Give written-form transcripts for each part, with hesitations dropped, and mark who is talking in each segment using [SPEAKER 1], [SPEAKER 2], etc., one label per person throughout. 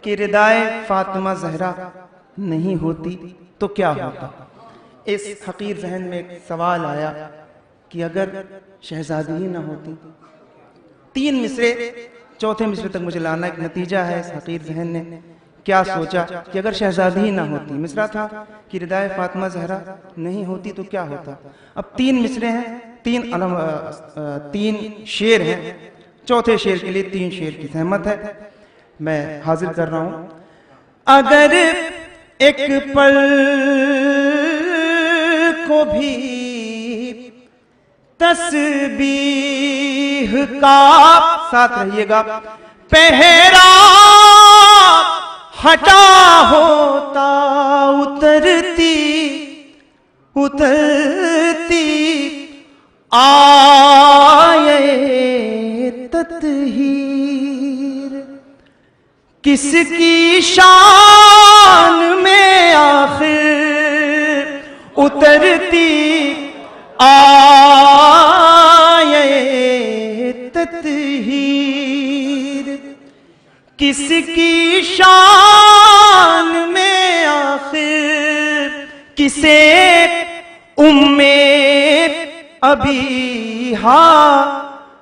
[SPEAKER 1] کہ ردائے فاطمہ زہرا نہیں ہوتی تو کیا ہوتا؟ اس حقیر ذہن میں ایک سوال آیا کہ اگر شہزادی ہی نہ ہوتی. 3 مصرے، چوتھے مصرے تک مجھے لانا. ایک نتیجہ ہے اس حقیر ذہن نے کیا سوچا کہ اگر شہزادی ہی نہ ہوتی. مصرع تھا کہ ردائے فاطمہ زہرا نہیں ہوتی تو کیا ہوتا. اب 3 مصرے ہیں، 3 شعر ہیں. چوتھے شعر کے لیے 3 شعر کی زحمت ہے، میں حاضر کر رہا ہوں. اگر ایک پل کو بھی تسبیح کا، ساتھ رہیے گا، پہرا ہٹا ہوتا، اترتی آئے تطہیر. کس کی شان میں آخر اترتی آئے تطہیر. کس کی شان میں آخر، کسے ابیہا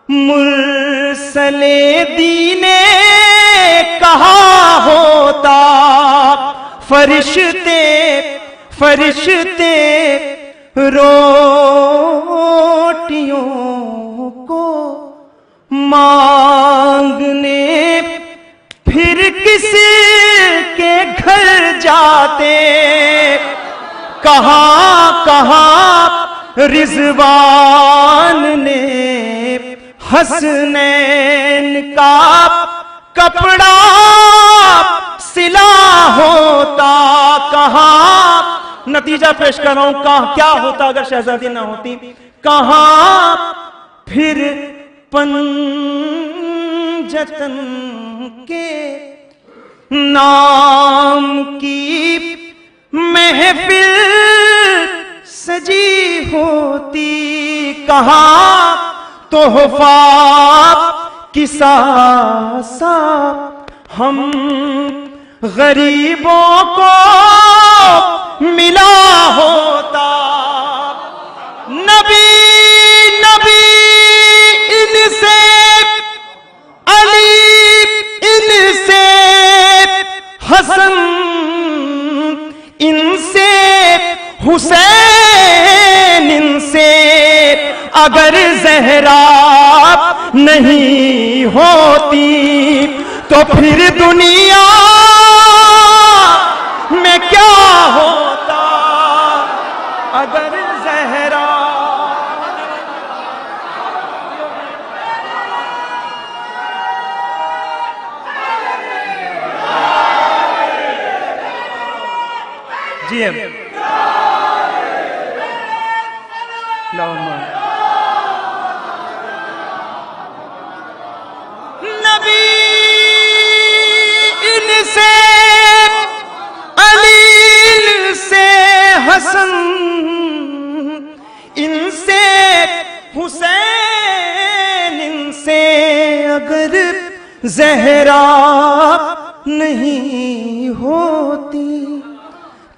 [SPEAKER 1] مرسل دین کہا ہوتا. فرشتے روٹیوں کو مانگنے پھر کس کے گھر جاتے. کہاں رضوان نے حسنین کا کپڑا سلا ہوتا. کہاں، نتیجہ پیش کر رہا ہوں، کیا ہوتا اگر شہزادی نہ ہوتی. کہاں پھر پنجتن کے نام کی محفل سجی ہوتی. کہاں تحفہ کسا ہم غریبوں کو ملا ہوتا. نبی ان سے علی، ان سے حسن، ان سے حسین، ان سے اگر زہرا نہیں ہوتی تو پھر دنیا میں کیا ہوتا. اگر زہرا جی نبی ان سے علی، ان سے حسن، ان سے حسین، ان سے اگر زہرا نہیں ہوتی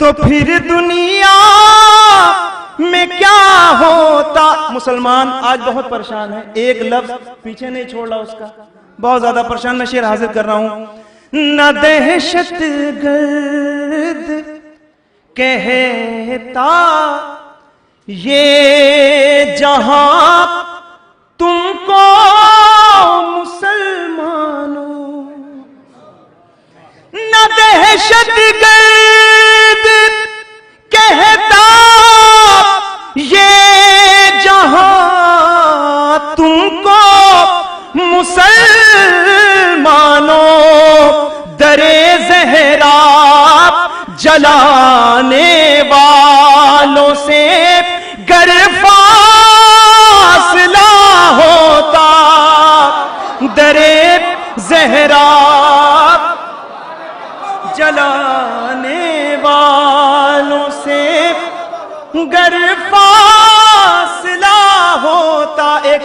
[SPEAKER 1] تو پھر دنیا میں کیا ہوتا. مسلمان آج بہت پریشان ہے، ایک لفظ پیچھے نہیں چھوڑ رہا اس کا، بہت زیادہ پریشان. میں شعر حاضر کر رہا ہوں. نہ دہشت گرد کہتا یہ جہاں تم کو مسلمانوں، نہ دہشت گرد کہتا یہ جہاں تم کو مسلمانوں، در زہرا جلانے والوں سے گر فاصلہ ہوتا. در زہرا جلانے والوں سے گر فاصلہ ہوتا. ایک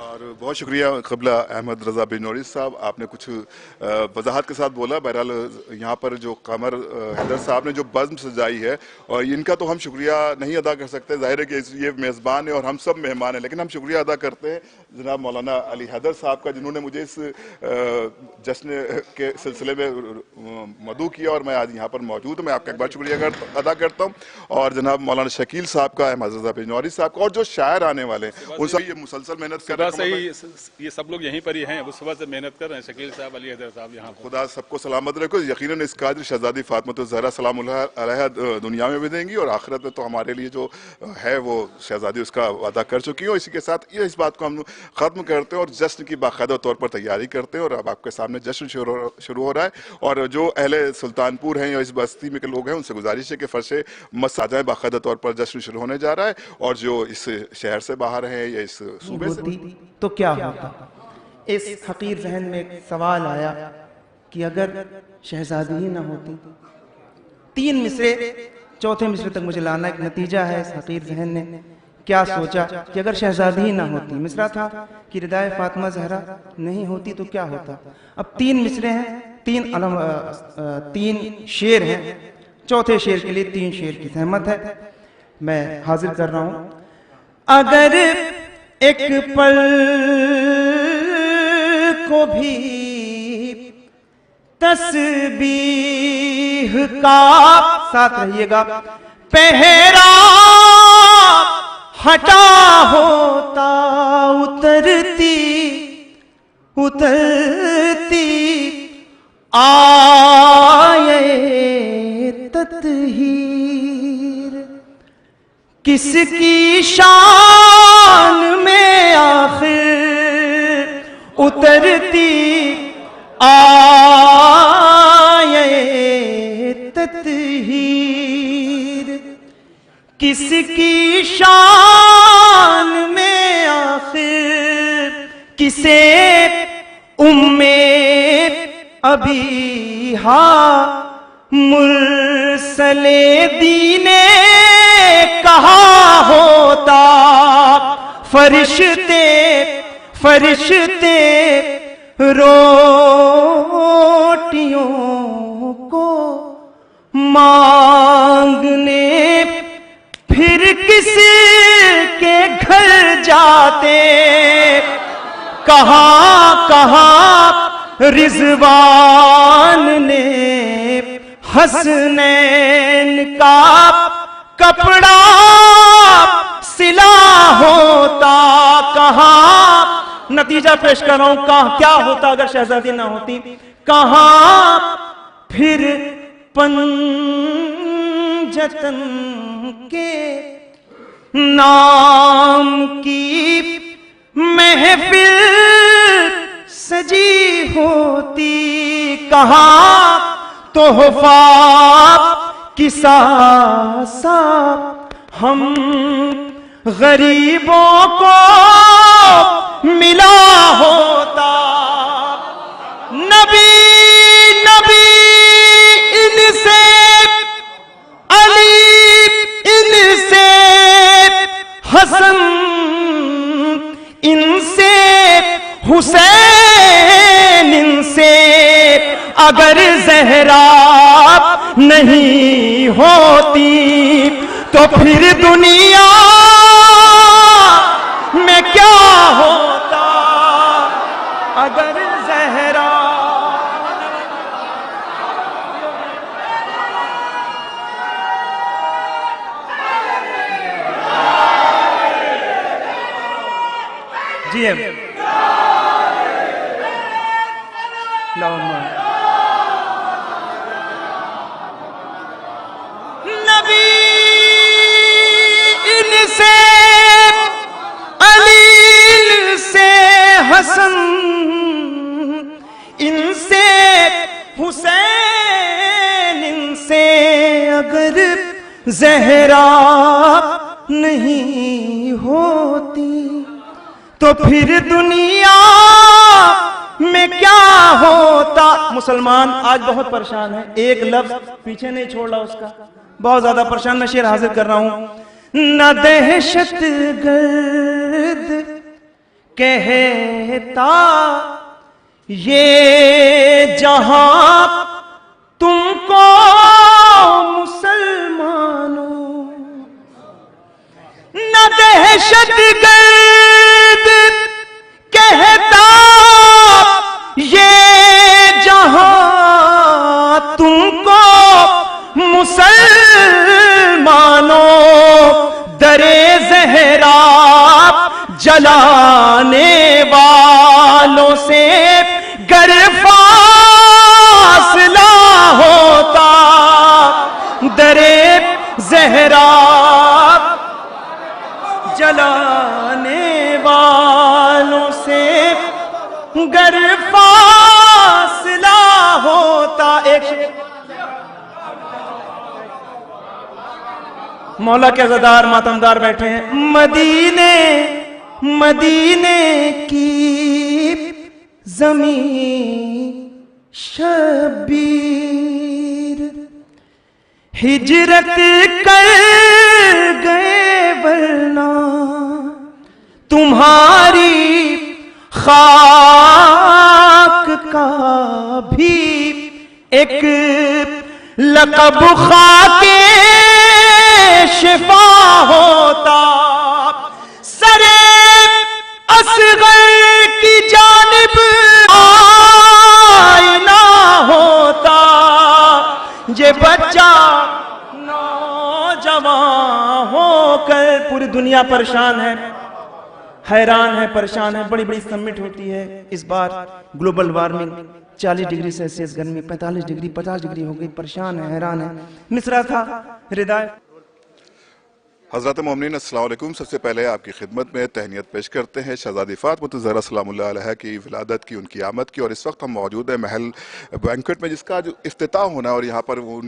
[SPEAKER 2] اور بہت شکریہ قبلہ احمد رضا بجنوری صاحب، آپ نے کچھ وضاحت کے ساتھ بولا. بہرحال یہاں پر جو قمر حیدر صاحب نے جو بزم سجائی ہے، اور ان کا تو ہم شکریہ نہیں ادا کر سکتے، ظاہر ہے کہ یہ میزبان ہے اور ہم سب مہمان ہیں، لیکن ہم شکریہ ادا کرتے ہیں جناب مولانا علی حیدر صاحب کا، جنہوں نے مجھے اس جشن کے سلسلے میں مدعو کیا اور میں آج یہاں پر موجود ہوں. میں آپ کا ایک بار شکریہ ادا کرتا ہوں. اور جناب مولانا شکیل صاحب کا، احمد رضا بجنوری صاحب کا، اور جو شاعر آنے والے ہیں ان سب یہ مسلسل محنت کر رہے ہیں.
[SPEAKER 3] یہ سب لوگ یہیں پر ہی ہیں، وہ صبح سے محنت کر رہے ہیں. شکیل صاحب، علی حیدر صاحب یہاں پر.
[SPEAKER 2] خدا سب کو سلامت رکھو. یقیناً اس قادر شہزادی فاطمہ الزہرا سلام اللہ علیہا دنیا میں بھی دیں گی، اور آخرت میں تو ہمارے لیے جو ہے وہ شہزادی اس کا وعدہ کر چکی ہیں. اسی کے ساتھ یہ اس بات کو ہم ختم کرتے ہیں اور جشن کی باقاعدہ طور پر تیاری کرتے ہیں. اور اب آپ کے سامنے جشن شروع ہو رہا ہے، اور جو اہل سلطان پور ہیں یا اس بستی میں کے لوگ ہیں ان سے گزارش ہے کہ فرش مس آ جائیں. باقاعدہ طور پر جشن شروع ہونے جا رہا ہے، اور جو اس شہر سے باہر ہیں یا اس صوبے سے
[SPEAKER 1] تو کیا ہوتا. اس حقیر ذہن میں ایک سوال آیا کہ اگر شہزادی ہی نہ ہوتی. 3 مصرے، چوتھے مصرے تک مجھے لانا ایک نتیجہ ہے. اس حقیر ذہن نے کیا سوچا کہ اگر شہزادی ہی نہ ہوتی. مصرع تھا کہ ردائے فاطمہ زہرا نہیں ہوتی تو کیا ہوتا. اب 3 مصرے ہیں، 3 شعر ہیں. چوتھے شعر کے لیے 3 شعر کی زحمت ہے، میں حاضر کر رہا ہوں. اگر ایک پل کو بھی تسبیح کا، ساتھ رہیے گا، پہرا ہٹا ہوتا، اترتی آئے تطہیر. کس کی شان میں آخر اترتی آئے تطہیر. کس کی شان میں آخر، کسے ابیہا مرسل دین کہا ہوتا. فرشتے روٹیوں کو مانگنے پھر کس کے گھر جاتے. کہاں رضوان نے حسنین کا کپڑا سلا ہوتا. کہاں، نتیجہ پیش کر رہا ہوں، کیا ہوتا اگر شہزادی نہ ہوتی. کہاں پھر پنجتن کے نام کی محفل سجی ہوتی. کہاں تحفہ کسا سا ہم غریبوں کو ملا ہوتا. نبی ان سے علی، ان سے حسن، ان سے حسین، ان سے اگر زہرا نہیں ہوتی تو پھر دنیا میں کیا ہوتا. اگر زہرا جی نبی ان سے علی، ان سے حسن، ان سے حسین، ان سے اگر زہرا نہیں ہوتی تو پھر دنیا میں کیا ہوتا. مسلمان آج بہت پریشان ہے، ایک لفظ پیچھے نہیں چھوڑ رہا اس کا، بہت زیادہ پریشان. میں شعر حاضر کر رہا ہوں. نہ دہشت گرد کہتا یہ جہاں تم کو مسلمانوں نہ دہشت گرد کہتا یہ جہاں تم کو مسلمانوں درے زہرا جلانے والوں سے گر فاصلہ ہوتا درے زہرا جلانے والوں سے گر فاصلہ ہوتا. ایک مولا کے عزادار ماتمدار بیٹھے ہیں. مدینے کی زمین شبیر ہجرت کر گئے ورنہ تمہاری خاک کا بھی ایک لقب خاک شفا ہوتا. سرے اصغر کی جانب آئینہ ہوتا یہ بچہ نوجوان ہو کر. پوری دنیا پریشان ہے, حیران ہے, پریشان ہے. بڑی بڑی سمٹ ہوتی ہے. اس بار گلوبل وارمنگ 40 ڈگری سیلسیس گرمی 45 ڈگری 50 ڈگری ہو گئی. پریشان ہے, حیران ہے. مصرع تھا ہدایت.
[SPEAKER 2] حضرات مومنین السلام علیکم. سب سے پہلے آپ کی خدمت میں تہنیت پیش کرتے ہیں شہزادی فاطمہ الزہرا سلام اللہ علیہ کی ولادت کی, ان کی آمد کی. اور اس وقت ہم موجود ہیں محل بینکویٹ میں جس کا جو افتتاح ہونا ہے. اور یہاں پر وہ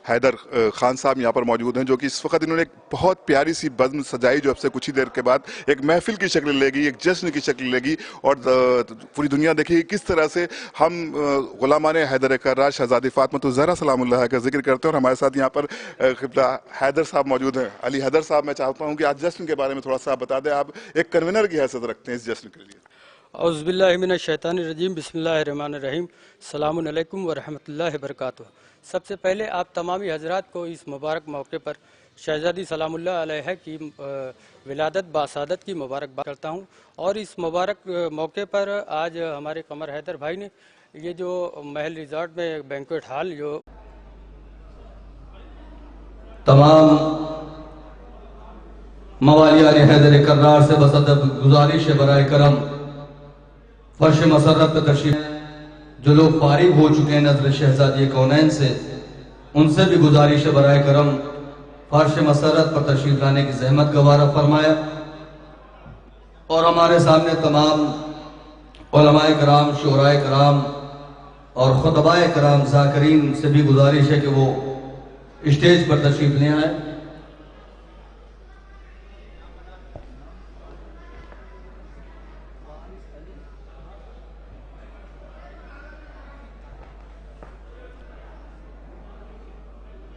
[SPEAKER 2] حیدر خان صاحب یہاں پر موجود ہیں جو کہ اس وقت انہوں نے ایک بہت پیاری سی بزم سجائی جو اب سے کچھ ہی دیر کے بعد ایک محفل کی شکل لے گی, ایک جشن کی شکل لے گی. اور پوری دنیا دیکھے گی کس طرح سے ہم غلامان حیدر کرار شہزادی فاطمہ الزہرا سلام اللہ کا ذکر کرتے ہیں. اور ہمارے ساتھ یہاں پر قبلہ حیدر صاحب موجود ہیں. علی حیدر صاحب, میں چاہتا ہوں کہ آج جشن کے بارے میں تھوڑا سا بتا دیں. آپ ایک کنوینر کی حیثیت رکھتے ہیں اس جشن کے لیے.
[SPEAKER 4] اعوذ باللہ من الشیطان الرجیم بسم اللہ الرحمن الرحیم. السلام علیکم ورحمۃ اللہ وبرکاتہ. سب سے پہلے آپ تمامی حضرات کو اس مبارک موقع پر شہزادی سلام اللہ علیہ کی ولادت باسعادت کی مبارکباد کرتا ہوں. اور اس مبارک موقع پر آج ہمارے قمر حیدر بھائی نے یہ جو محل ریزارٹ میں بینکویٹ ہال جو
[SPEAKER 5] تمام موالی علی حیدر کرار سے بصدق گزارش ہے برائے کرم فرش مسرت پہ تشریف جو لوگ فارغ ہو چکے ہیں نظر شہزادی کونین سے, ان سے بھی گزارش ہے برائے کرم فرش مسرت پر تشریف لانے کی زحمت گوارا فرمایا. اور ہمارے سامنے تمام علماء کرام, شعراء کرام اور خطباء کرام ذاکرین سے بھی گزارش ہے کہ وہ اسٹیج پر تشریف لے آئیں.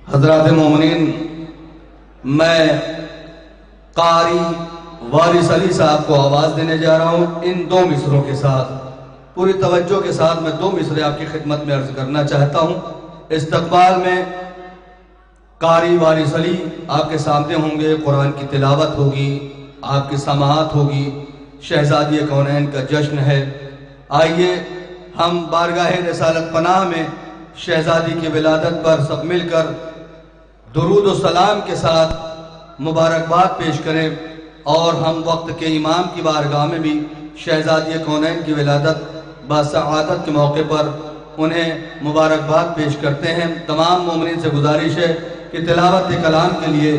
[SPEAKER 5] حضرات مومنین, میں قاری وارث علی صاحب کو آواز دینے جا رہا ہوں ان 2 مصروں کے ساتھ. پوری توجہ کے ساتھ میں 2 مصرے آپ کی خدمت میں عرض کرنا چاہتا ہوں. استقبال میں قاری وارث علی آپ کے سامنے ہوں گے, قرآن کی تلاوت ہوگی, آپ کی سماعت ہوگی. شہزادی کونین کا جشن ہے. آئیے ہم بارگاہ رسالت پناہ میں شہزادی کی ولادت پر سب مل کر درود و سلام کے ساتھ مبارکباد پیش کریں. اور ہم وقت کے امام کی بارگاہ میں بھی شہزادی کونین کی ولادت باسعادت کے موقع پر انہیں مبارکباد پیش کرتے ہیں. تمام مومنین سے گزارش ہے کہ تلاوت کلام کے لیے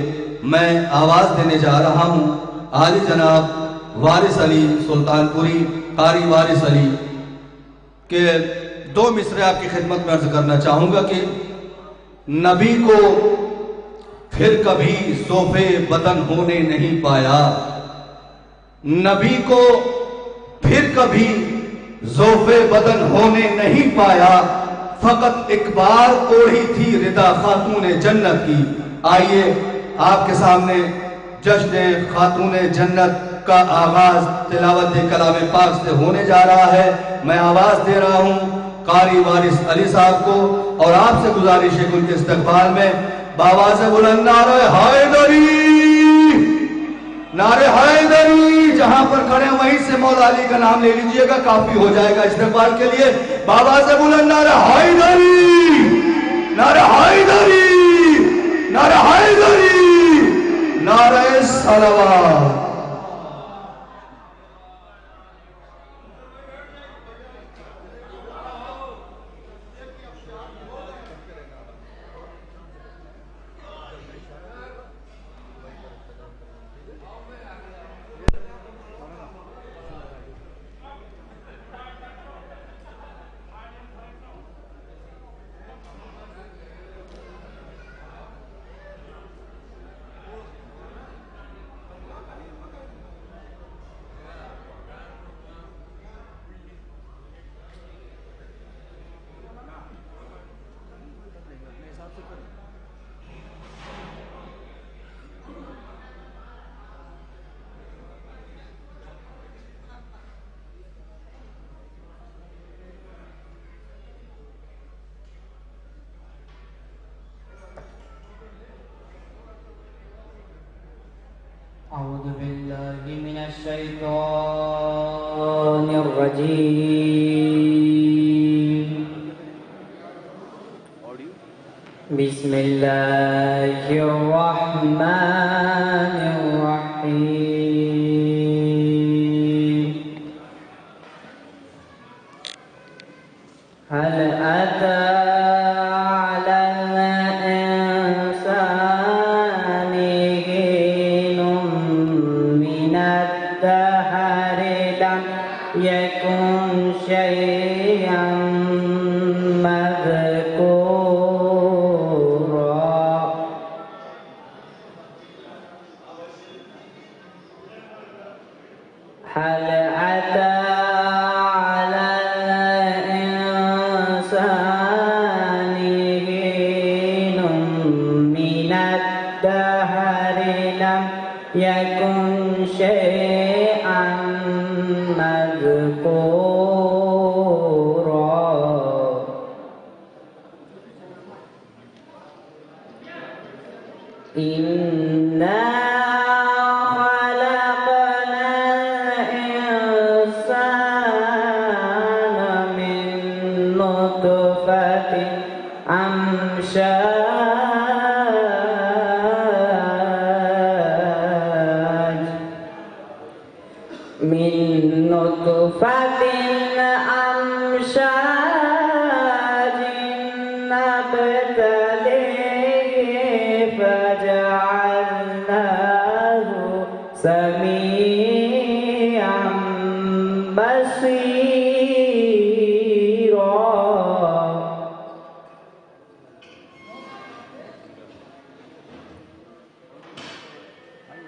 [SPEAKER 5] میں آواز دینے جا رہا ہوں عالی جناب وارث علی سلطان پوری, قاری وارث علی کے 2 مصرے آپ کی خدمت میں عرض کرنا چاہوں گا کہ نبی کو پھر کبھی ذوفِ بدن ہونے نہیں پایا, نبی کو پھر کبھی ذوفِ بدن ہونے نہیں پایا, فقط ایک بار اوڑھی تھی ردا خاتون جنت کی. آئیے آپ کے سامنے جشن خاتون جنت کا آغاز تلاوت کلام پاک سے ہونے جا رہا ہے۔ میں آواز دے رہا ہوں قاری وارث علی صاحب کو، اور آپ سے گزارش ہے کہ ان کے استقبال میں بآواز بلند نعرہ حیدری، نعرہ حیدری، جہاں پر کھڑے ہیں وہیں سے مولا علی کا نام لے لیجئے گا، کافی ہو جائے گا استقبال کے لیے۔ بآواز بلند نعرہ حیدری، نعرہ حیدری، نعرہ حیدری، نعرہ صلوات۔
[SPEAKER 6] أعوذ بالله من الشيطان الرجيم. بسم الله الرحمن الرحيم. هل أتى على الإنسان حين من الدهر لم يكن شيئا مذكورا. هل أتى على الإنسان حين من الدهر لم يكن شيئا مذكورا. إنا خلقنا الإنسان من نطفة أمشاج نبتليه فجعلناه سميعا بصيرا.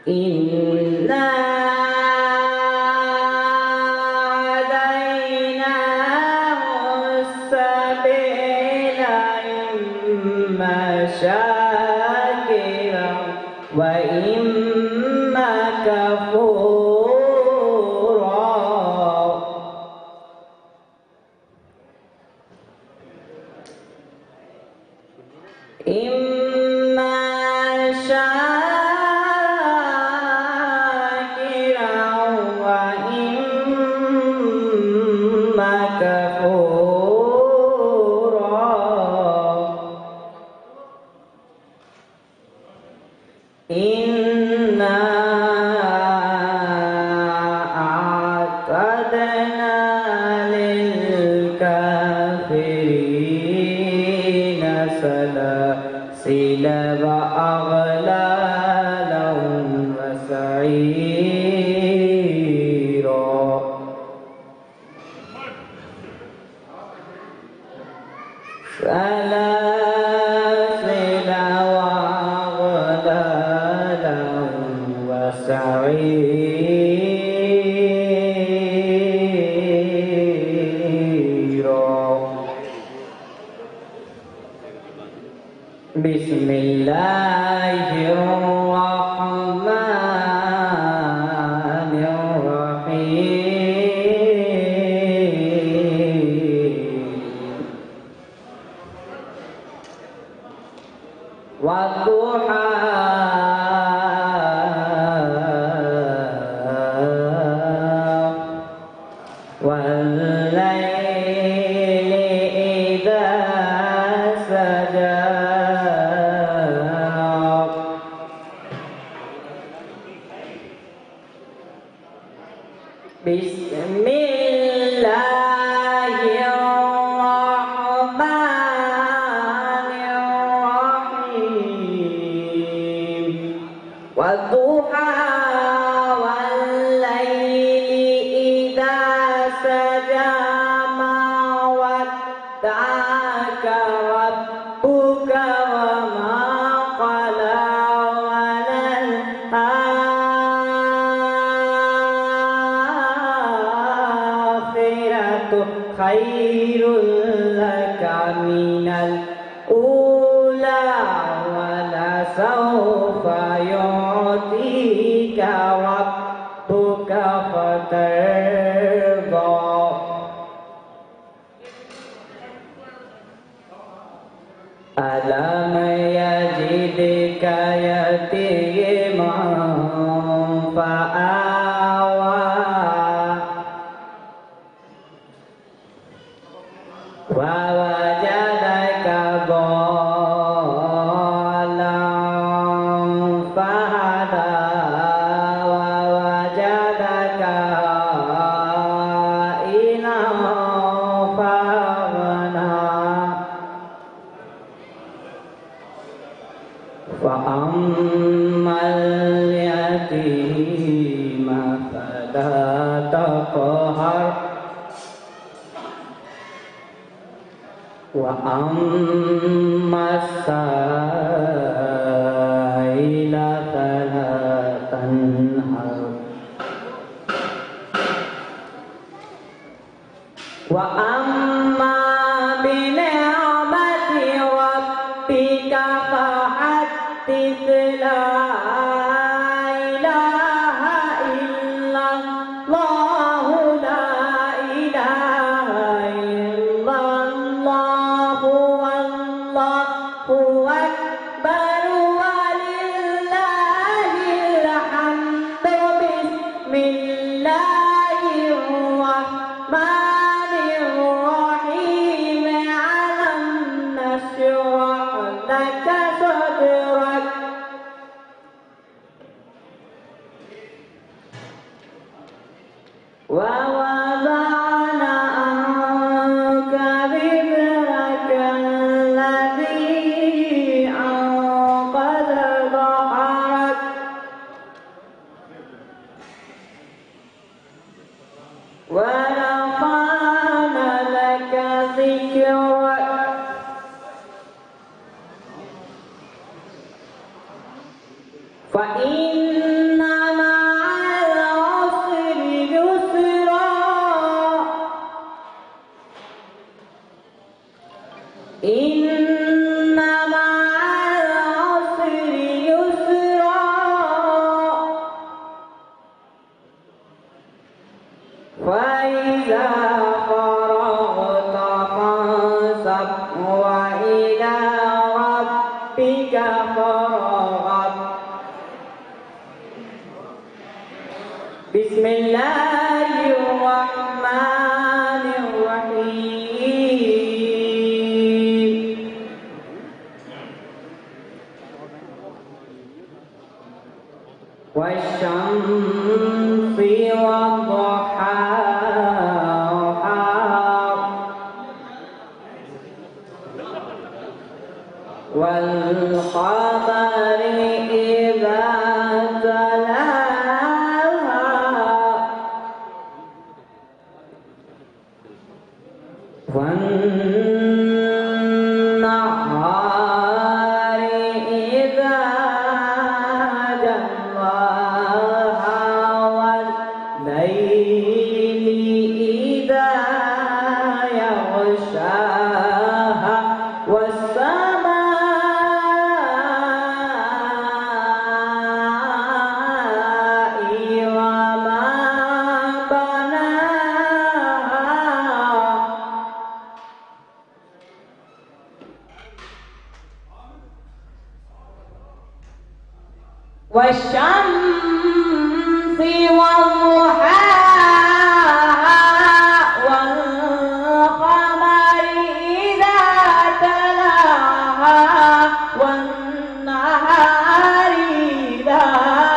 [SPEAKER 6] إنا هديناه السبيل إما شاكرا وإما كفورا. إما شاكرا وإما كفورا. إنا أعتدنا للكافرين سلاسل وأغلالا وسعيرا. سلاسل وأغلالا وسعيرا. بسم الله الرحمن والضحى والليل إذا سجى بسم الله الرحمن الرحيم والضحى والليل إذا سجى ما ودعك ربك وما قلى وللآخرة خير لك من الأولى ولسوف يعطيك ربك فترضى ألم يجدك يتيما فآوى ووجدك ضالا فهدى ووجدك عائلا فأغنى فأما اليتيم فلا تقهر وأما السائل فلا تنهر وأما بنعمة ربك فحدث لا إله إلا الله لا إله إلا الله والله أكبر ولله الحمد بسم الله الرحمن الرحيم ألم نشرح لك صدرك ووضعنا عنك ذكرك الذي أنقض ظهرك ورفعنا لك ذكرك فإن مع العسر يسرا إن مع العسر يسرا فإذا فرغت فانصب وإلى ربك فارغب بسم الله الرحمن الرحيم والشمس وضحاها والقمر إذا تلاها والنهار إذا جلاها والليل إذا يغشاها والسماء والشمس وضحاها والقمر إذا تلاها والنهار إذا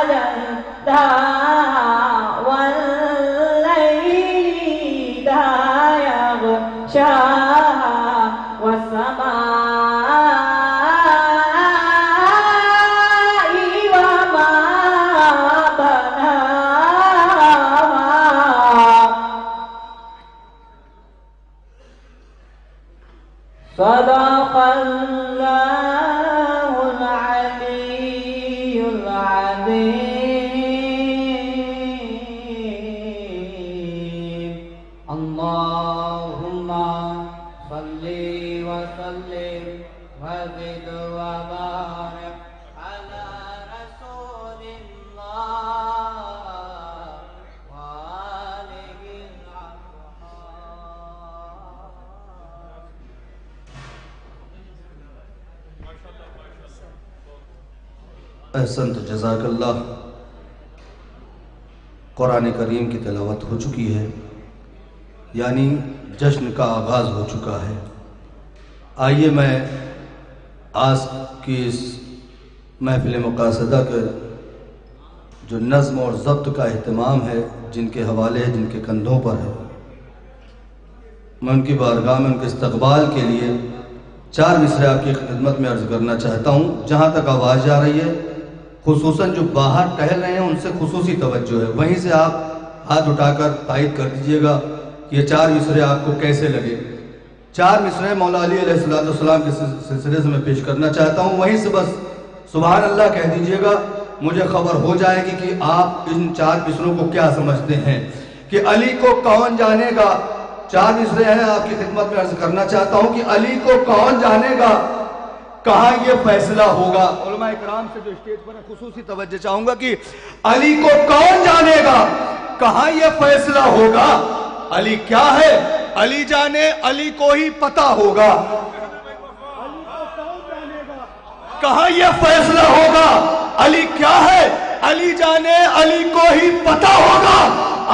[SPEAKER 6] جلاها والليل إذا يغشاها والسماء وما بناها. صدق الله العلي العظيم. اللهم صل وسلم وزد وبارك على رسول الله وآله الأطهار.
[SPEAKER 5] احسنت، جزاک اللہ. قرآن کریم کی تلاوت ہو چکی ہے، یعنی جشن کا آغاز ہو چکا ہے. آئیے میں آج کی اس محفل مقاصدہ کے جو نظم اور ضبط کا اہتمام ہے، جن کے حوالے جن کے کندھوں پر ہے، میں ان کی بارگاہ میں ان کے استقبال کے لیے 4 مصرے آپ کی خدمت میں عرض کرنا چاہتا ہوں. جہاں تک آواز جا رہی ہے، خصوصاً جو باہر ٹہل رہے ہیں ان سے خصوصی توجہ ہے. وہیں سے آپ ہاتھ اٹھا کر تائید کر دیجئے گا کہ یہ 4 مصرے آپ کو کیسے لگے. 4 مصرے مولا علی علیہ السلام کے سلسلے سے میں پیش کرنا چاہتا ہوں. وہیں سے بس سبحان اللہ کہہ دیجئے گا، مجھے خبر ہو جائے گی کہ آپ ان 4 مصروں کو کیا سمجھتے ہیں. کہ علی کو کون جانے گا. 4 مصرے ہیں، آپ کی خدمت میں عرض کرنا چاہتا ہوں کہ علی کو کون جانے گا، کہاں یہ فیصلہ ہوگا. علماء اکرام سے جو اسٹیج پر خصوصی توجہ چاہوں گا کہ علی کو کون جانے گا، کہاں یہ فیصلہ ہوگا. علی کیا ہے، علی جانے، علی کو ہی پتہ ہوگا. کہاں یہ فیصلہ ہوگا. علی کیا ہے، علی جانے، علی کو ہی پتہ ہوگا.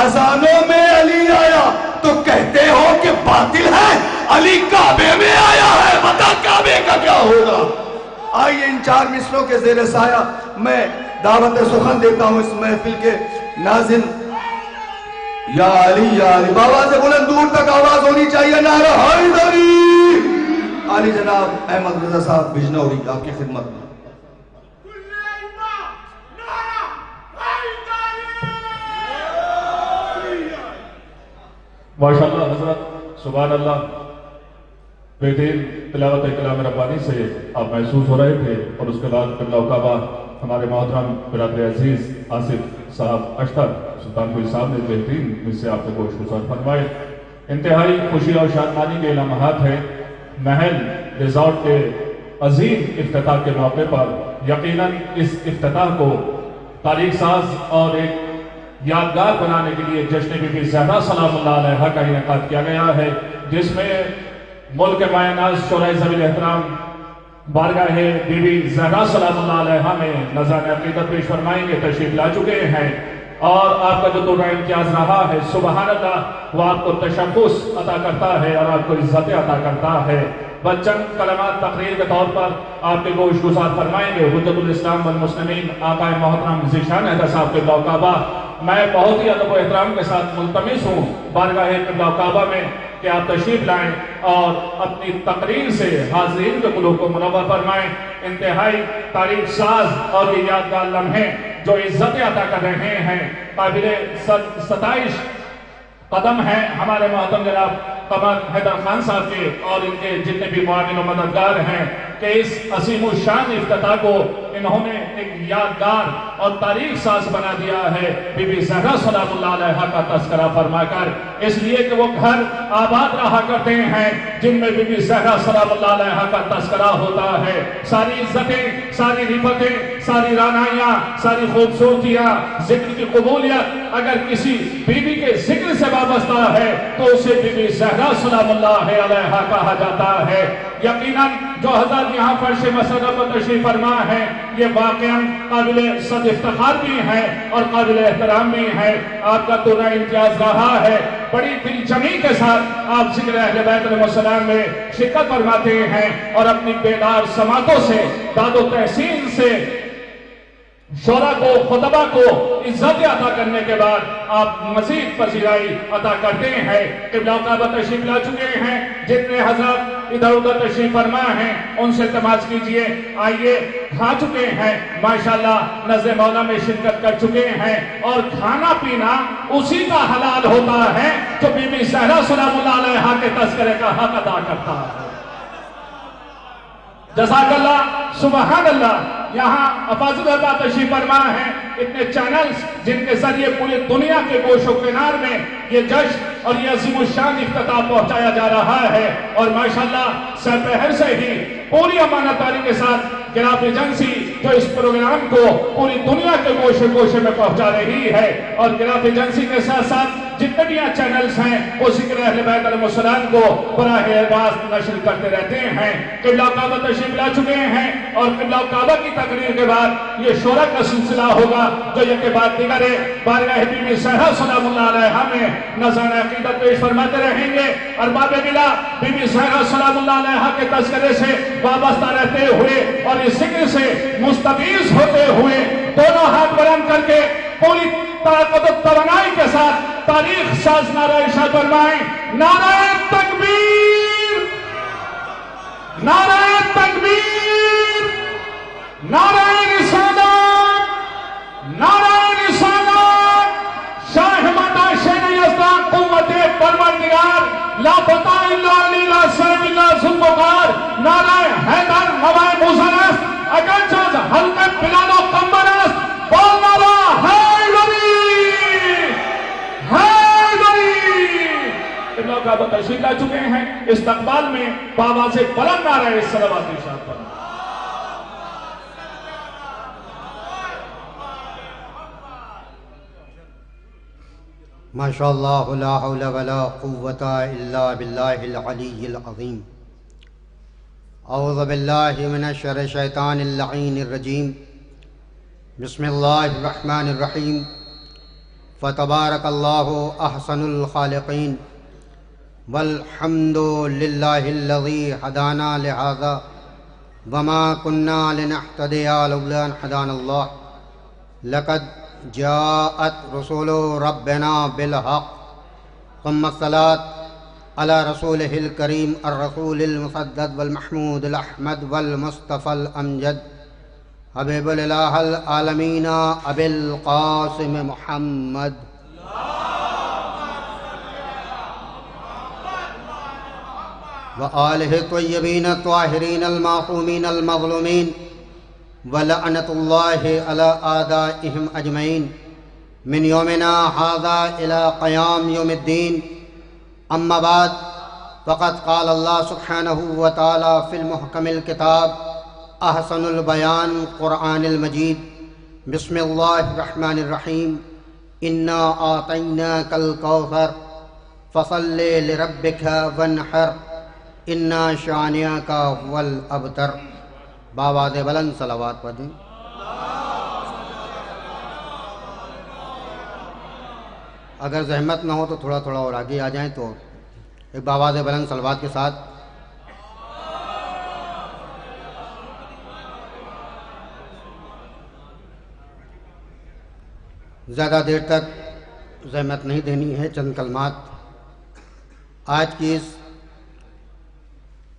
[SPEAKER 5] اذانوں میں علی آیا تو کہتے ہو کہ باطل ہے، علی کعبے میں آیا ہے، بتا کعبے کا کیا ہوگا. آئیے ان 4 مصروں کے زیر سایہ میں دعوت سخن دیتا ہوں اس محفل کے ناظرین. یا علی یا علی، آواز بلند دور تک آواز ہونی چاہیے. نعرہ حیدری. علی جناب احمد رضا صاحب بجنوری آپ کی خدمت میں.
[SPEAKER 7] ماشاءاللہ حضرت، سبحان اللہ. بہترین تلاوت کلام ربانی سے آپ محسوس ہو رہے تھے، اور اس کے بعد قبلہ کعبہ ہمارے محترم برادر عزیز آصف صاحب اشتر سلطان کوئی صاحب نے بہترین مجھ سے آپ سے گوش گزار فرمائے. انتہائی خوشی اور شادمانی کے لمحات ہیں. محل ریزورٹ کے عظیم افتتاح کے موقع پر یقیناً اس افتتاح کو تاریخ ساز اور ایک یادگار بنانے کے لیے جشن بی بی زہرا سلام اللہ علیہا کا انعقاد کیا گیا ہے، جس میں ملک مایہ ناز شورائے ذوی الاحترام بارگاہ بی بی زہرا سلام اللہ علیہا میں نذرانِ عقیدت پیش فرمائیں گے. تشریف لا چکے ہیں اور آپ کا جو دورہ امتیاز رہا ہے، سبحان اللہ، وہ آپ کو تشخص عطا کرتا ہے اور آپ کو عزت عطا کرتا ہے. چند کلمات تقریر کے طور پر آپ کے گوش گزار فرمائیں گے حجت الاسلام والمسلمین آقا محترم ذیشان حیدر صاحب قبلہ کعبہ. میں بہت ہی ادب و احترام کے ساتھ ملتمس ہوں بارگاہ قبلہ کعبہ میں کہ آپ تشریف لائیں اور اپنی تقریر سے حاضرین کے قلوب کو منور فرمائیں. انتہائی تاریخ ساز اور یہ یادگار لمحے جو عزت عطا کر رہے ہیں، قابل ستائش قدم ہیں ہمارے محترم جناب قمر حیدر خان صاحب کے اور ان کے جتنے بھی معاون و مددگار ہیں کہ اس عظیم الشان افتتاح کو انہوں نے ایک یادگار اور تاریخ ساز بنا دیا ہے بی بی زہرا سلام اللہ علیہا کا تذکرہ فرما کر، اس لیے کہ وہ گھر آباد رہا کرتے ہیں جن میں بی بی زہرا سلام اللہ علیہا کا تذکرہ ہوتا ہے. ساری عزتیں، ساری رفتیں، ساری رانائیاں، ساری خوبصورتیاں، ذکر کی قبولیت اگر کسی بی بی کے ذکر سے
[SPEAKER 8] وابستہ ہے تو اسے بی بی زہرا سلام اللہ علیہا کہا جاتا ہے۔ یقیناً جو حضرت یہاں فرش مسرت پر تشریف فرما ہے یہ واقعاً قابل صد افتخار بھی ہے اور قابل احترام بھی ہے۔ آپ کا دورہ امتیاز رہا ہے، بڑی دل جمی کے ساتھ آپ ذکر اہل بیت علیہ السلام میں شرکت فرماتے ہیں اور اپنی بیدار سماعتوں سے، داد و تحسین سے شورا کو، خطبہ کو عزت عطا کرنے کے بعد آپ مزید پذیرائی عطا کرتے ہیں۔ قبلہ کعبہ تشریف لا چکے ہیں، جتنے حضرات ادھر ادھر تشریف فرما ہیں ان سے تماس کیجئے، آئیے کھا چکے ہیں ماشاءاللہ، نزد مولا میں شرکت کر چکے ہیں، اور کھانا پینا اسی کا حلال ہوتا ہے جو بی بی زہرا سلام اللہ علیہا کے تذکرے کا حق ادا کرتا ہے۔ جزاک اللہ، سبحان اللہ۔ یہاں افاظل احباب تشریف فرما ہیں، اتنے چینلز جن کے ذریعے پوری دنیا کے گوش و کنار میں یہ جشن اور یہ عظیم الشان افتتاح پہنچایا جا رہا ہے، اور ماشاءاللہ سرپہر سے ہی پوری امانتداری کے ساتھ گراف ایجنسی جو اس پروگرام کو پوری دنیا کے گوشے گوشے میں پہنچا رہی ہے، اور گراف ایجنسی کے ساتھ ساتھ جتنے بھی چینلز ہیں وہ ذکر اہل بیت علیہ السلام کو براہ راست نشر کرتے رہتے ہیں۔ قبلہ کعبہ تشریف لا چکے ہیں، اور قبلہ کعبہ کی تقریر کے بعد یہ شورا کا سلسلہ ہوگا جو یہ کے بعد دیگر بارگاہ بی بی زہرا سلام اللہ علیہا میں نذران عقیدت پیش فرماتے رہیں گے۔ ارباب بلا بی بی زہرا سلام اللہ علیہا کے تذکرے سے وابستہ رہتے ہوئے اور اس ذکر سے مستفیض ہوتے ہوئے دونوں ہاتھ بلند کر کے پوری طاقت و توانائی کے ساتھ تاریخ ساز نعرہ ارشاد فرمائیں، نعرہ تکبیر، نعرہ تکبیر، نعرہ رسالت، نعرہ رسالت، شاہ مدہ شہر یزدان قوت پروردگار لا فتح الا علی لا سیف الا ذوالفقار، نعرہ حیدر نوائے موزنست اگرچہ حلقہ بلال و قمبرست، بول نعرہ حیدری حیدری۔ قبلہ کعبہ تشریف لا چکے ہیں، استقبال میں بآواز بلند نعرہ صلوات ارشاد فرمائیں۔
[SPEAKER 9] ماشاءاللہ لا حول ولا قوة الا باللہ العلی العظیم۔ اعوذ باللہ من الشر الشیطان اللعین الرجیم، بسم اللہ الرحمن الرحیم، فتبارک اللہ احسن الخالقین، والحمد للہ الذی ہدانا لہذا وما کننا لنہتدی لولا ان ہدانا اللہ، لقد جاءت رسول ربنا بالحق، ثم الصلاة على رسوله الكريم الرسول المسدد والمحمود الأحمد والمصطفى الأمجد حبيب الإله العالمين أبي القاسم محمد وآله الطيبين الطاهرين المعصومين المظلومين ولعنة الله على أعدائهم أجمعين من يومنا هذا إلى قيام يوم الدين، أما بعد فقد قال الله سبحانه وتعالى في المحكم الكتاب أحسن البيان قرآن المجيد، بسم الله الرحمن الرحيم، إنا أعطيناك الكوثر فصل لربك وانحر إنا شانئك هو الأبتر۔ بآواز بلند صلوات پڑھیں۔ اگر زحمت نہ ہو تو تھوڑا تھوڑا اور آگے آ جائیں تو ایک بآواز بلند صلوات کے ساتھ۔ زیادہ دیر تک زحمت نہیں دینی ہے، چند کلمات آج کی اس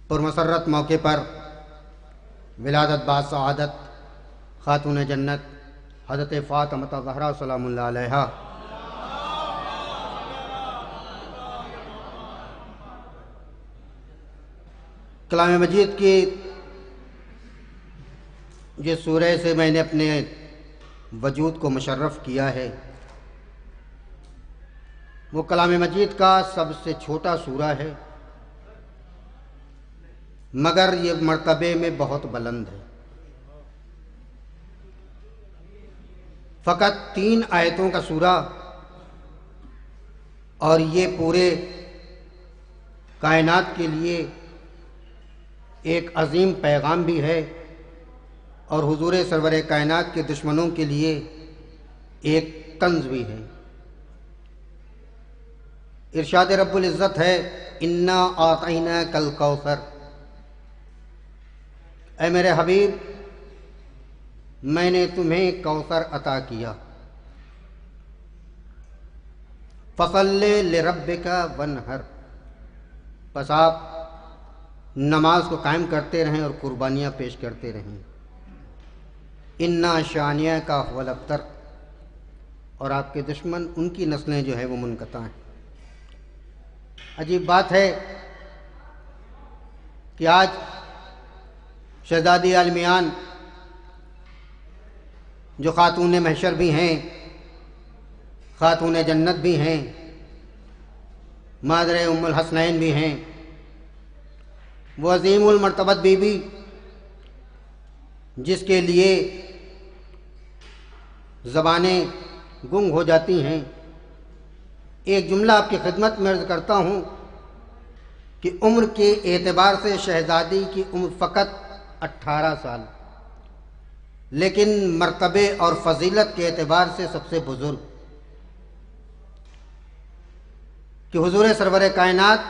[SPEAKER 9] پرمسرت موقع پر ولادت با سعادت خاتون جنت حضرت فاطمہ زہرا سلام اللہ علیہا کلام مجید کی جس سورہ سے میں نے اپنے وجود کو مشرف کیا ہے وہ کلام مجید کا سب سے چھوٹا سورہ ہے، مگر یہ مرتبے میں بہت بلند ہے۔ فقط 3 آیتوں کا سورہ اور یہ پورے کائنات کے لیے ایک عظیم پیغام بھی ہے اور حضور سرور کائنات کے دشمنوں کے لیے ایک طنز بھی ہے۔ ارشاد رب العزت ہے انا اعطیناک الکوثر، اے میرے حبیب میں نے تمہیں کوثر عطا کیا، فصلی لربک وانحر، پس آپ نماز کو قائم کرتے رہیں اور قربانیاں پیش کرتے رہیں۔ انا شانیہ کا هو الابتر، اور آپ کے دشمن ان کی نسلیں جو ہے وہ منقطع ہیں۔ عجیب بات ہے کہ آج شہزادی عالمیان جو خاتون محشر بھی ہیں، خاتون جنت بھی ہیں، مادر ام الحسنین بھی ہیں، وہ عظیم المرتبت بی بی جس کے لیے زبانیں گنگ ہو جاتی ہیں، ایک جملہ آپ کی خدمت میں عرض کرتا ہوں کہ عمر کے اعتبار سے شہزادی کی عمر فقط 18 سال، لیکن مرتبے اور فضیلت کے اعتبار سے سب سے بزرگ، کہ حضور سرور کائنات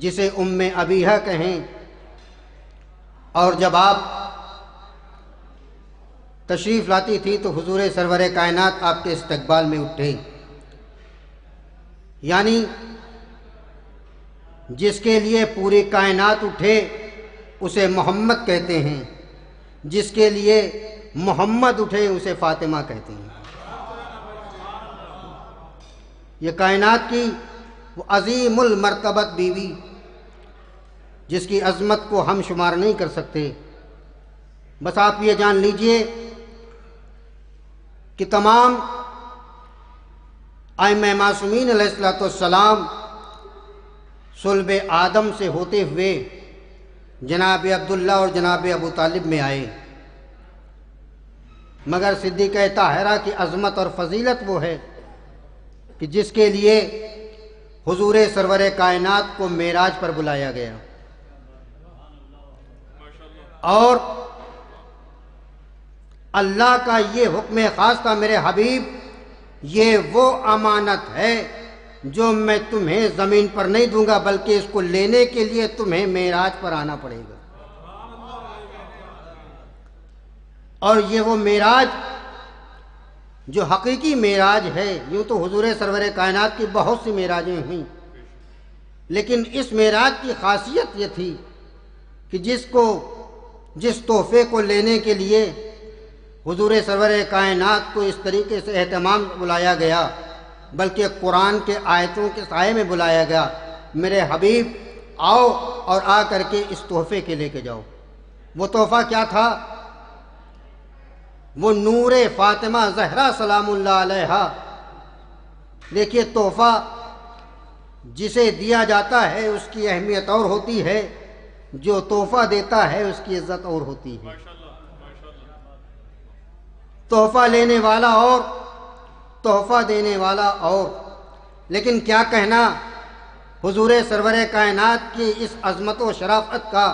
[SPEAKER 9] جسے ام ابیہا کہیں، اور جب آپ تشریف لاتی تھی تو حضور سرور کائنات آپ کے استقبال میں اٹھے، یعنی جس کے لیے پوری کائنات اٹھے اسے محمد کہتے ہیں، جس کے لیے محمد اٹھے اسے فاطمہ کہتے ہیں۔ یہ کائنات کی وہ عظیم المرتبت بیوی جس کی عظمت کو ہم شمار نہیں کر سکتے۔ بس آپ یہ جان لیجئے کہ تمام ائمہ معصومین علیہ السلام صلب آدم سے ہوتے ہوئے جناب عبداللہ اور جناب ابو طالب میں آئے، مگر صدیقہ طاہرہ کی عظمت اور فضیلت وہ ہے کہ جس کے لیے حضور سرور کائنات کو معراج پر بلایا گیا، اور اللہ کا یہ حکم خاص تھا میرے حبیب یہ وہ امانت ہے جو میں تمہیں زمین پر نہیں دوں گا، بلکہ اس کو لینے کے لیے تمہیں معراج پر آنا پڑے گا۔ اور یہ وہ معراج جو حقیقی معراج ہے، یوں تو حضور سرور کائنات کی بہت سی معراجیں ہوئیں، لیکن اس معراج کی خاصیت یہ تھی کہ جس تحفے کو لینے کے لیے حضور سرور کائنات کو اس طریقے سے اہتمام بلایا گیا، بلکہ قرآن کے آیتوں کے سائے میں بلایا گیا، میرے حبیب آؤ اور آ کر کے اس تحفے کے لے کے جاؤ۔ وہ تحفہ کیا تھا؟ وہ نور فاطمہ زہرا سلام اللہ علیہا۔ دیکھیے تحفہ جسے دیا جاتا ہے اس کی اہمیت اور ہوتی ہے، جو تحفہ دیتا ہے اس کی عزت اور ہوتی ہے۔ تحفہ لینے والا اور تحفہ دینے والا اور، لیکن کیا کہنا حضور سرور کائنات کی اس عظمت و شرافت کا،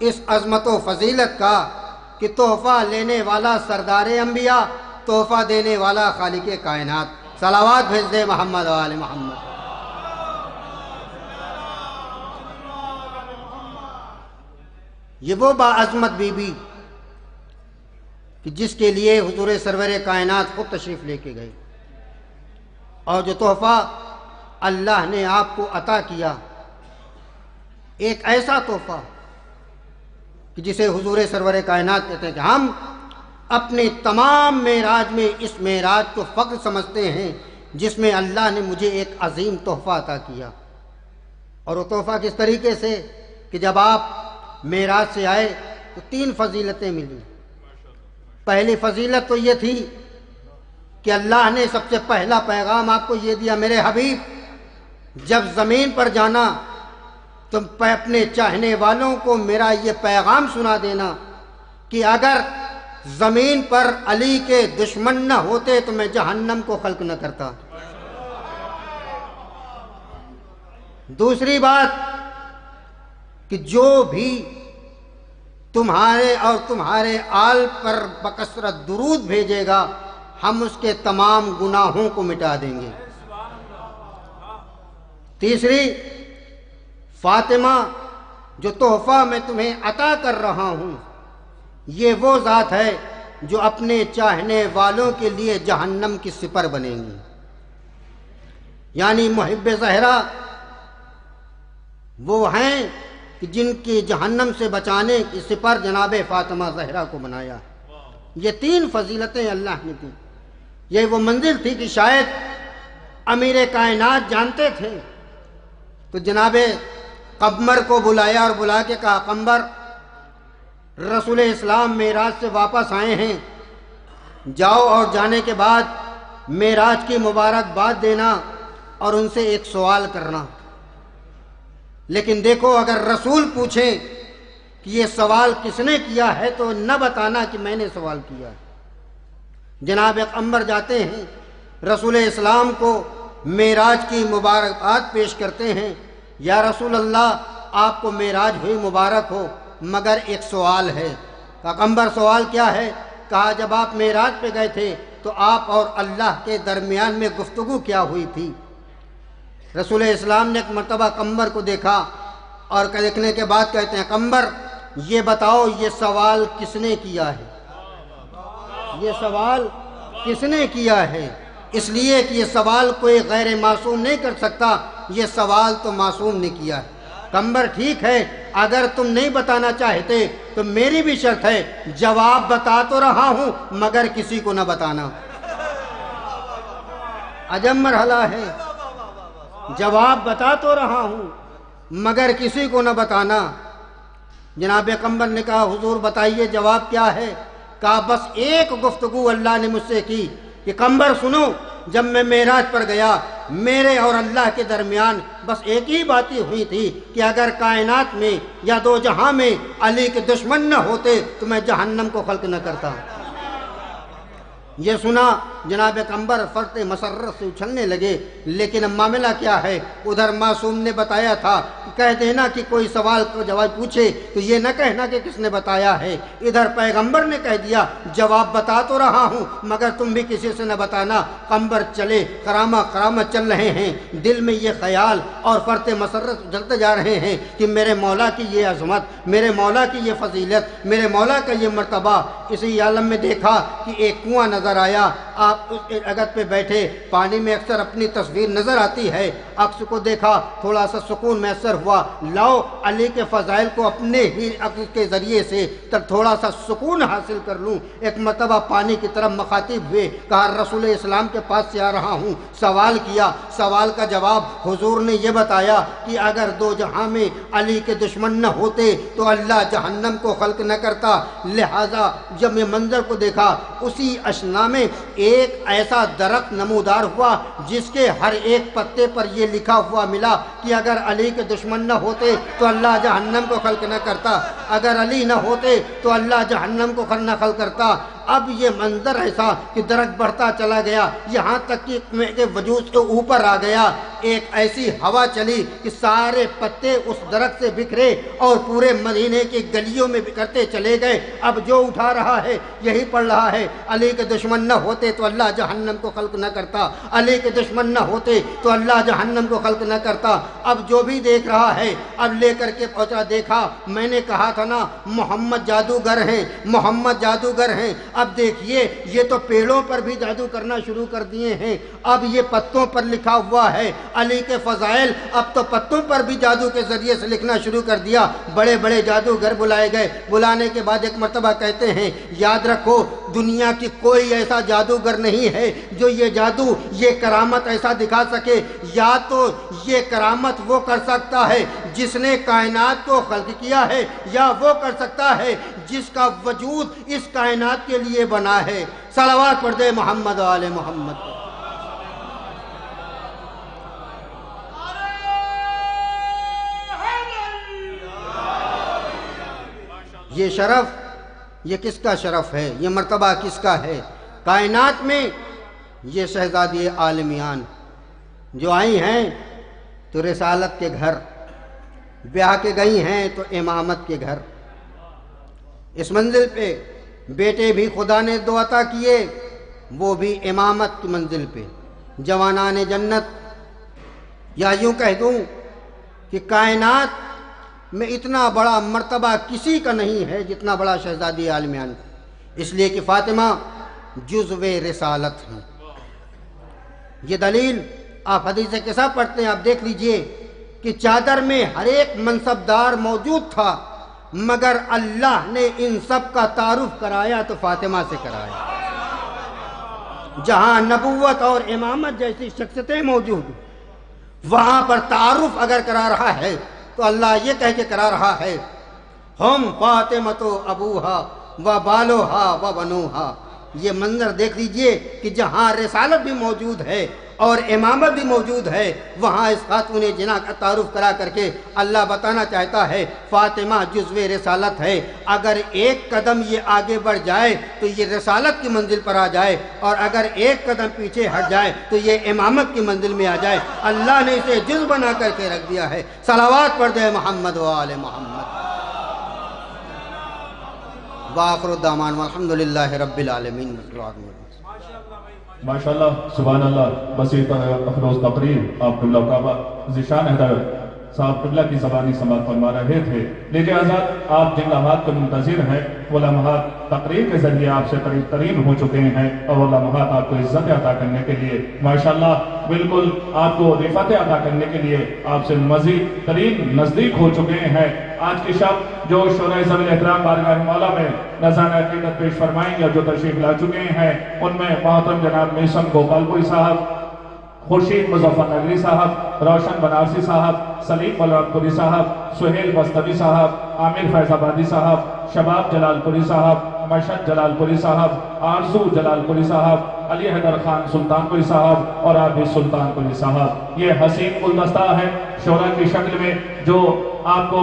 [SPEAKER 9] اس عظمت و فضیلت کا کہ تحفہ لینے والا سردار انبیاء، تحفہ دینے والا خالق کائنات۔ صلوات بھیج دے محمد و آل محمد۔ یہ وہ باعظمت بی بی کہ جس کے لیے حضور سرور کائنات خود تشریف لے کے گئے، اور جو تحفہ اللہ نے آپ کو عطا کیا، ایک ایسا تحفہ کہ جسے حضور سرور کائنات کہتے ہیں کہ ہم اپنے تمام معراج میں اس معراج کو فخر سمجھتے ہیں جس میں اللہ نے مجھے ایک عظیم تحفہ عطا کیا۔ اور وہ تحفہ کس طریقے سے کہ جب آپ معراج سے آئے تو 3 فضیلتیں ملی۔ پہلی فضیلت تو یہ تھی کہ اللہ نے سب سے پہلا پیغام آپ کو یہ دیا، میرے حبیب جب زمین پر جانا تم اپنے چاہنے والوں کو میرا یہ پیغام سنا دینا کہ اگر زمین پر علی کے دشمن نہ ہوتے تو میں جہنم کو خلق نہ کرتا۔ دوسری بات کہ جو بھی تمہارے اور تمہارے آل پر بکثرت درود بھیجے گا ہم اس کے تمام گناہوں کو مٹا دیں گے۔ تیسری، فاطمہ جو تحفہ میں تمہیں عطا کر رہا ہوں یہ وہ ذات ہے جو اپنے چاہنے والوں کے لیے جہنم کی سپر بنیں گی، یعنی محب زہرا وہ ہیں کہ جن کی جہنم سے بچانے کی سپر جناب فاطمہ زہرا کو بنایا۔ یہ تین فضیلتیں اللہ نے دی۔ یہ وہ منزل تھی کہ شاید امیر کائنات جانتے تھے تو جناب قمر کو بلایا اور بلا کے کہا قمر رسول اسلام معراج سے واپس آئے ہیں، جاؤ اور جانے کے بعد معراج کی مبارکباد دینا اور ان سے ایک سوال کرنا۔ لیکن دیکھو اگر رسول پوچھیں کہ یہ سوال کس نے کیا ہے تو نہ بتانا کہ میں نے سوال کیا۔ جناب قمر جاتے ہیں رسول اسلام کو معراج کی مبارکباد پیش کرتے ہیں، یا رسول اللہ آپ کو معراج ہوئی مبارک ہو مگر ایک سوال ہے۔ کہا قمر سوال کیا ہے؟ کہا جب آپ معراج پہ گئے تھے تو آپ اور اللہ کے درمیان میں گفتگو کیا ہوئی تھی؟ رسول اسلام نے ایک مرتبہ قمر کو دیکھا اور دیکھنے کے بعد کہتے ہیں قمر یہ بتاؤ یہ سوال کس نے کیا ہے؟ یہ سوال کس نے کیا ہے؟ اس لیے کہ یہ سوال کوئی غیر معصوم نہیں کر سکتا، یہ سوال تو معصوم نے کیا ہے۔ قمر ٹھیک ہے اگر تم نہیں بتانا چاہتے تو میری بھی شرط ہے، جواب بتا تو رہا ہوں مگر کسی کو نہ بتانا۔ عجب مرحلہ ہے، جواب بتا تو رہا ہوں مگر کسی کو نہ بتانا۔ جناب قمر نے کہا حضور بتائیے جواب کیا ہے؟ کہا بس ایک گفتگو اللہ نے مجھ سے کی کہ قمر سنو، جب میں معراج پر گیا میرے اور اللہ کے درمیان بس ایک ہی بات ہی ہوئی تھی کہ اگر کائنات میں یا دو جہاں میں علی کے دشمن نہ ہوتے تو میں جہنم کو خلق نہ کرتا۔ یہ سنا جناب قمر فرط مسرت سے اچھلنے لگے، لیکن اب معاملہ کیا ہے؟ ادھر معصوم نے بتایا تھا کہ کہہ دینا کہ کوئی سوال کو جواب پوچھے تو یہ نہ کہنا کہ کس نے بتایا ہے، ادھر پیغمبر نے کہہ دیا جواب بتا تو رہا ہوں مگر تم بھی کسی سے نہ بتانا۔ قمر چلے کرامت چل رہے ہیں، دل میں یہ خیال اور فرط مسرت اچھلتے جا رہے ہیں کہ میرے مولا کی یہ عظمت، میرے مولا کی یہ فضیلت، میرے مولا کا یہ مرتبہ۔ اسی عالم میں دیکھا کہ ایک کنواں نظر آیا، آپ اس اگت پہ بیٹھے، پانی میں اکثر اپنی تصویر نظر آتی ہے، عکس کو دیکھا تھوڑا سا سکون میسر ہوا، لاؤ علی کے فضائل کو اپنے ہی عکس کے ذریعے سے تب تھوڑا سا سکون حاصل کر لوں۔ ایک مرتبہ پانی کی طرف مخاطب ہوئے، کہا رسول اسلام کے پاس سے آ رہا ہوں، سوال کیا، سوال کا جواب حضور نے یہ بتایا کہ اگر دو جہاں میں علی کے دشمن نہ ہوتے تو اللہ جہنم کو خلق نہ کرتا۔ لہذا جب یہ منظر کو دیکھا اسی اشنا میں ایک ایسا درخت نمودار ہوا جس کے ہر ایک پتے پر یہ لکھا ہوا ملا کہ اگر علی کے دشمن نہ ہوتے تو اللہ جہنم کو خلق نہ کرتا، اگر علی نہ ہوتے تو اللہ جہنم کو نہ خلق کرتا۔ اب یہ منظر ایسا کہ درخت بڑھتا چلا گیا یہاں تک کہ میرے وجود کے اوپر آ گیا، ایک ایسی ہوا چلی کہ سارے پتے اس درخت سے بکھرے اور پورے مدینے کی گلیوں میں بکھرتے چلے گئے۔ اب جو اٹھا رہا ہے یہی پڑھ رہا ہے علی کے دشمن نہ ہوتے تو اللہ جہنم کو خلق نہ کرتا، علی کے دشمن نہ ہوتے تو اللہ جہنم کو خلق نہ کرتا۔ اب جو بھی دیکھ رہا ہے اب لے کر کے پہنچا، دیکھا میں نے کہا تھا نا محمد جادوگر ہیں، محمد جادوگر ہیں۔ اب دیکھیے یہ تو پیڑوں پر بھی جادو کرنا شروع کر دیے ہیں، اب یہ پتوں پر لکھا ہوا ہے علی کے فضائل، اب تو پتوں پر بھی جادو کے ذریعے سے لکھنا شروع کر دیا۔ بڑے بڑے جادوگر بلائے گئے، بلانے کے بعد ایک مرتبہ کہتے ہیں یاد رکھو دنیا کی کوئی ایسا جادوگر نہیں ہے جو یہ جادو یہ کرامت ایسا دکھا سکے، یا تو یہ کرامت وہ کر سکتا ہے جس نے کائنات کو خلق کیا ہے، یا وہ کر سکتا ہے جس کا وجود اس کائنات کے لیے بنا ہے۔ صلوات پڑھ دے محمد و آل محمد۔ یہ شرف یہ کس کا شرف ہے؟ یہ مرتبہ کس کا ہے؟ کائنات میں یہ شہزادی عالمیان جو آئی ہیں تو رسالت کے گھر، بیاہ کے گئی ہیں تو امامت کے گھر۔ اس منزل پہ بیٹے بھی خدا نے دو عطا کیے، وہ بھی امامت کی منزل پہ۔ جوانان جنت، یا یوں کہہ دوں کہ کائنات میں اتنا بڑا مرتبہ کسی کا نہیں ہے جتنا بڑا شہزادی عالمیان، اس لیے کہ فاطمہ جزو رسالت ہیں۔ یہ دلیل آپ حدیث قصہ پڑھتے ہیں، آپ دیکھ لیجئے کہ چادر میں ہر ایک منصبدار موجود تھا، مگر اللہ نے ان سب کا تعارف کرایا تو فاطمہ سے کرایا۔ جہاں نبوت اور امامت جیسی شخصیتیں موجود، وہاں پر تعارف اگر کرا رہا ہے تو اللہ یہ کہہ کے کرا رہا ہے، ہم فاطمۃ ابوہا و بالوہا و بنوہا۔ یہ منظر دیکھ لیجئے کہ جہاں رسالت بھی موجود ہے اور امامت بھی موجود ہے، وہاں اس خاتون جناح کا تعارف کرا کر کے اللہ بتانا چاہتا ہے فاطمہ جزو رسالت ہے۔ اگر ایک قدم یہ آگے بڑھ جائے تو یہ رسالت کی منزل پر آ جائے، اور اگر ایک قدم پیچھے ہٹ جائے تو یہ امامت کی منزل میں آ جائے۔ اللہ نے اسے جز بنا کر کے رکھ دیا ہے۔ صلوات پڑھ دے محمد و آل محمد۔ وآخر الدعوان والحمد للہ رب العالمین۔
[SPEAKER 8] ماشاءاللہ، سبحان اللہ، بسیط افروز تقریر آپ قبلہ کعبہ ذیشان حیدر صاحب قبلہ کی زبانی سماعت فرما رہے تھے۔ لیجئے حضرات، آپ جن لمحات کے منتظر ہیں وہ لمحات تقریر کے ذریعے آپ سے قریب ترین ہو چکے ہیں، اور وہ لمحات آپ کو عزت عطا کرنے کے لیے، ماشاءاللہ بالکل آپ کو رفعت عطا کرنے کے لیے آپ سے مزید ترین نزدیک ہو چکے ہیں۔ آج کی شب جو شورائے ذوی الاحترام بارگاہ مولا میں نذرانہ عقیدت پیش فرمائیں گے اور جو تشریف لا چکے ہیں، ان میں محترم جناب میسم گوپال پوری صاحب، خورشید مظفر نگری صاحب، روشن بنارسی صاحب، سلیم بلرام پوری صاحب، سہیل بستوی صاحب، عامر فیض آبادی صاحب، شباب جلال پوری صاحب، مشہد جلال پوری صاحب، آرزو جلال پوری صاحب، علی حیدر خان سلطان پوری صاحب اور عابد سلطان پوری صاحب۔ یہ حسین گلدستہ ہے شورا کی شکل میں، جو آپ کو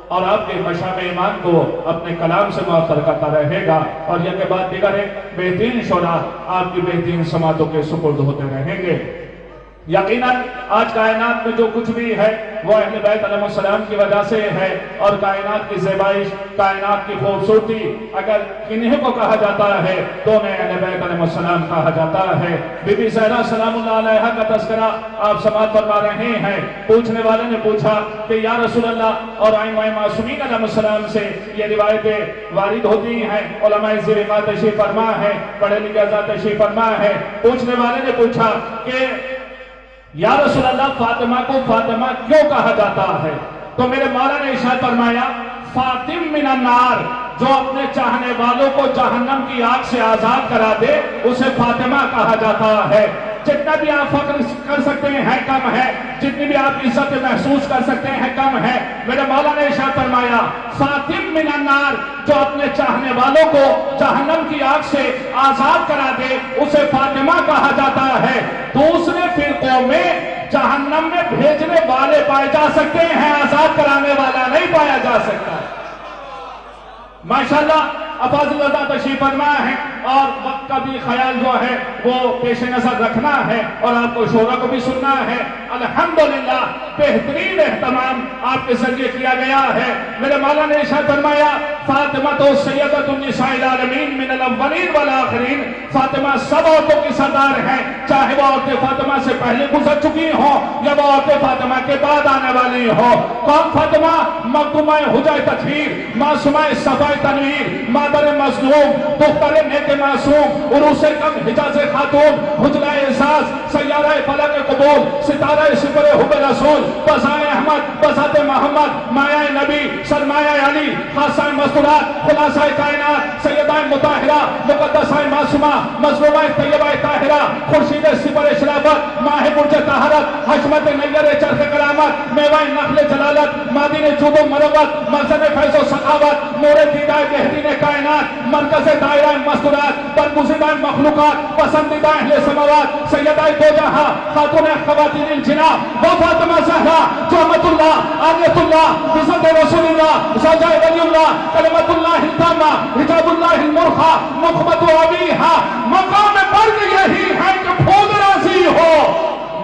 [SPEAKER 8] اور آپ کے مشام ایمان کو اپنے کلام سے مؤثر کرتا رہے گا، اور یہ کے بعد دیگر بہترین شعراء آپ کی بہترین سماعتوں کے سپرد ہوتے رہیں گے۔ یقیناً آج کائنات میں جو کچھ بھی ہے وہ اہل بیت علیہ السلام کی وجہ سے ہے، اور کائنات کی زیبائش، کائنات کی خوبصورتی اگر انہیں کو کہا جاتا ہے تو انہیں اہل بیت علیہ السلام کہا جاتا ہے۔ بی بی زہرا سلام اللہ علیہا کا تذکرہ آپ سماعت فرما رہے ہیں۔ پوچھنے والے نے پوچھا کہ یا رسول اللہ، اور ائمہ معصومین علیہ السلام سے یہ روایتیں وارد ہوتی ہیں، علماء زیر تشریف فرما ہے، پڑھے لکھے حضرات تشریف فرما ہے۔ پوچھنے والے نے پوچھا کہ یا رسول اللہ، فاطمہ کو فاطمہ کیوں کہا جاتا ہے؟ تو میرے مولا نے ارشاد فرمایا، فاطم من النار، جو اپنے چاہنے والوں کو جہنم کی آگ سے آزاد کرا دے اسے فاطمہ کہا جاتا ہے۔ جتنا بھی آپ فخر کر سکتے ہیں کم ہے، جتنی بھی آپ عزت محسوس کر سکتے ہیں کم ہے۔ میرے مولا نے ارشاد فرمایا، فاطم من النار، جو اپنے چاہنے والوں کو جہنم کی آگ سے آزاد کرا دے اسے فاطمہ کہا جاتا ہے۔ دوسرے فرقوں میں جہنم میں بھیجنے والے پائے جا سکتے ہیں، آزاد کرانے والا نہیں پایا جا سکتا۔ ماشاءاللہ افاضل رضا تشریف فرما ہے، اور وقت کا بھی خیال جو ہے وہ پیش نظر رکھنا ہے، اور آپ کو شعرا کو بھی سننا ہے۔ الحمدللہ بہترین اہتمام آپ کے ذریعے کیا گیا ہے۔ میرے مولا نے ارشاد فرمایا، فاطمہ تو سیدۃ النساء العالمین من الاولین والآخرین، فاطمہ سب عورتوں کی سردار ہیں، چاہے وہ عورتیں فاطمہ سے پہلے گزر چکی ہوں یا وہ عورتیں فاطمہ کے بعد آنے والی ہوں۔ کون فاطمہ؟ مخدومہ حجہ تطہیر، معصومہ صفا تنویر، مادر مظلوم، دختر نیک معصوم، عروس کم حجاز خاتون، حجلہ اعزاز، سیارہ فلک قبول، ستارہ سپر حب رسول، بزائے احمد، بذات محمد، مایہ نبی، سرمایہ علی، خاصہ مستورات، خلاصہ کائنات، سیدہ مطہرہ، مقدسہ معصومہ، مظلومہ طیبہ طاہرہ، خورشید سپر شرافت، ماہ برج طہارت، حشمت نیر چرخ کرامت، میوہ نخل جلالت، مادین جود و مروت، مرزن فیض و سخاوت، نور دیدہ بہترین کائنات، مرکز دائرہ مستورات، برگزیدہ مخلوقات، پسندیدہ اہل سماوات، سیدہ دو جہاں، خاتون خواتین الجنہ، وہ فاطمہ زہرا جو رحمت اللہ، آیت اللہ، عزت رسول اللہ، زوجہ ولی اللہ، کلمت اللہ التامہ، حجاب اللہ المرخہ، مخبت و عبیہا، مقام برد یہی ہے کہ خود راضی ہو،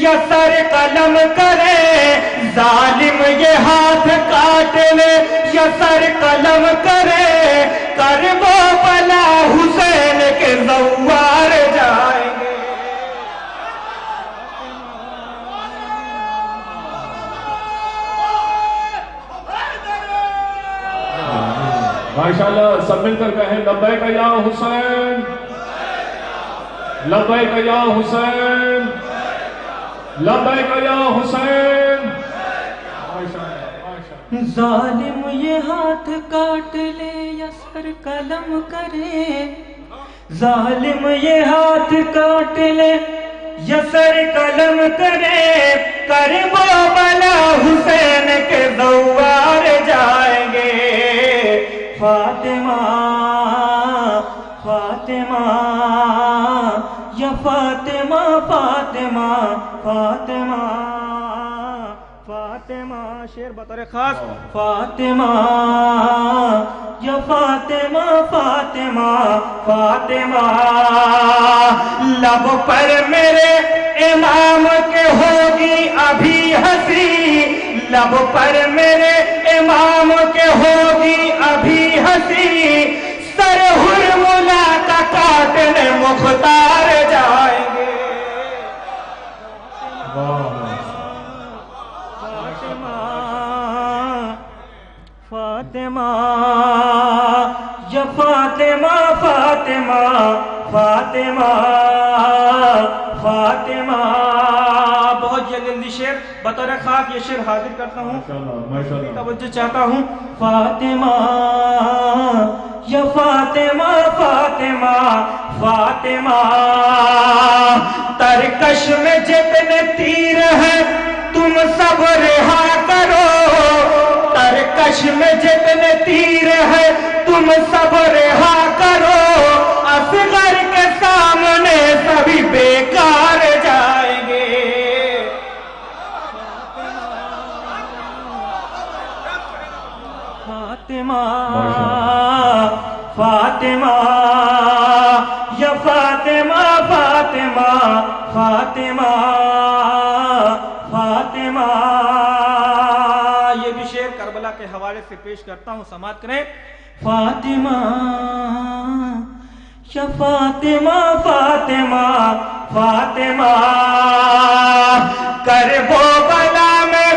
[SPEAKER 10] یا سر قلم کرے ظالم یہ ہاتھ کاٹ لے یا سر قلم کرے کرب و بلا حسین کے زوار جائیں گے
[SPEAKER 8] ماشاءاللہ سب مل کر کہیں لبیک یا حسین لبیک یا حسین لبیک یا حسین
[SPEAKER 10] ظالم یہ ہاتھ کاٹ لے یا سر قلم کرے ظالم یہ ہاتھ کاٹ لے یا سر قلم کرے کرب و بلا حسین کے زوار جائیں گے فاطمہ فاطمہ یا فاطمہ فاطمہ فاطمہ فاطمہ شعر بطور خاص فاطمہ یا فاطمہ فاطمہ فاطمہ لب پر میرے امام کے ہوگی ابھی ہنسی لب پر میرے امام کے ہوگی ابھی ہنسی سر حرملا کا کاٹنے مختار جائیں گے فاطمہ یا فاطمہ فاطمہ فاطمہ فاطمہ بہت جلدی شعر بطور خاک یہ شعر حاضر کرتا ہوں توجہ چاہتا ہوں فاطمہ یا فاطمہ فاطمہ فاطمہ ترکش میں جتنے تیر ہیں تم سب رہا کرو ترکش میں جتنے تیر ہیں تم سب رہا کرو اصغر کے سامنے سبھی بیکار جائیں گے فاطمہ فاطمہ یا فاطمہ فاطمہ فاطمہ فاطمہ یہ بھی شعر کربلا کے حوالے سے پیش کرتا ہوں سماعت کریں فاطمہ یا فاطمہ فاطمہ فاطمہ کرب و بلا میں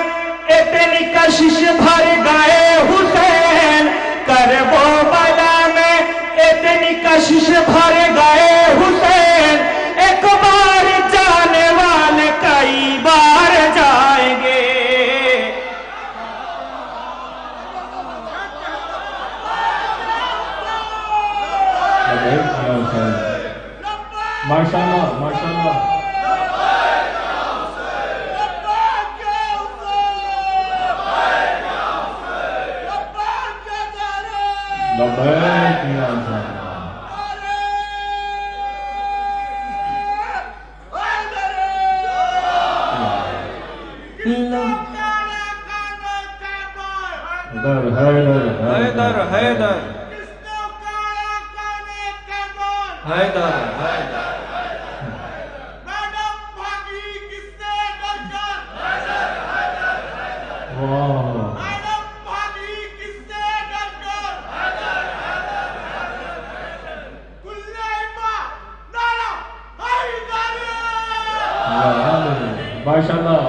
[SPEAKER 10] اتنی کشش بھر گئے حسین کرب و بلا میں اتنی کشش بھر گئے حسین ایک بار جانے والے کئی بار جائیں گے
[SPEAKER 8] ماشاءاللہ ماشاءاللہ لبیک یا حسین حیدر حیدر حیدر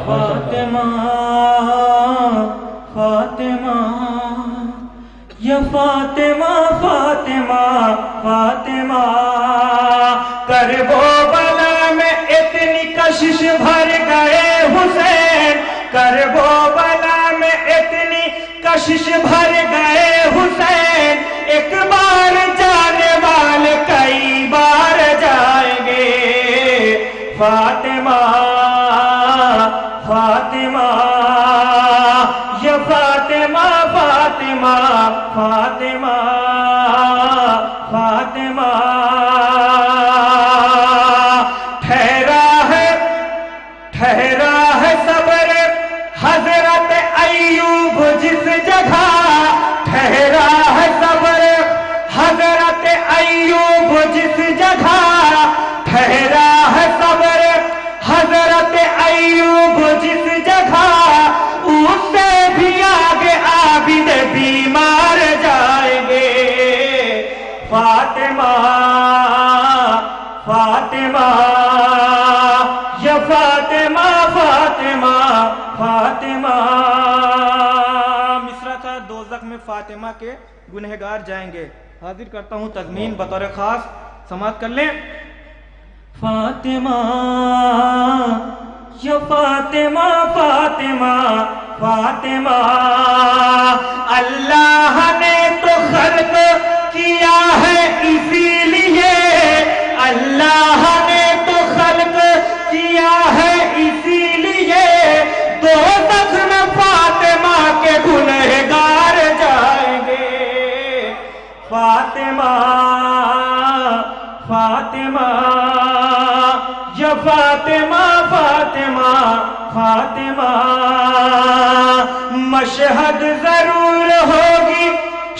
[SPEAKER 10] فاطمہ فاطمہ یا فاطمہ فاطمہ فاطمہ کرب و بلا میں اتنی کشش بھر گئے حسین کرب و بلا میں اتنی کشش بھر گئے حسین ایک بار جانے والے کئی بار جائیں گے فاطمہ فاطمہ یا فاطمہ فاطمہ فاطمہ فاطمہ فاطمہ فاطمہ یا فاطمہ فاطمہ فاطمہ. مصرع تھا دوزخ میں فاطمہ کے گنہگار جائیں گے. حاضر کرتا ہوں تضمین بطور خاص، سماعت کر لیں. فاطمہ یا فاطمہ فاطمہ فاطمہ اللہ نے تو خلق کیا ہے اسی لیے، اللہ نے تو خلق کیا ہے اسی لیے دوزخ میں فاطمہ کے گنہگار جائیں گے. فاطمہ فاطمہ یا فاطمہ فاطمہ فاطمہ مشہد ضرور ہوگی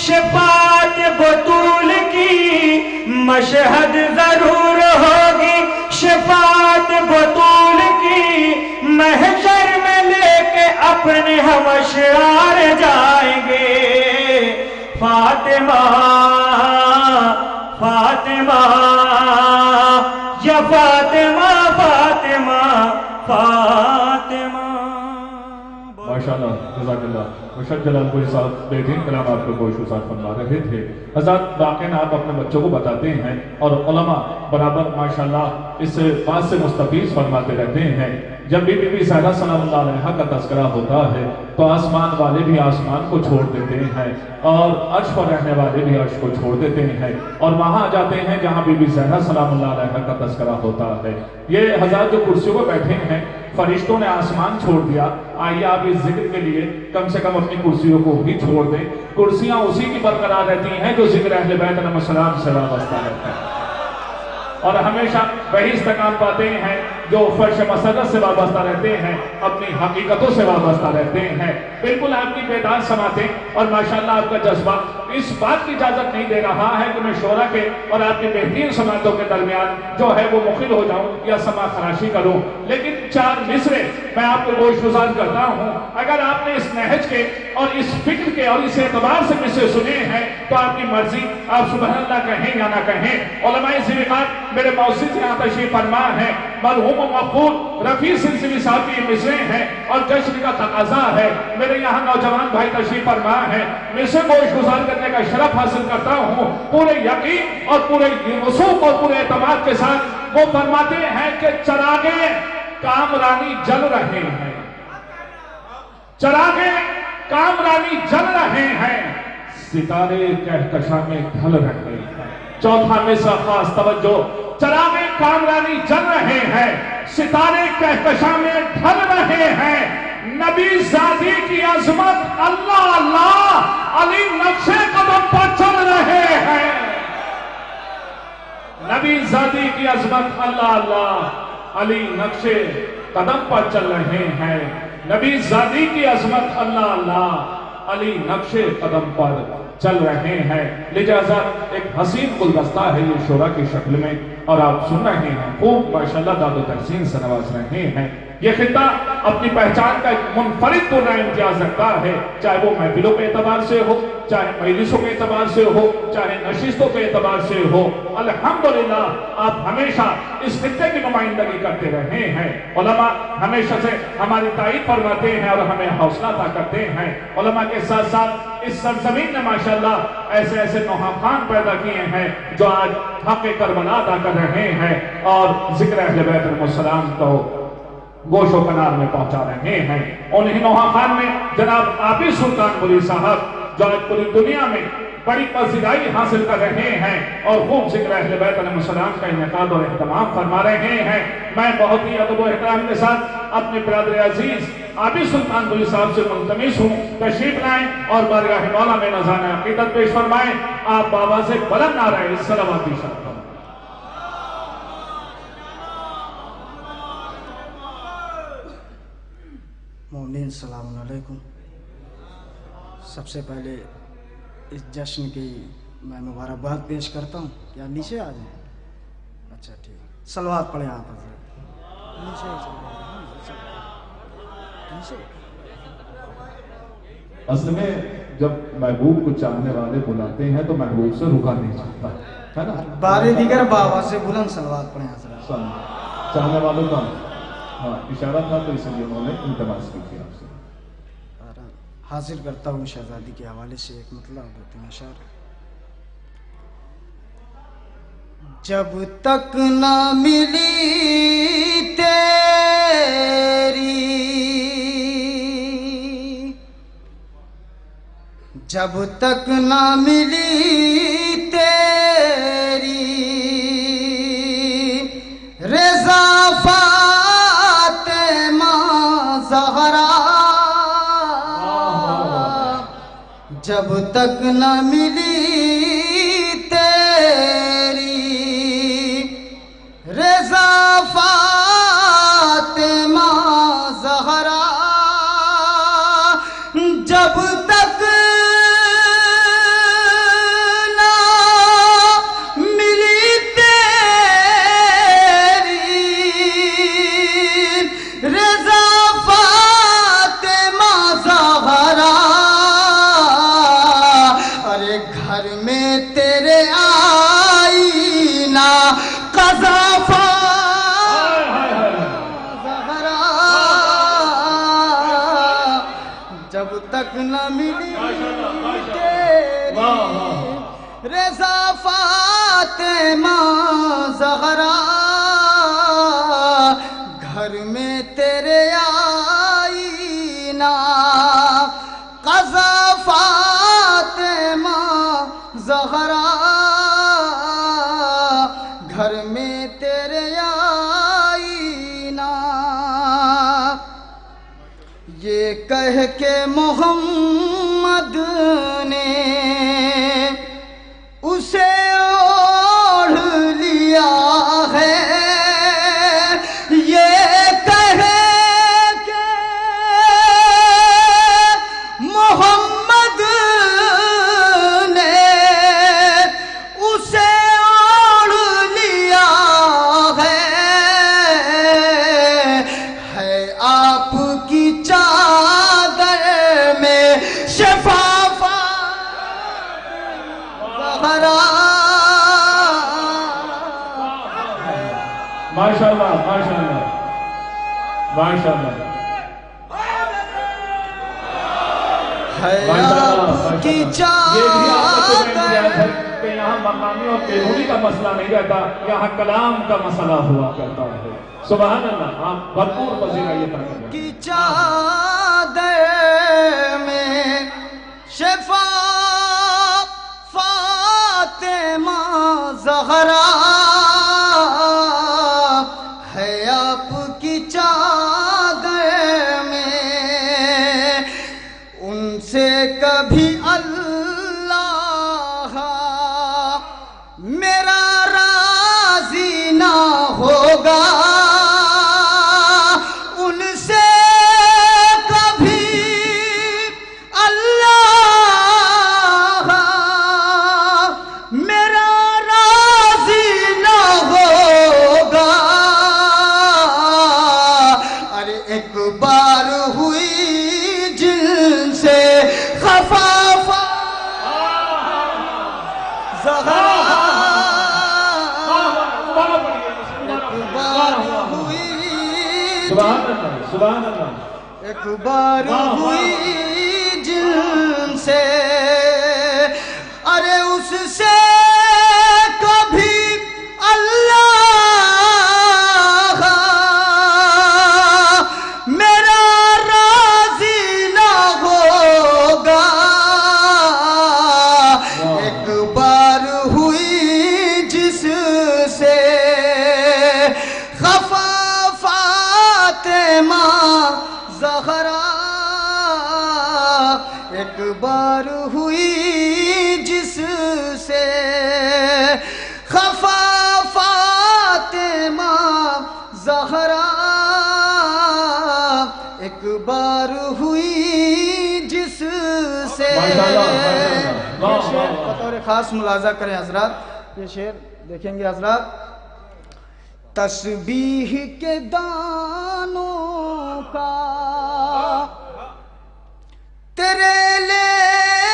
[SPEAKER 10] شفاعت بطول کی، مشہد ضرور ہوگی شفاعت بطول کی، محشر میں لے کے اپنے ہم اشرار جائیں گے. فاطمہ فاطمہ یا فاطمہ فاطمہ فاطمہ.
[SPEAKER 8] ماشاءاللہ جزاک اللہ. مشہد جلال کوئی صاحب بہترین کلام آپ کو گوش گزار فرما رہے تھے. حضرات واقعاً آپ اپنے بچوں کو بتاتے ہیں اور علماء برابر ماشاءاللہ اس بات سے مستفیض فرماتے رہتے ہیں. جب بھی بی بی زہرا سلام اللہ علیہا کا تذکرہ ہوتا ہے تو آسمان والے بھی آسمان کو چھوڑ دیتے ہیں اور عرش پر رہنے والے بھی عرش کو چھوڑ دیتے ہیں اور وہاں جاتے ہیں جہاں بی بی زہرا سلام اللہ علیہا کا تذکرہ ہوتا ہے. یہ حضرات جو کرسیوں پر بیٹھے ہیں فرشتوں نے آسمان چھوڑ دیا. آئیے آپ اس ذکر کے لیے کم سے کم اپنی کرسیوں کو بھی چھوڑ دیں. کرسیاں اسی کی برقرار رہتی ہیں جو ذکر اہل بیت علیہ السلام سے وابستہ رہتا ہے اور ہمیشہ وہی استقام پاتے ہیں جو فرش مسرت سے وابستہ رہتے ہیں، اپنی حقیقتوں سے وابستہ رہتے ہیں. بالکل آپ کی بیدار سماعتیں اور ماشاءاللہ آپ کا جذبہ اس بات کی اجازت نہیں دے رہا ہے کہ میں شعراء کے اور آپ کی بہترین سماعتوں کے درمیان جو ہے وہ مخل ہو جاؤں یا سما خراشی کروں. لیکن 4 مصرے میں آپ کو گوش گزار کرتا ہوں. اگر آپ نے اس نہج کے اور اس فکر کے اور اس اعتبار سے مصرے سنے ہیں تو آپ کی مرضی، آپ سبحان اللہ کہیں یا نہ کہیں. علماء ذوقات میرے موسیقی یہاں تشریف فرما ہے، مرحوم و مقبول رفیع سلسلے صاحب کی مصرے ہیں اور جشن کا تقاضا ہے. میرے یہاں نوجوان بھائی تشریف فرما ہے. مصرے گوش گزار کرنے کا شرف حاصل کرتا ہوں پورے یقین اور پورے وثوق اور پورے اعتماد کے ساتھ. وہ فرماتے ہیں کہ چراغے کامرانی جل رہے ہیں، چراغے کامرانی جل رہے ہیں، ستارے کہکشاں میں ڈھل رہے ہیں. چوتھا مصرع خاص توجہ. چراغے کامرانی جل رہے ہیں، ستارے کہکشاں میں ڈھل رہے ہیں، نبی زادی کی عظمت اللہ اللہ علی نقش قدم پر چل رہے ہیں. نبی زادی کی عظمت اللہ اللہ علی نقش قدم پر چل رہے ہیں. نبی زادی کی عظمت اللہ اللہ علی نقش قدم پر چل رہے ہیں. لہذا ایک حسین گلدستہ ہے یہ شعراء کی شکل میں اور آپ سن رہے ہیں. خوب ماشاءاللہ داد و تحسین سے نواز رہے ہیں. یہ خطہ اپنی پہچان کا ایک منفرد پورا امتیاز رکھتا ہے، چاہے وہ محفلوں کے اعتبار سے ہو، چاہے مجلسوں کے اعتبار سے ہو، چاہے نشستوں کے اعتبار سے ہو. الحمدللہ آپ ہمیشہ اس خطے کی نمائندگی کرتے رہے ہیں. علماء ہمیشہ سے ہماری تائید فرماتے ہیں اور ہمیں حوصلہ عطا کرتے ہیں. علماء کے ساتھ ساتھ اس سرزمین نے ماشاءاللہ ایسے ایسے نوحافان پیدا کیے ہیں جو آج حق کربلا ادا کر رہے ہیں اور ذکر اہل بیت علیہ السلام کو گوش و کنار میں پہنچا رہے ہیں. انہی نوحافان میں جناب عابد سلطان بلی صاحب جو آج پوری دنیا میں بڑی پذیرائی حاصل کر رہے ہیں اور خوب ذکر اہل بیت علیہ السلام کا انعقاد اور اہتمام فرما رہے ہیں. میں بہت ہی ادب و احترام کے ساتھ اپنے برادر عزیز عابد سلطان بلی صاحب سے ملتمس ہوں تشریف لائیں اور بارگاہ مولا میں نذرانہ عقیدت پیش فرمائیں. آپ بآواز بلند نعرہ صلوات پیش فرمائیں.
[SPEAKER 11] مومنین السلام علیکم. سب سے پہلے اس جشن کی میں مبارکباد پیش کرتا ہوں. کیا نیچے آ جائیں؟ اچھا ٹھیک. صلوات پڑھیں آپ حضرت. نیچے
[SPEAKER 8] اصل میں جب محبوب کو چاہنے والے بلاتے ہیں تو محبوب سے رکا نہیں جاتا ہے نا.
[SPEAKER 11] بار دیگر بآواز سے بلند صلوات پڑھیں حضرات.
[SPEAKER 8] چاہنے والوں کا ہاں اشارہ تھا تو اس لیے انہوں نے التماس کی تھی آپ سے.
[SPEAKER 11] حاصل کرتا ہوں شہزادی کے حوالے سے ایک مطلب دیتے ہیں اشارہ. جب تک نہ ملی تیری، جب تک نہ ملی تیری رضا فاطمہ زہرا، جب تک نہ ملی تیری رضا فاطمہ زہرا، جب تک نہ ملی تیری رضا فاطمہ زہرا، ارے گھر میں تیرے آئینہ قضا زہرا، جب تک نہ ملی تیری رضا فاطمہ زہرا، گھر میں تیرے آئینہ قضا فاطمہ زہرا، گھر میں تیرے آئینہ، یہ کہہ کے محمد نے اسے اوڑھ لیا ہے، یہ کہہ کے محمد نے اسے اوڑھ لیا ہے آپ کی چادر میں شفاف زہرا.
[SPEAKER 8] ماشاءاللہ ماشاءاللہ ماشاءاللہ
[SPEAKER 11] ہے آپ کی چادر،
[SPEAKER 8] کہ یہاں مقامی اور بیرونی کا مسئلہ نہیں رہتا، یہاں کلام کا مسئلہ ہوا کرتا ہے. سبحان اللہ. آپ بھرپور پذیرائیے
[SPEAKER 11] کی چادر میں شفا فاطمہ زہرا، ہے آپ کی چادر میں، ان سے کبھی اللہ میرا راضی نہ ہوگا، ان سے کبھی اللہ میرا راضی نہ ہوگا. ارے ایک بار ہوئی جن سے خفا زہرا،
[SPEAKER 8] سبحان اللہ.
[SPEAKER 11] ایک بار ہوئی جن سے، ارے اس سے کبھی اللہ میرا راضی نہ ہوگا. ایک بار ہوئی جس سے خفا فاطمہ زہرا، ایک بار ہوئی جس سے خفا فاطمہ زہرا، ایک بار ہوئی جس سے. یہ شعر بطور خاص ملاحظہ کریں حضرات، یہ شعر دیکھیں گے حضرات. تسبیح کے دانوں کا تیرے لیے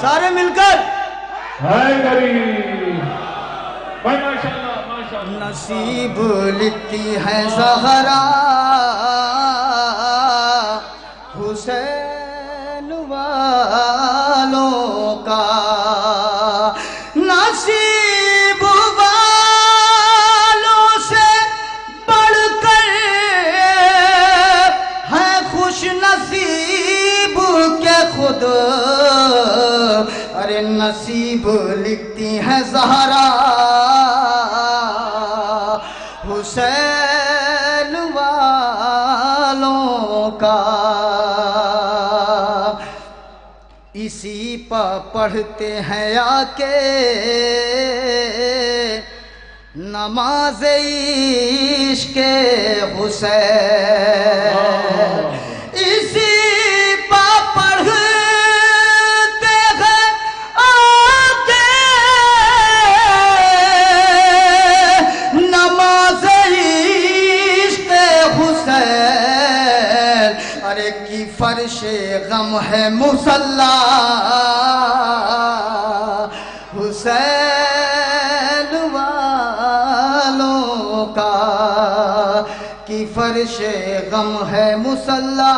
[SPEAKER 9] سارے مل کر نصیب لکھتی ہے زہرا حسین والوں کا نصیب والوں سے بڑھ کر ہے خوش نصیب کے خود ارے نصیب لکھتی ہے زہرا حسین والوں کا اسی پہ پڑھتے ہیں آ کے نماز عشق حسین اسی پہ پڑھتے ہیں آ کے نماز عشق حسین ارے کی فرش غم ہے مصلی حسین والوں کا کی فرش غم ہے مصلی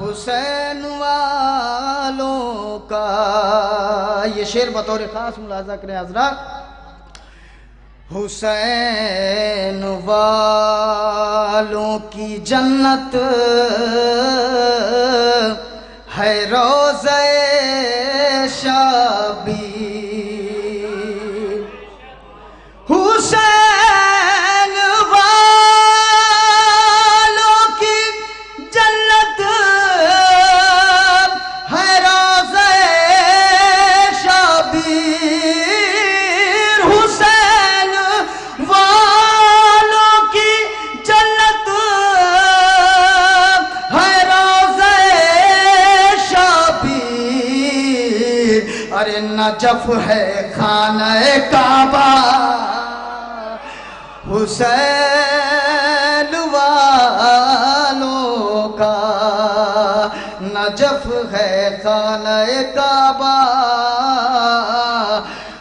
[SPEAKER 9] حسین والوں کا یہ شعر بطور خاص ملاحظہ کریں حضرات حسین والوں کی جنت ہے روضہ شبیر حسین والوں کی جنت ہے روضہ شبیر حسین والوں کی جنت ہے روضہ شبیر ارے نجف ہے خانہ کعبہ حسین والوں کا نجف ہے خانہ کعبہ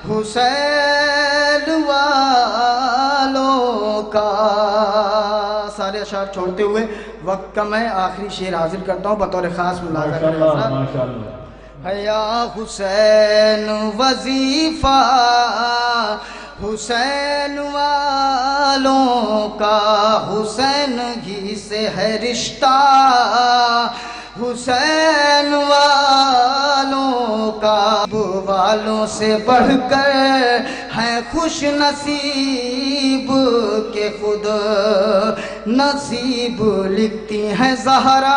[SPEAKER 9] حسین والوں کا سارے اشعار چھوڑتے ہوئے وقت کم ہے آخری شعر حاضر کرتا ہوں بطور خاص ملاحظہ کریں یا حسین وظیفہ حسین والوں کا حسین ہی سے ہے رشتہ حسین والوں کا والوں سے بڑھ کر ہیں خوش نصیب کے خود نصیب لکھتی ہیں زہرا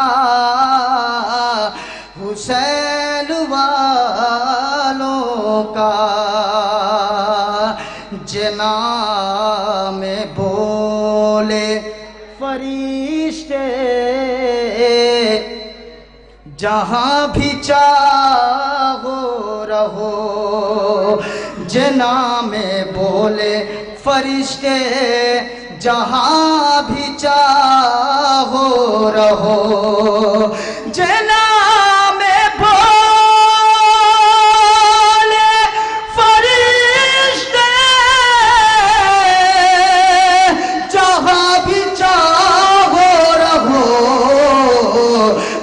[SPEAKER 9] حسین والوں کا جنا میں بولے فرشتے جہاں بھی چاہو رہو جنا میں بولے فرشتے جہاں بھی چاہو رہو جنا میں بولے فرشتے جہاں بھی چاہو رہو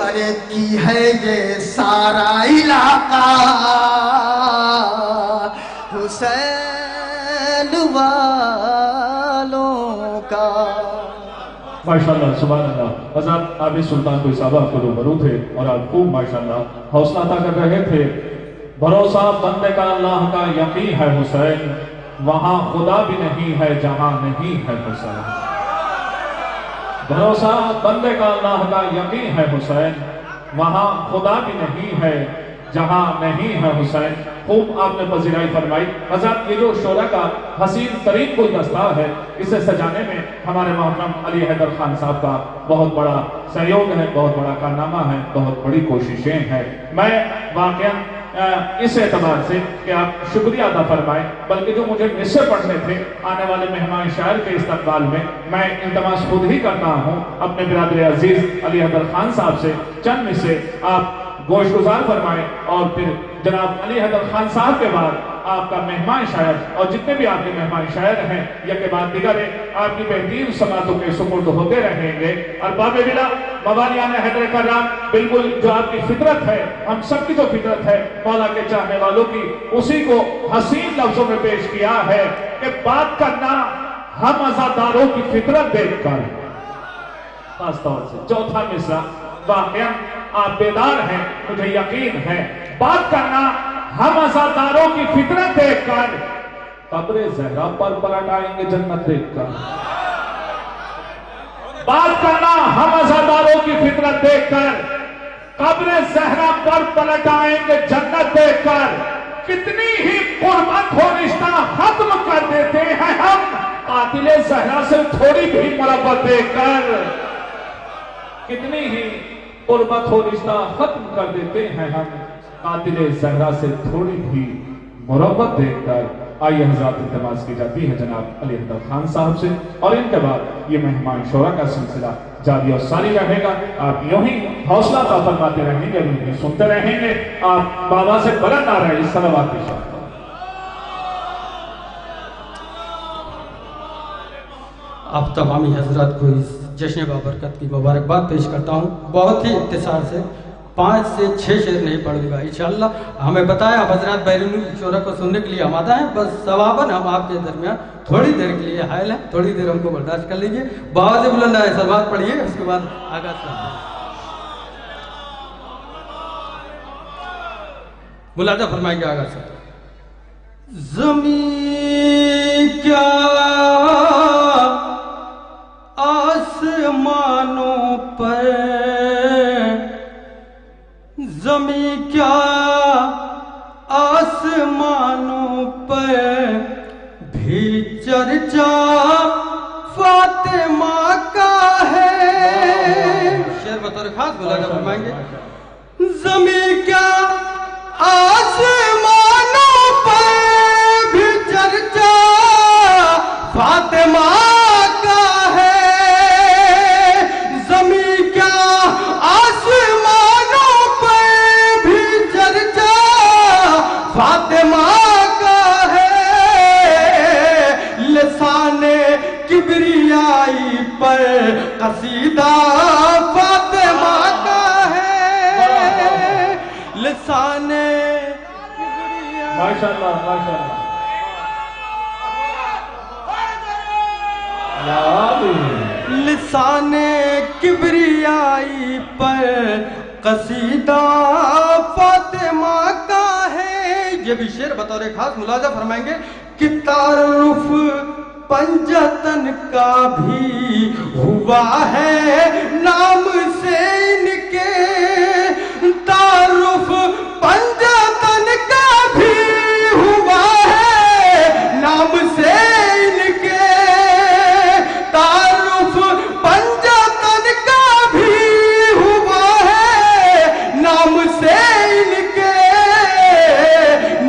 [SPEAKER 9] ارے کی ہے یہ سارا علاقہ حسین والوں کا
[SPEAKER 8] ماشاءاللہ سبحان اللہ حضرت عابد سلطان کوئی صحابہ کو روبرو تھے اور آپ خوب ماشاءاللہ حوصلہ عطا کر رہے تھے بھروسہ بندے کا اللہ کا یقین ہے حسین وہاں خدا بھی نہیں ہے جہاں نہیں ہے حسین بھروسہ بندے کا اللہ کا یقین ہے حسین وہاں خدا بھی نہیں ہے جہاں نہیں ہے حسین خوب آپ نے پذیرائی فرمائی حضرت یہ جو شعرا کا حسین ترین گلدستہ ہے اسے سجانے میں ہمارے محترم علی حیدر خان صاحب کا بہت بڑا سہیوگ ہے بہت بڑا کارنامہ ہے بہت بڑی کوششیں ہیں میں واقعا اس اعتبار سے کہ آپ شکریہ ادا فرمائیں بلکہ جو مجھے مصرے پڑھنے تھے آنے والے مہمان شاعر کے استقبال میں التماس خود ہی کرتا ہوں اپنے برادر عزیز علی حیدر خان صاحب سے چند مصرے آپ گوش گزار فرمائیں. اور پھر جناب علی حیدر خان صاحب کے بعد آپ کا مہمان شاعر اور جتنے بھی آپ کے مہمان شاعر ہیں یا کے بعد دیگر آپ کی بہترین سماعتوں کے سپرد ہوتے رہیں گے. ارباب بلا موالیان حیدر کرام، بالکل جو آپ کی فطرت ہے، ہم سب کی جو فطرت ہے مولا کے چاہنے والوں کی، اسی کو حسین لفظوں میں پیش کیا ہے کہ بات کرنا ہم عزاداروں کی فطرت دیکھ کر. خاص طور سے چوتھا مصرع واقعا آپ بیدار ہیں، مجھے یقین ہے. بات کرنا ہم عزاداروں کی فطرت دیکھ کر قبر زہرا پر پلٹ آئیں گے جنت دیکھ کر. بات کرنا ہم عزاداروں کی فطرت دیکھ کر قبر زہرا پر پلٹ آئیں گے جنت دیکھ کر. کتنی ہی قربت ہو رشتہ ختم کر دیتے ہیں ہم قاتل زہرا سے تھوڑی بھی محبت دیکھ کر. کتنی ہی قربت ہو رشتہ ختم کر دیتے ہیں ہم قاتل زہرا سے تھوڑی بھی محبت دیکھ کر. آئیے حضرات التماس کی جاتی ہے جناب علی حیدر خان صاحب سے، اور ان کے بعد یہ مہمان شورا کا سلسلہ جاری اور ساری رہے گا. آپ یوں ہی حوصلہ عطا فرماتے رہیں گے، انہیں سنتے رہیں گے. آپ بابا سے بلند آ رہے ہیں صلوات کے ساتھ.
[SPEAKER 4] آپ تمامی حضرات کو اس جشن بابرکت کی مبارکباد پیش کرتا ہوں. بہت ہی اختصار سے 5 سے 6 شعر نہیں پڑھوں گا انشاءاللہ. ہمیں بتایا آپ حضرات بیرون شعرا کو سننے کے لیے آمادہ ہیں، بس ثواباً ہم آپ کے درمیان تھوڑی دیر کے لیے حائل ہیں، تھوڑی دیر ہم کو برداشت کر لیجیے. بآواز بلند سلوات پڑھیے، اس کے بعد آغاز کریں. ملاحظہ فرمائیں گے آغاز سے. زمین کیا آسمانوں پر، زمین کیا آسمانوں پر بھی چرچا فاطمہ کا ہے. شعر بطور خاص ملاحظہ فرمائیں گے. زمین کیا آسمانوں پر بھی چرچا فاطمہ کا ہے. زمین کیا آسمانوں پر بھی چرچا فاطمہ کا ہے. لسان کبریائی پر قصیدہ فاطمہ کا ہے. لسان
[SPEAKER 8] ماشاءاللہ ماشاءاللہ.
[SPEAKER 4] لسان کبریائی پر قصیدہ فاطمہ کا ہے. یہ بھی شعر بطور خاص ملاحظہ فرمائیں گے کہ تعارف پنجتن کا بھی ہوا ہے نام سے ان کے. تعارف پنجتن کا بھی ہوا ہے نام سے ان کے. تعارف پنجتن کا بھی ہوا ہے نام سے ان کے.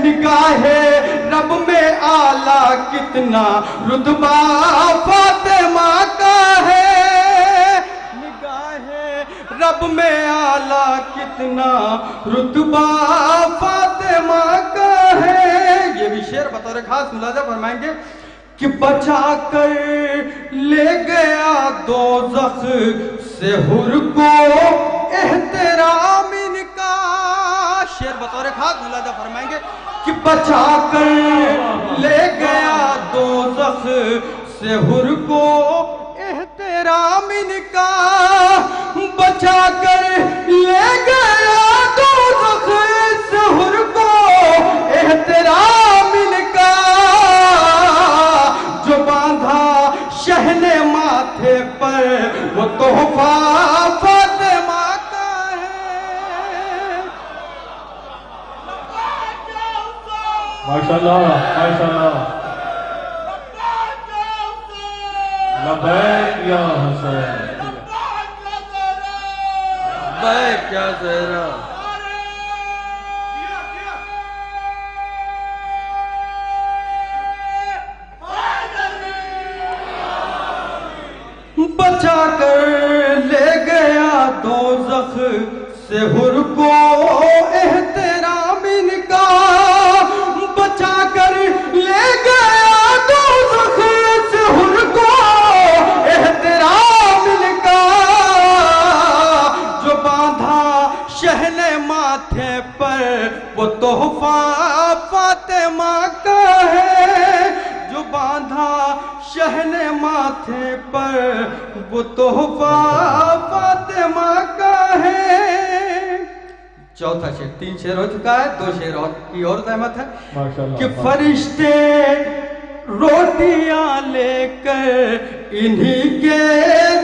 [SPEAKER 4] نگاہ رب میں اعلیٰ کتنا رتبہ فاطمہ کا ہے. نگاہ رب میں اعلیٰ کتنا رتبہ فاطمہ کا ہے. یہ بھی شعر بطور خاص ملاحظہ فرمائیں گے کہ بچا کر لے گیا دوزخ سے حر کو احترام ان کا. شعر بطور خاص ملاحظہ فرمائیں گے کہ بچا کر لے گیا دوزخ سے حر کو احترام ان کا. بچا کر لے گیا دوزخ سے حر کو احترام ان کا. جو باندھا شہن ماتھے پر وہ تحفہ فاطمہ کا ہے.
[SPEAKER 8] ماشاءاللہ ماشاءاللہ. لبیک یا حسین،
[SPEAKER 4] لبیک یا زہرا. بچا کر لے گیا دوزخ سے حر کو
[SPEAKER 5] شہن ماتھے پر وہ تحفہ فاطمہ کا ہے. چوتھا شعر، 3 شعر ہو چکا ہے، 2 شعر اور کی اور زحمت ہے کہ فرشتے روٹیاں لے کر انہی کے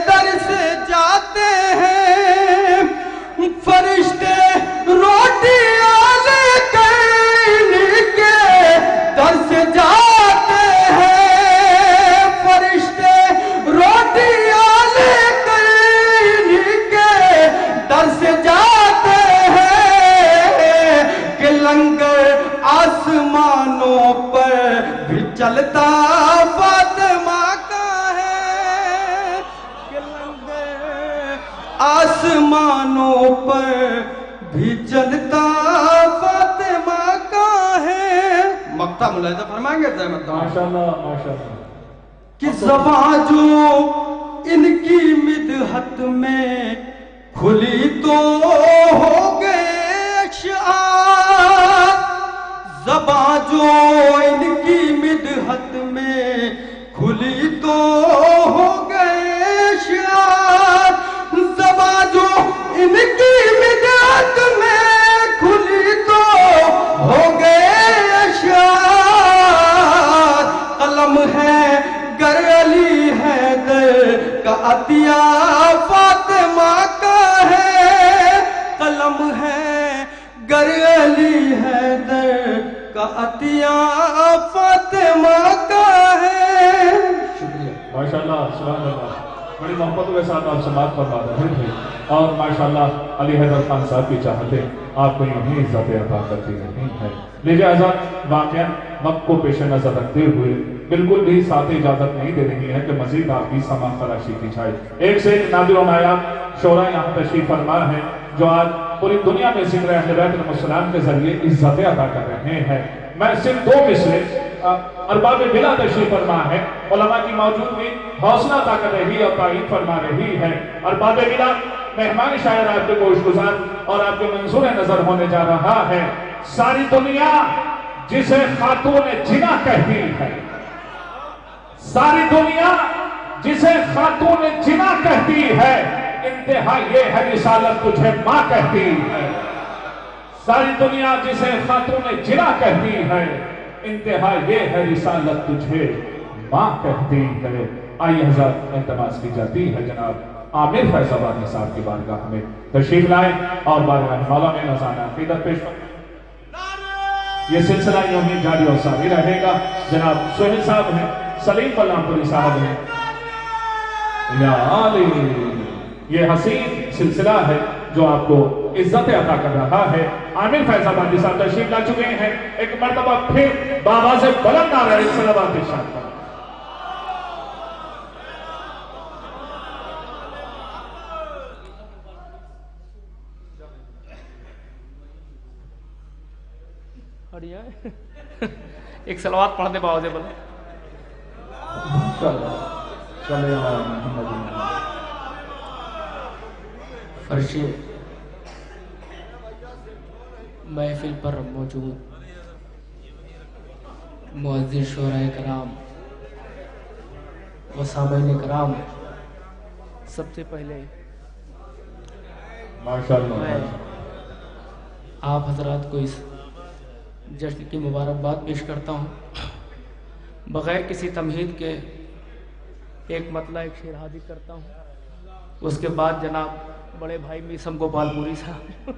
[SPEAKER 5] در سے جاتے ہیں. فرشتے روٹیاں لے کر انہی کے در سے جاتے ہیں. فرشتے روٹیاں لے کر انہی کے در سے جاتے ہیں کہ لنگر آسمانوں پر بھی چلتا فاطمہ کا ہے. کہ لنگر آسمانوں پر بھی چلتا فاطمہ کا ہے. مقطع ملاحظہ فرمائیں گے زحمت
[SPEAKER 8] ماشاءاللہ
[SPEAKER 5] کہ زبان جو ان کی مدحت میں کھلی تو ہو گئے اشعار. زبان جو ان کی مدحت میں کھلی تو ہو گئے اشعار. زبان جو ان کی مدحت میں کھلی تو ہو گئے اشعار. قلم ہے گر علی حیدر کا عطیہ فاطمہ کا ہے. قلم ہے گر علی حیدر کا عطیہ فاطمہ کا ہے.
[SPEAKER 8] ماشاءاللہ سبحان اللہ، بڑی محبت کے ساتھ آپ سماعت فرما رہے تھے اور ماشاءاللہ علی حیدر خان صاحب کی چاہتے آپ کو یوں ہی عزت عطا کرتی رہی ہے. لہذا واقعہ وقت کو پیش نظر رکھتے ہوئے بالکل بھی ساتھ اجازت نہیں دے رہی ہے کہ مزید آپ کی سما خراشی کی جائے. ایک سے ایک نادر و نایاب شعراء یہاں تشریف فرما ہے جو آج پوری دنیا میں ذکر اہل بیت علیہم السلام کے ذریعے عزت عطا کر رہے ہیں. میں صرف 2 مصرے ارباب بلا تشریف فرما ہے، علماء کی موجودگی حوصلہ عطا کر رہی اور تعریف فرما رہی ہے. ارباب بلا مہمان شاعر آپ کے گوش گزار اور آپ کے منظور نظر ہونے جا رہا ہے. ساری دنیا جسے خاتون جنا کہتی ہے، ساری دنیا جسے خاتون جنا کہتی ہے، انتہا یہ ہے رسالت تجھے ماں کہتی ہے. ساری دنیا جسے خاتون جنا کہتی ہے، انتہا یہ ہے رسالت تجھے ماں کہتی ہے. آئیے حضرات التماس کی جاتی ہے جناب عامر فیض آبادی صاحب کی بارگاہ میں تشریف لائیں اور بارگاہ مولا میں نذرانہ عقیدت پیش کریں. یہ سلسلہ یوں ہی جاری اور ساری رہے گا. جناب سہیل صاحب ہیں، سلیم پلامپوری صاحب ہیں. یا علی، یہ حسین سلسلہ ہے جو آپ کو عزت عطا کر رہا ہے. عامر فیض آبادی صاحب تشریف لا چکے ہیں. ایک مرتبہ پھر بآواز بلند نعرہ صلوات ارشاد کریں.
[SPEAKER 12] ایک صلوات پڑھ دے باوزے بلند. فرشی محفل پر موجود معزز شعراء کرام و سامعین کرام، سب سے پہلے میں آپ حضرات کو اس جشن کی مبارکباد پیش کرتا ہوں. بغیر کسی تمہید کے ایک مطلع ایک شعر حاضر کرتا ہوں. اس کے بعد جناب بڑے بھائی میسم گوپال پوری صاحب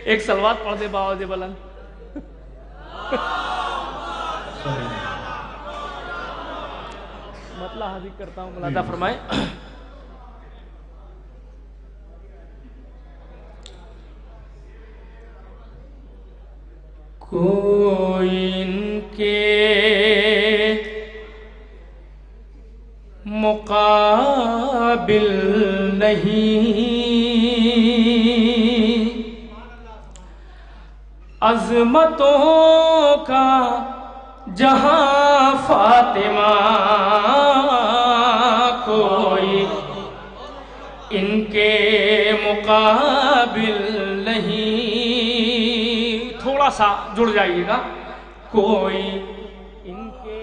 [SPEAKER 12] ایک صلوات پڑھ دے باوز بلند. مطلع حاضر کرتا ہوں، ملاحظہ فرمائیں. کوئی ان کے مقابل نہیں، عظمتوں کا جہاں فاطمہ، کوئی ان کے مقابل نہیں. تھوڑا سا جڑ جائیے گا. کوئی ان کے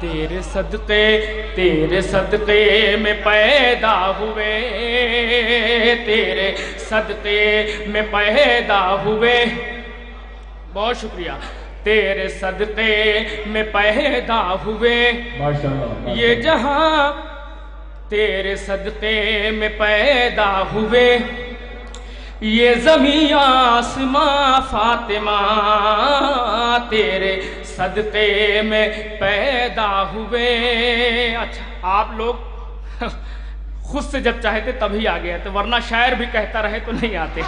[SPEAKER 12] تیرے صدقے میں پیدا ہوئے، تیرے صدقے میں پیدا ہوئے، بہت شکریہ، تیرے صدقے میں پیدا ہوئے یہ جہاں، تیرے صدقے میں پیدا ہوئے یہ زمین آسماں فاطمہ، تیرے صدقے میں پیدا ہوئے۔ اچھا آپ لوگ خود سے جب چاہتے تبھی آگے آتے، ورنہ شاعر بھی کہتا رہے تو نہیں آتے۔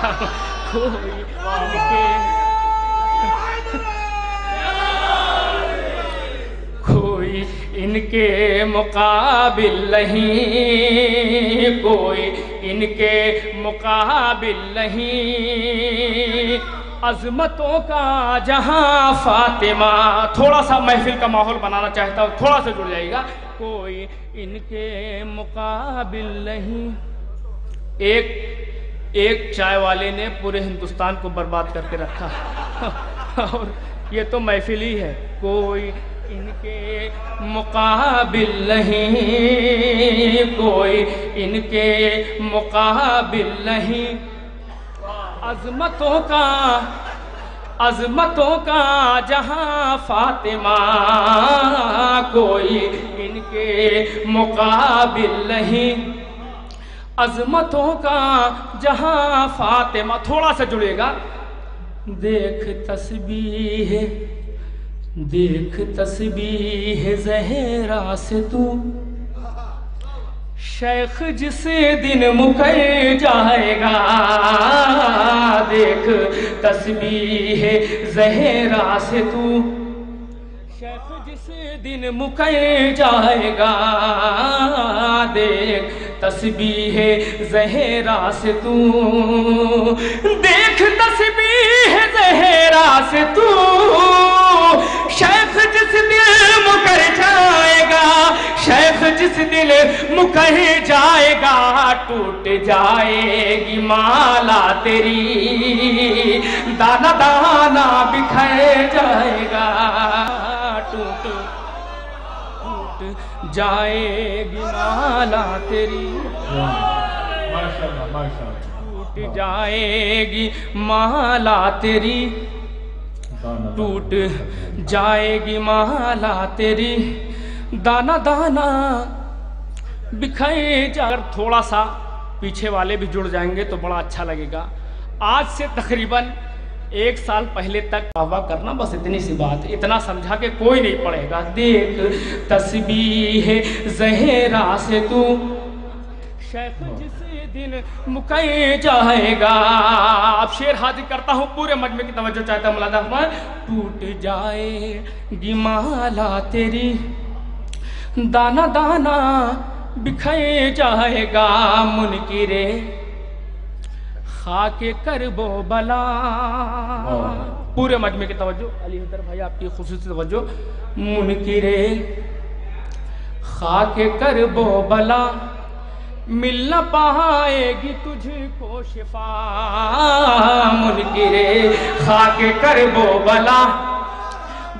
[SPEAKER 12] کوئی ان کے مقابل نہیں، کوئی ان کے مقابل نہیں، عظمتوں کا جہاں فاطمہ۔ تھوڑا سا محفل کا ماحول بنانا چاہتا ہوں، تھوڑا سا جڑ جائے گا۔ کوئی ان کے مقابل نہیں۔ ایک چائے والے نے پورے ہندوستان کو برباد کر کے رکھا، اور یہ تو محفل ہی ہے۔ کوئی ان کے مقابل نہیں، کوئی ان کے مقابل نہیں، عظمتوں کا جہاں فاطمہ، کوئی ان کے مقابل نہیں، عظمتوں کا جہاں فاطمہ۔ تھوڑا سا جڑے گا۔ دیکھ تسبیح زہرا سے تو، شیخ جس دن مکر جائے گا، دیکھ تسبیح زہرا سے تو، شیخ جس دن مکر جائے گا، دیکھ تسبیح زہرا سے تو، دیکھ تسبیح زہرا سے تو، شیخ جس دل مکر جائے گا، شیخ جس دل مکر جائے گا، ٹوٹ جائے گی مالا تیری، دانا دانا بکھر جائے گا، ٹوٹ جائے گی مالا تیری، ٹوٹ جائے گی مالا تیری، ٹوٹ جائے گی مالا تیری، دانا دانا بکھرے جا۔ اگر تھوڑا سا پیچھے والے بھی جڑ جائیں گے تو بڑا اچھا لگے گا۔ آج سے تقریباً 1 سال پہلے تک توبہ کرنا، بس اتنی سی بات، اتنا سمجھا کہ کوئی نہیں پڑھے گا۔ دیکھ تسبیح زہرا سے تو، شیخ جس دن مکر جائے گا۔ اب شعر حاضر کرتا ہوں، پورے مجمع کی توجہ چاہتا ہوں مولانا احمد۔ ٹوٹ جائے گی مالا تیری، دانا دانا بکھر جائے گا، منکرے خاک کرب و بلا۔ پورے مجمع کی توجہ، علی حیدر بھائی آپ کی خصوصی توجہ۔ منکرے خاک کرب و بلا، مل نہ پائے گی تجھ کو شفا، منکرے خاک کرب و بلا۔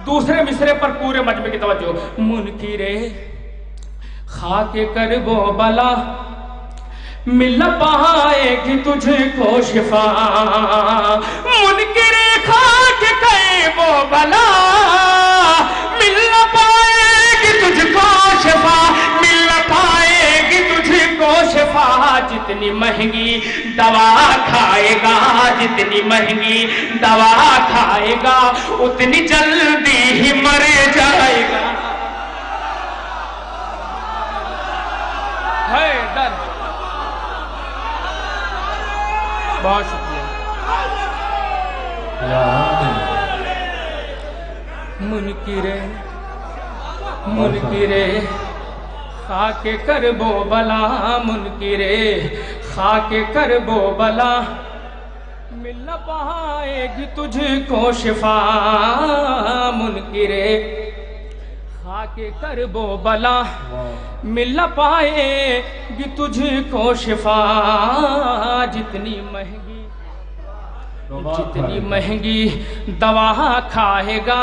[SPEAKER 12] دوسرے مصرے پر پورے مجمع کی توجہ۔ منکرے خاک کرب و بلا، مل نہ پائے گی تجھ کو شفا، منکرے خاک کرب و بلا، مل نہ پائے گی تجھ کو شفا، مل نہ پائے گی تجھ کو شفا۔ جتنی مہنگی دوا کھائے گا، جتنی مہنگی دوا کھائے گا، اتنی جلدی ہی مر جائے گا۔ حیدر بہت شکریہ۔ منکرے خاک کرب و بلا، منکرے خاک کرب و بلا، مل نہ پائے گی تجھ کو شفا، منکرے خاک کرب و بلا، مل نہ پائے گی تجھ کو شفا۔ جتنی مہنگی دوا کھائے گا،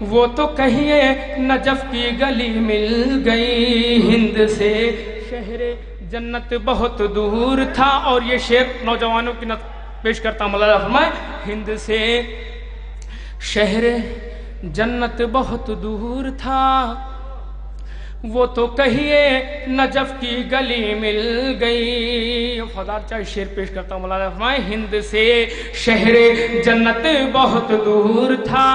[SPEAKER 12] وہ تو کہیے نجف کی گلی مل گئی، ہند سے شہر جنت بہت دور تھا. اور یہ شعر نوجوانوں کی پیش کرتا ہوں. مولانا فرمائے ہند سے شہر جنت بہت دور تھا، وہ تو کہیے نجف کی گلی مل گئی. خدا چاہے شعر پیش کرتا ہوں. مولانا فرمائے ہند سے شہر جنت بہت دور تھا،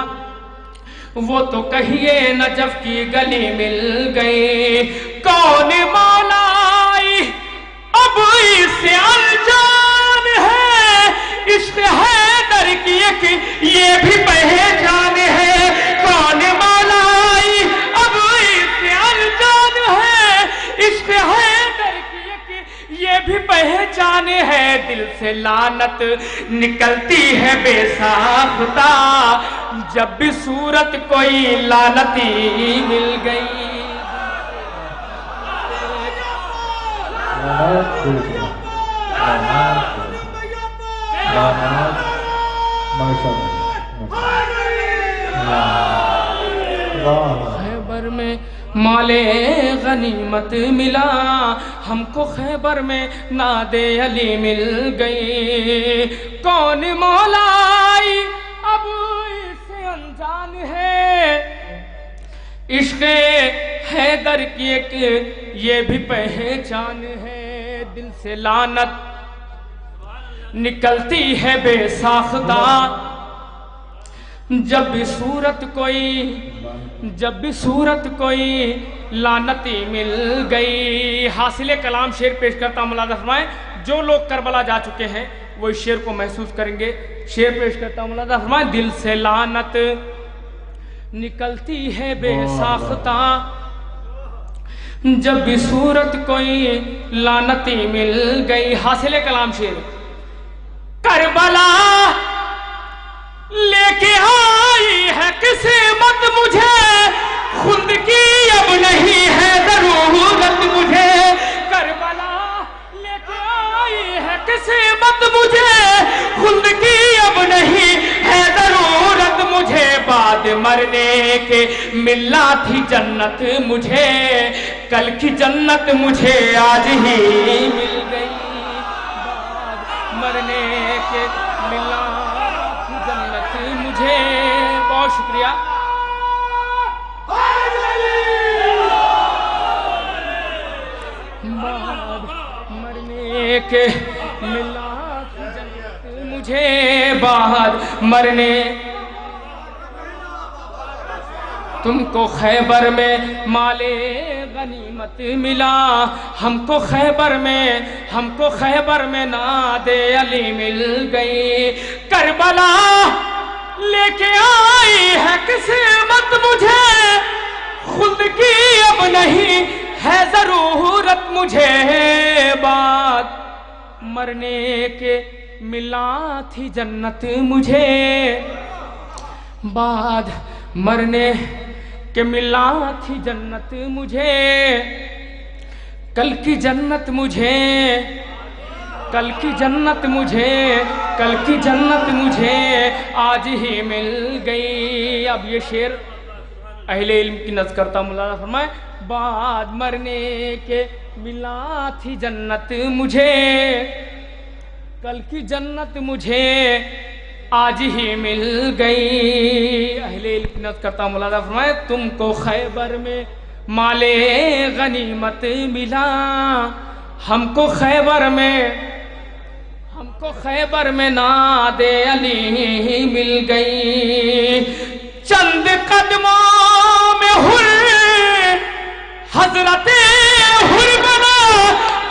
[SPEAKER 12] وہ تو کہیے نجف کی گلی مل گئی. کون مولائی اب اس سے انجان ہے، عشق حیدر کی ایک یہ بھی پہچان ہے. کون مولائی اب اس سے انجان ہے، عشق حیدر کی ایک یہ بھی پہچان ہے. دل سے لعنت نکلتی ہے بے ساختہ، جب بھی صورت کوئی لعنتی مل گئی. خیبر میں مال غنیمت ملا، ہم کو خیبر میں ناد علی مل گئی. کون مولائی اب اس سے انجان ہے، عشق حیدر کی ایک یہ بھی پہچان ہے. دل سے لعنت نکلتی ہے بے ساختہ، جب بھی صورت کوئی لعنتی مل گئی. حاصل کلام شعر پیش کرتا ہوں. مولانا فرمائے جو لوگ کربلا جا چکے ہیں وہ اس شعر کو محسوس کریں گے. شعر پیش کرتا ہوں. مولانا فرمائے دل سے لعنت نکلتی ہے بے ساختہ، جب بھی صورت کوئی لعنتی مل گئی. حاصل کلام شعر کربلا لے کے آئی ہے قسمت مجھے، خود کی اب نہیں ہے ضرورت مجھے. کربلا لے کے آئی ہے قسمت مجھے، خود کی اب نہیں ہے ضرورت مجھے. بعد مرنے کے ملنا تھی جنت مجھے، کل کی جنت مجھے آج ہی مل گئی. بعد مرنے کے ملنا تھی جنت مجھے. بہت شکریہ. بعد مرنے کے ملنا تھی جنت مجھے، بعد مرنے تم کو خیبر میں مال غنیمت ملا، ہم کو خیبر میں ناد علی مل گئی. کربلا لے کے آئی ہے قسمت مجھے، خود کی اب نہیں ہے ضرورت مجھے. بعد مرنے کے ملا تھی جنت مجھے، بعد مرنے کہ ملا تھی جنت مجھے، کل کی جنت مجھے، کل کی جنت مجھے، کل کی جنت مجھے آج ہی مل گئی. اب یہ شعر اہل علم کی نظر کرتا ہوں. مولانا فرمائے بعد مرنے کے ملا تھی جنت مجھے، کل کی جنت مجھے آج ہی مل گئی. اہل علم کی نظر کرتا ہوں. مولانا فرمائے تم کو خیبر میں مال غنیمت ملا، ہم کو خیبر میں ناد علی مل گئی. چند قدموں میں حضرت حر بنا،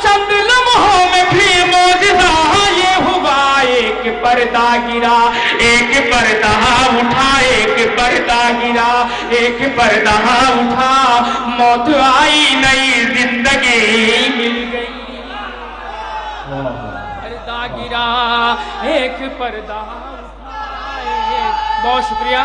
[SPEAKER 12] چند لمحوں میں بھی معجزہ یہ ہوا. ایک پردہ گرا، ایک پردہ اٹھا، ایک پردہ گرا، ایک پردہ اٹھا، موت آئی نئی زندگی مل گئی. پردہ گرا، ایک پردہ اٹھا. بہت شکریہ.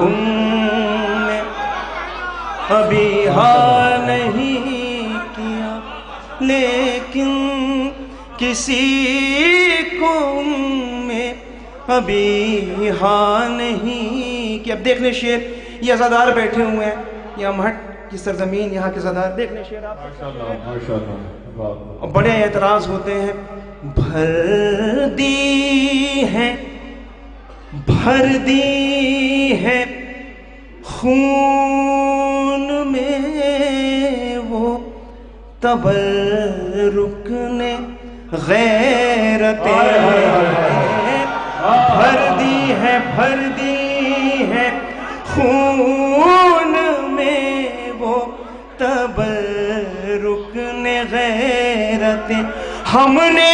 [SPEAKER 1] نے ابھی ہاں نہیں کیا، لیکن کسی کو میں ابھی ہاں نہیں کیا۔ اب دیکھ لیں شعر، یہ عزادار بیٹھے ہوئے ہیں، یہ امہٹ کی سرزمین، یہاں کے عزادار، دیکھ لیں شعر آپ، اور بڑے اعتراض ہوتے ہیں۔ بھر دی ہے، بھر دی ہے خون میں وہ تبرک نے غیرتیں، بھر دی ہے، بھر دی ہے خون میں وہ تبرک نے غیرتیں۔ ہم نے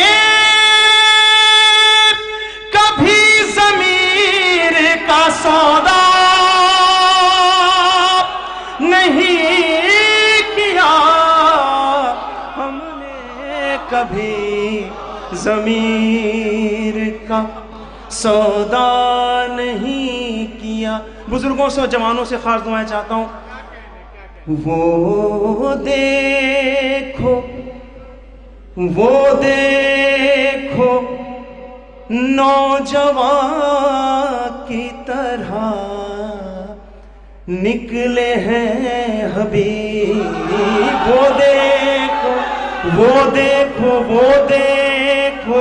[SPEAKER 1] کبھی ضمیر کا سودا نہیں کیا، ہم نے کبھی ضمیر کا سودا نہیں کیا۔ بزرگوں سے اور جوانوں سے خاص دعائیں چاہتا ہوں۔ وہ دیکھو، وہ دیکھو نوجوان کی طرح نکلے ہیں حبیب، وہ دیکھو، وہ دیکھو، وہ دیکھو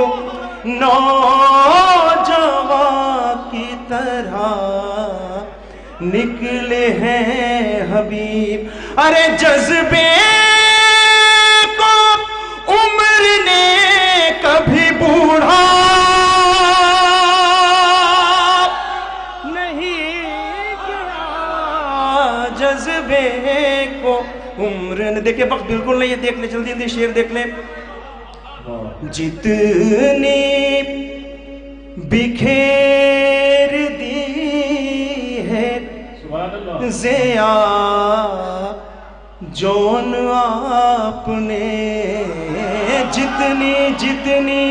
[SPEAKER 1] نوجوان کی طرح نکلے ہیں حبیب۔ ارے جذبے کو عمر نے کبھی بوڑھا نہیں کیا، جذبے کو عمر نے، دیکھیں وقت بالکل نہیں ہے، دیکھ لیں جلدی جلدی شعر دیکھ لیں۔ جتنی بکھیر دی ہے ضیا جون آپ نے، جتنی جتنی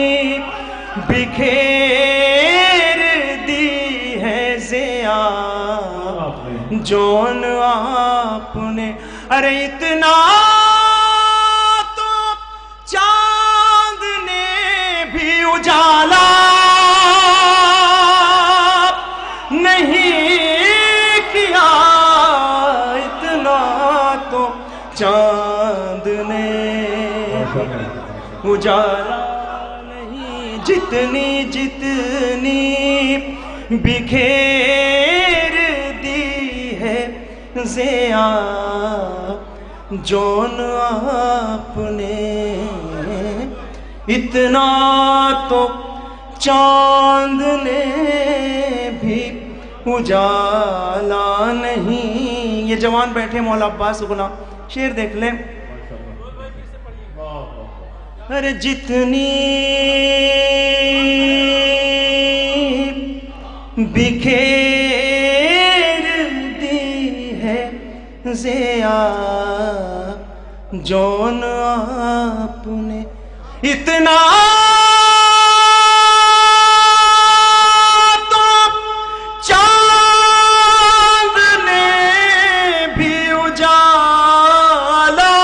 [SPEAKER 1] بکھیر دی ہے ضیا جون آپ نے۔ ارے اتنا تو چاند نے بھی اجالا نہیں کیا، اتنا تو چاند نے اجالا نہیں، جتنی جتنی بکھیر دی ہے ضیا جون آپ نے، اتنا تو چاند نے بھی اجالا نہیں۔ یہ جوان بیٹھے مولا عباس غلام، شعر دیکھ لیں۔ ارے جتنی بکھیر دی ہے ضیا جون آپ نے، اتنا تو چاند نے بھی اجالا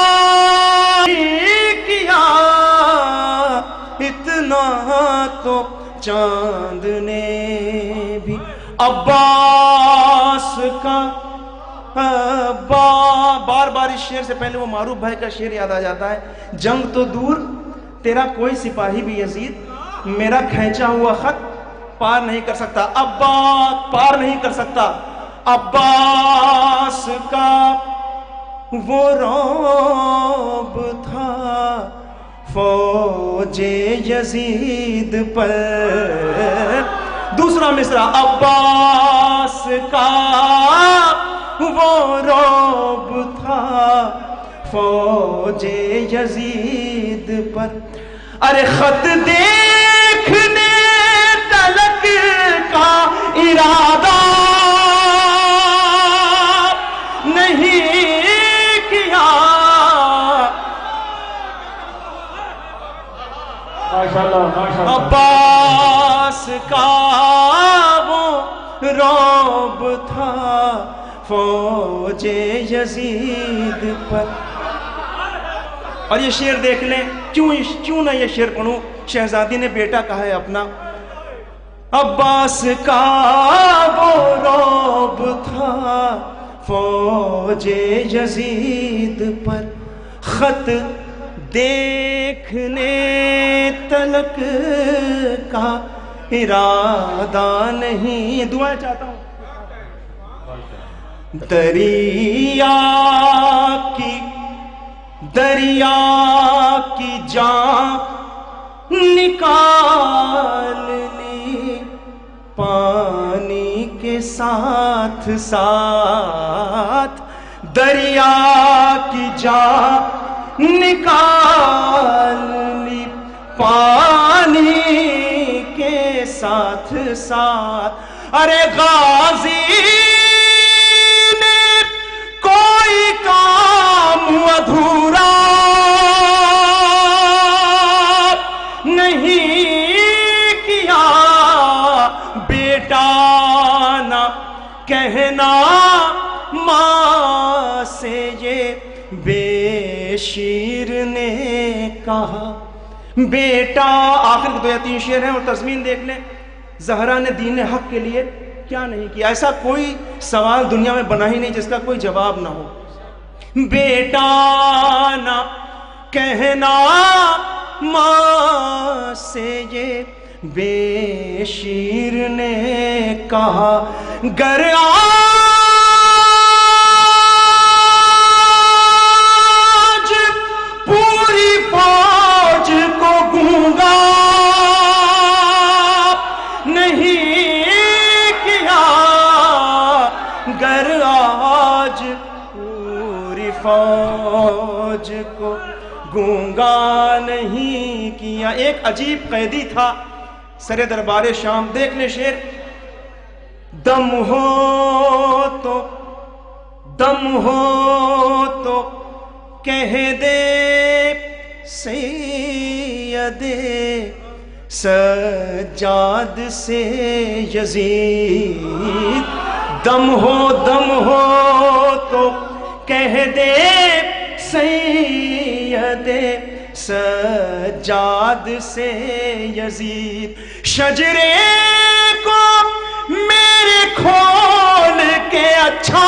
[SPEAKER 1] کیا، اتنا تو چاند نے بھی۔ عباس کا بار بار اس شعر سے پہلے وہ معروف بھائی کا شعر یاد آ جاتا ہے۔ جنگ تو دور تیرا کوئی سپاہی بھی یزید میرا کھینچا ہوا خط پار نہیں کر سکتا، عباس پار نہیں کر سکتا۔ عباس کا وہ رعب تھا فوج یزید پر، دوسرا مصرع عباس کا وہ رعب تھا فوج یزید پر۔ ارے خط دیکھنے تلک کا ارادہ نہیں کیا، عباس کا وہ رعب تھا فوج یزید پر. اور یہ شعر دیکھ لیں, کیوں نہ یہ شعر پڑھوں. شہزادی نے بیٹا کہا ہے اپنا, عباس کا وہ رعب تھا فوج یزید پر, خط دیکھنے تلک کا ارادہ نہیں. دعائیں چاہتا ہوں. دریا کی جان نکال لی پانی کے ساتھ ساتھ. دریا کی جان نکال لی پانی کے ساتھ ساتھ. ارے غازی نے کوئی کام ادھورا نہیں کیا, بیٹا نہ کہنا ماں سے یہ بے شیر نے کہا. بیٹا, آخر کے 2 یا 3 شعر ہیں اور تضمین دیکھ لیں. زہرا نے دین حق کے لیے کیا نہیں کیا. ایسا کوئی سوال دنیا میں بنا ہی نہیں جس کا کوئی جواب نہ ہو. بیٹا نہ کہنا ماں سے یہ بے شیر نے کہا, گر آج پوری فوج کو گونگا نہیں کیا, گر آج پوری فوج کو گونگا نہیں کیا. ایک عجیب قیدی تھا سر دربار شام. دیکھ لیں شعر, دم ہو تو کہہ دے سید سجاد سے یزید. دم ہو تو کہہ دے سید سجاد سے یزید. شجرے کو میرے کھول کے اچھا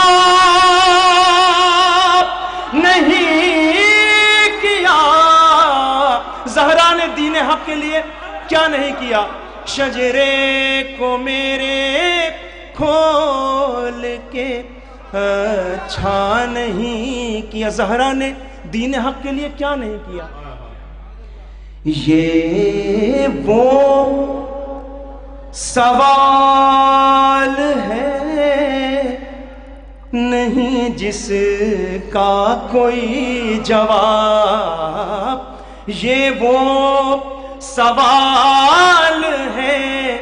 [SPEAKER 1] نہیں کیا. زہرا نے دین حق کے لیے کیا نہیں کیا. شجرے کو میرے کھول کے اچھا نہیں کیا. زہرا نے دین حق کے لیے کیا نہیں کیا. یہ وہ سوال ہے نہیں جس کا کوئی جواب. یہ وہ سوال ہے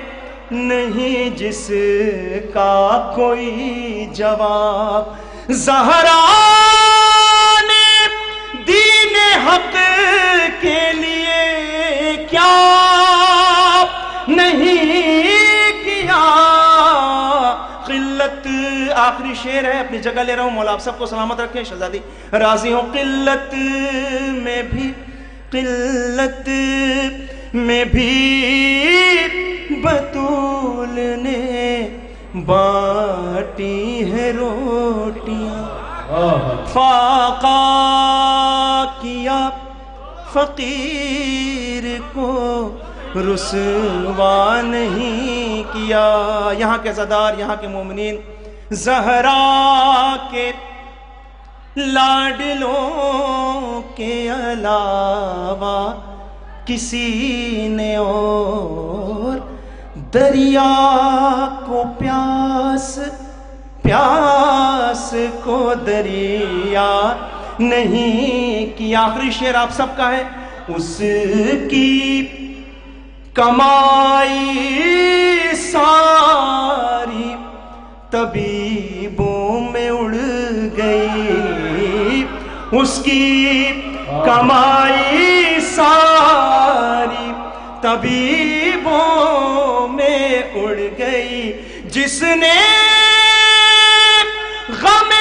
[SPEAKER 1] نہیں جس کا کوئی جواب. زہرا نے دین حق کے لیے کیا نہیں کیا. قلت, آخری شعر ہے, اپنی جگہ لے رہا ہوں. مولا آپ سب کو سلامت رکھیں. شہزادی راضی ہوں. قلت میں بھی بطول نے بانٹی ہے روٹیاں. فاقہ کیا فقیر کو رسوا نہیں کیا. یہاں کے عزادار, یہاں کے مومنین, زہرا کے لاڈلوں کے علاوہ کسی نے اور دریا کو پیاس کو دریا نہیں کی. آخری شعر آپ سب کا ہے. اس کی کمائی ساری طبیبوں میں اڑ گئی. اس کی کمائی ساری طبیبوں میں اڑ گئی.
[SPEAKER 10] جس نے غم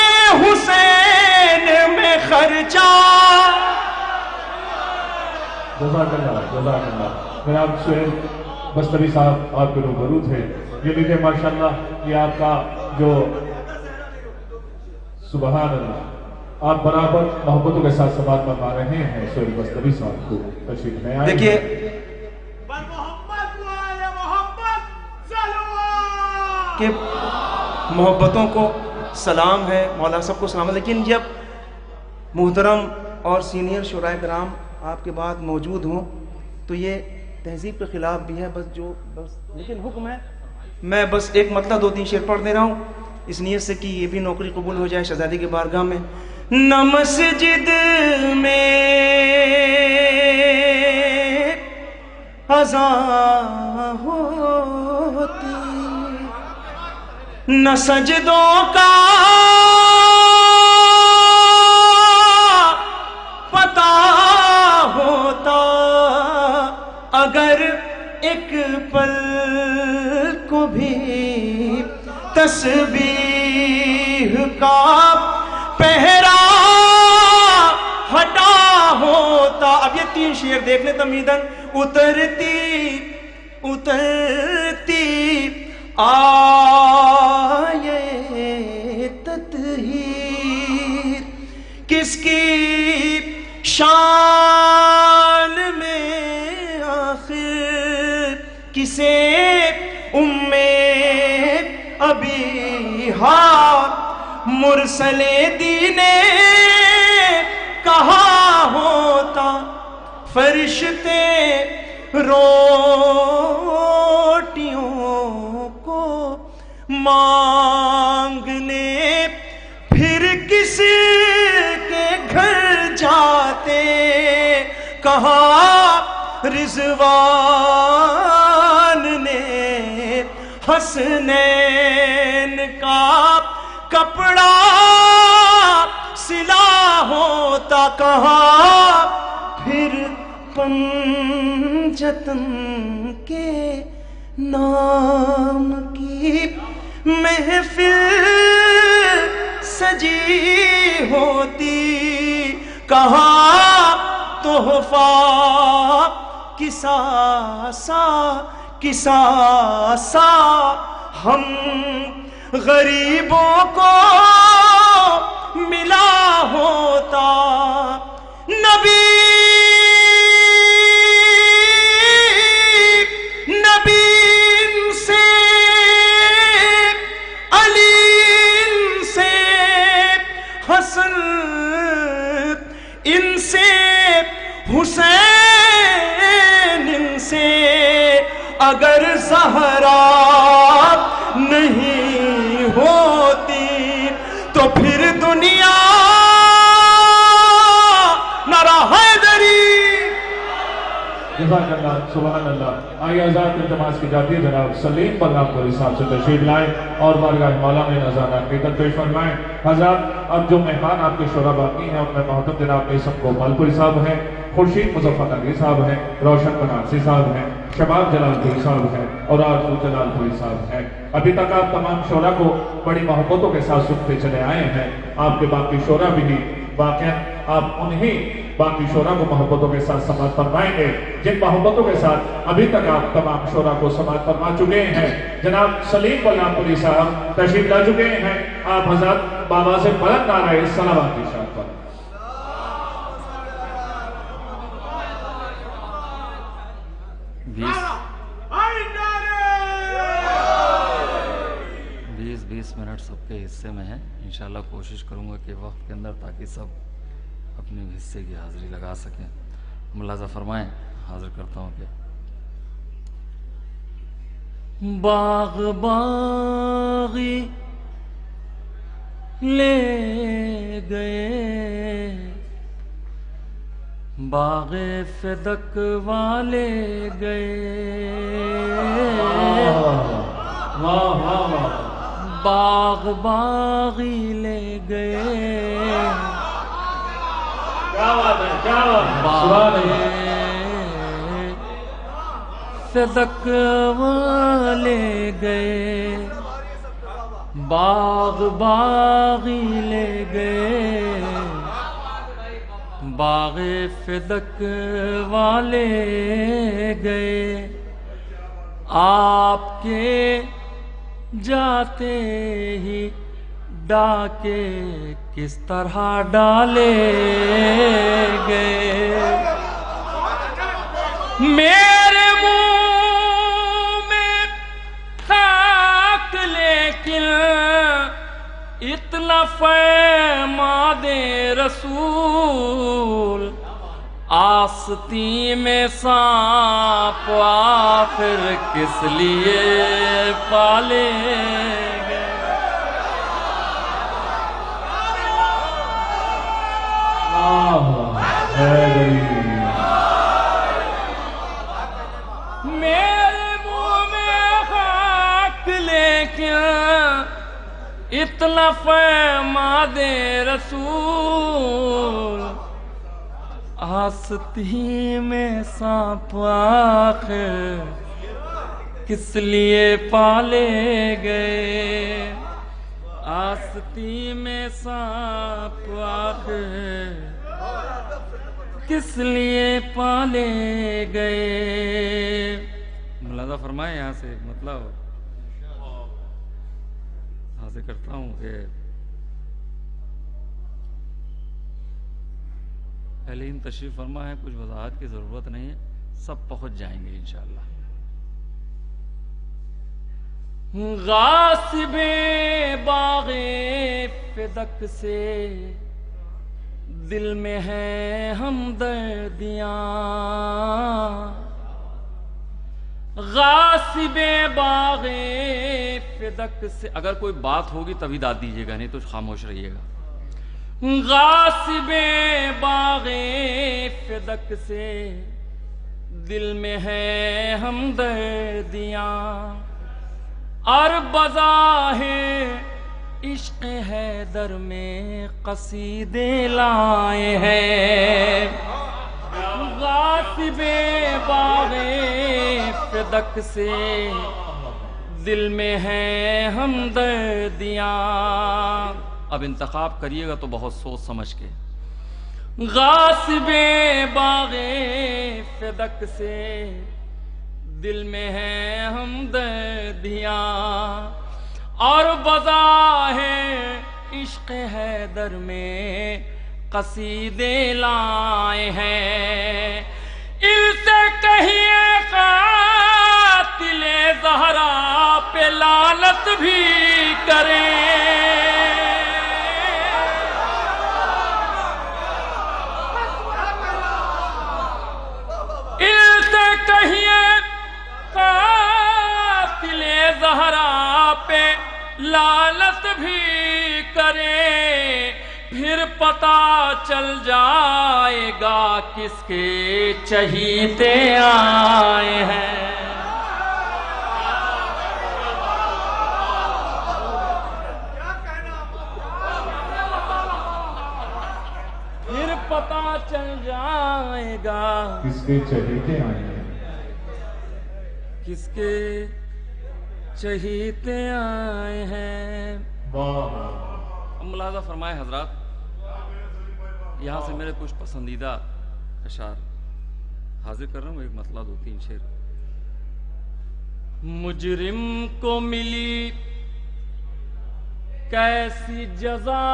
[SPEAKER 10] حسین میں خرچا.
[SPEAKER 13] جزاک اللہ. جناب سہیل بستری صاحب آپ کے روبرو تھے. یہ لیجیے ماشاءاللہ، یہ آپ کا جو سبحان اللہ، آپ برابر محبتوں کے ساتھ سماعت فرما رہے ہیں سہیل بستری صاحب کو. تشریف لے آئیں.
[SPEAKER 1] دیکھیے کہ محبتوں کو سلام ہے، مولا سب کو سلام ہے، لیکن جب محترم اور سینئر شورائے کرام آپ کے بعد موجود ہوں تو یہ تہذیب کے خلاف بھی ہے. بس لیکن حکم ہے. میں بس ایک مطلب 2-3 شعر پڑھ دے رہا ہوں اس نیت سے کہ یہ بھی نوکری قبول ہو جائے شہزادی کی بارگاہ میں. نہ مسجد میں اذان ہوتی، نہ سجدوں کا پتہ ہوتا، اگر ایک پل کو بھی تسبیح کا پہرا ہٹا ہوتا. اب یہ 3 شعر دیکھ لیں تمیدن. اترتی آئے تطہیر کس کی شان میں آخر، کسے ابی مرسل دین کہا ہوتا. فرشتے روٹیوں کو مانگنے پھر کس کے گھر جاتے، کہا رضوان نے حسنین کا کپڑا سلا ہوتا، کہا پھر پنجتن کے نام کی محفل سجی ہوتی، کہا تحفہ کسا سا ہم غریبوں کو ملا ہوتا. نبی سے علی سے حسن ان سے حسین ان سے اگر زہرا نہیں ہوتی تو پھر دنیا نہ رہا حیدری.
[SPEAKER 13] جزاک اللہ. سبحان اللہ. آئیے آزاد التماس کی جاتی ہے جناب سلیم بلرام پوری صاحب سے تشریف لائیں اور بارگاہ مولا میں نذرانہ عقیدت پیش فرمائیں. حضرات اب جو مہمان آپ کے شورا باقی ہیں ان میں محترم جناب عیسم گوپال پوری صاحب ہیں، خورشید مظفر نقوی صاحب ہیں، روشن بنارسی صاحب ہیں، شباب جلال پوری صاحب ہیں اور آرزو جلال پوری صاحب ہیں. ابھی تک آپ تمام شورا کو بڑی محبتوں کے ساتھ سنتے چلے آئے ہیں. آپ کے باقی شورا بھی واقعا آپ انہی باقی شورا کو محبتوں کے ساتھ سماعت فرمائیں گے جن محبتوں کے ساتھ ابھی تک آپ تمام شورا کو سماعت فرما چکے ہیں. جناب سلیم بلرام پوری صاحب تشریف لا چکے ہیں. آپ حضرات بابا سے بلند نعرہ صلوات کی ارشاد فرمائیں.
[SPEAKER 14] 20 منٹ سب کے حصے میں ہیں. انشاءاللہ کوشش کروں گا کہ وقت کے اندر تاکہ سب اپنے حصے کی حاضری لگا سکیں. ملاحظہ فرمائیں. حاضر کرتا ہوں کہ
[SPEAKER 12] باغ باغی لے گئے، باغ فدق والے گئے، باغ باغی لے گئے، باغ فدق والے گئے، باغ باغی لے گئے، باغ فدق والے گئے، آپ کے جاتے ہی ڈاکے کس طرح ڈالے گئے، میرے منہ میں خاک لیکن اتنا فرماد رسول، آستی میں سانپ آخر کس لیے پالے گئے، میرے منہ میں خاک لیکن اتنا فرماد رسول، آستی میں سانپ آخر کس لیے پالے گئے، آستی میں سانپ آخر کس لیے پالے گئے۔ ملاحظہ فرمائے یہاں سے مطلب حاضر کرتا ہوں کہ اہلین تشریف فرما ہے، کچھ وضاحت کی ضرورت نہیں ہے، سب پہنچ جائیں گے انشاءاللہ۔ غاصب باغ فدق سے دل میں ہے ہمدردیاں، غاصب باغ فدق سے، اگر کوئی بات ہوگی تبھی داد دیجیے گا، نہیں تو خاموش رہیے گا۔ غاصب باغ فدق سے دل میں ہے ہمدردیاں، اور بظاہر عشق حیدر میں قصیدے لائے ہیں، غاصب باغ فدق سے دل میں ہے ہمدردیاں، اب انتخاب کریے گا تو بہت سوچ سمجھ کے۔ غاصب باغ فدق سے دل میں ہے ہمدردیاں، اور بظاہر عشق حیدر میں قصیدے لائے ہیں، ان سے کہیے قاتل زہرا پہ لعنت بھی کریں، کہیے قاتل زہرا پہ لعنت بھی کرے، پھر پتہ چل جائے گا کس کے چہیتے آئے ہیں، پھر پتہ چل جائے گا
[SPEAKER 13] کس کے چہیتے آئے ہیں،
[SPEAKER 12] کس کے چہیتے آئے ہیں۔ اب ملاحظہ فرمائے حضرات، یہاں سے میرے کچھ پسندیدہ اشعار حاضر کر رہا ہوں، ایک مطلع دو تین شعر۔ مجرم کو ملی کیسی جزا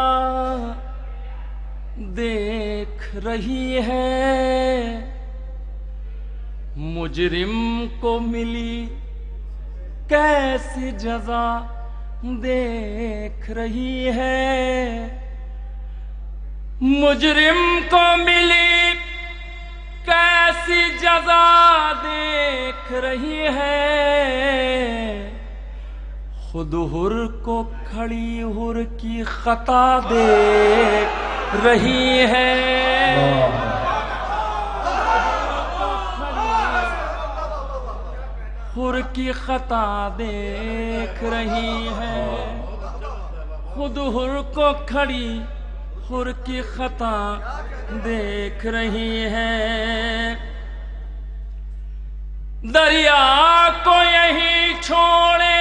[SPEAKER 12] دیکھ رہی ہے، مجرم کو ملی کیسی جزا دیکھ رہی ہے، مجرم کو ملی کیسی جزا دیکھ رہی ہے، خود ہر کو کھڑی ہر کی خطا دیکھ رہی ہے، ہر کی خطا دیکھ رہی ہے، خود ہر کو کھڑی ہر کی خطا دیکھ رہی ہے، دریا کو یہی چھوڑے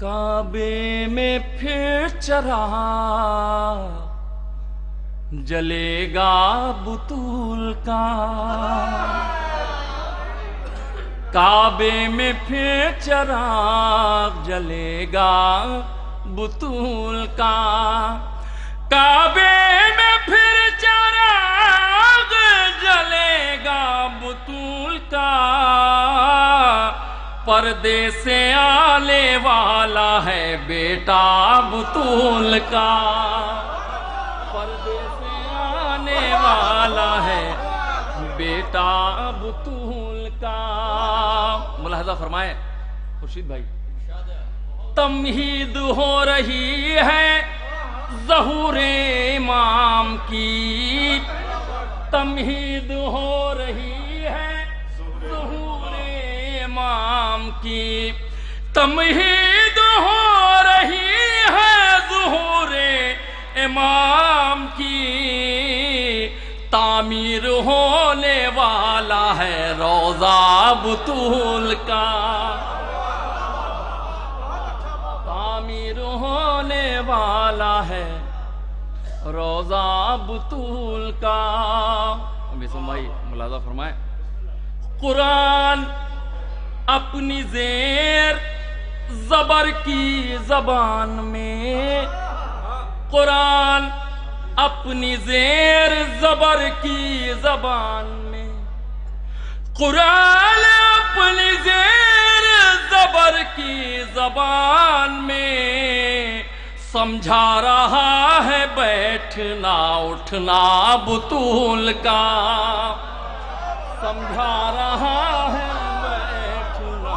[SPEAKER 15] کعبے میں پھر چراغ جلے گا بطول کا، کعبے میں پھر چراغ جلے گا بطول کا، کعبے میں پھر چراغ جلے گا بطول کا، پردے سے آنے والا ہے بیٹا بطول کا، پردے سے آنے والا ہے بیٹا بطول کا۔ ملاحظہ فرمائیں خورشید بھائی، تمہید ہو رہی ہے ظہور امام کی، تمہید ہو رہی ہے ظہور امام کی، تمہید ہو رہی ہے ظہور امام کی، تعمیر ہونے والا ہے روضہ بطول کا، تعمیر ہونے والا ہے روضہ بطول کا۔ بیسم بھائی ملاحظہ فرمائیں، قرآن اپنی زیر زبر کی زبان میں، قرآن اپنی زیر زبر کی زبان میں، قرآن اپنی زیر زبر کی زبان میں سمجھا رہا ہے بیٹھنا اٹھنا بطول کا، سمجھا رہا ہے بیٹھنا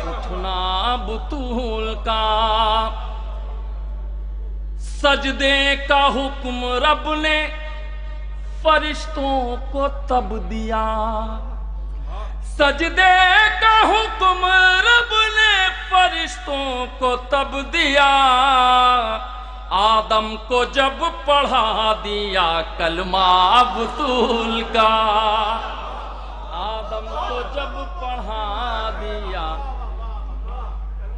[SPEAKER 15] اٹھنا بطول کا، سجدے کا حکم رب نے فرشتوں کو تب دیا، سجدے کا حکم رب نے فرشتوں کو تب دیا، آدم کو جب پڑھا دیا کلمہ بطول کا، آدم کو جب پڑھا دیا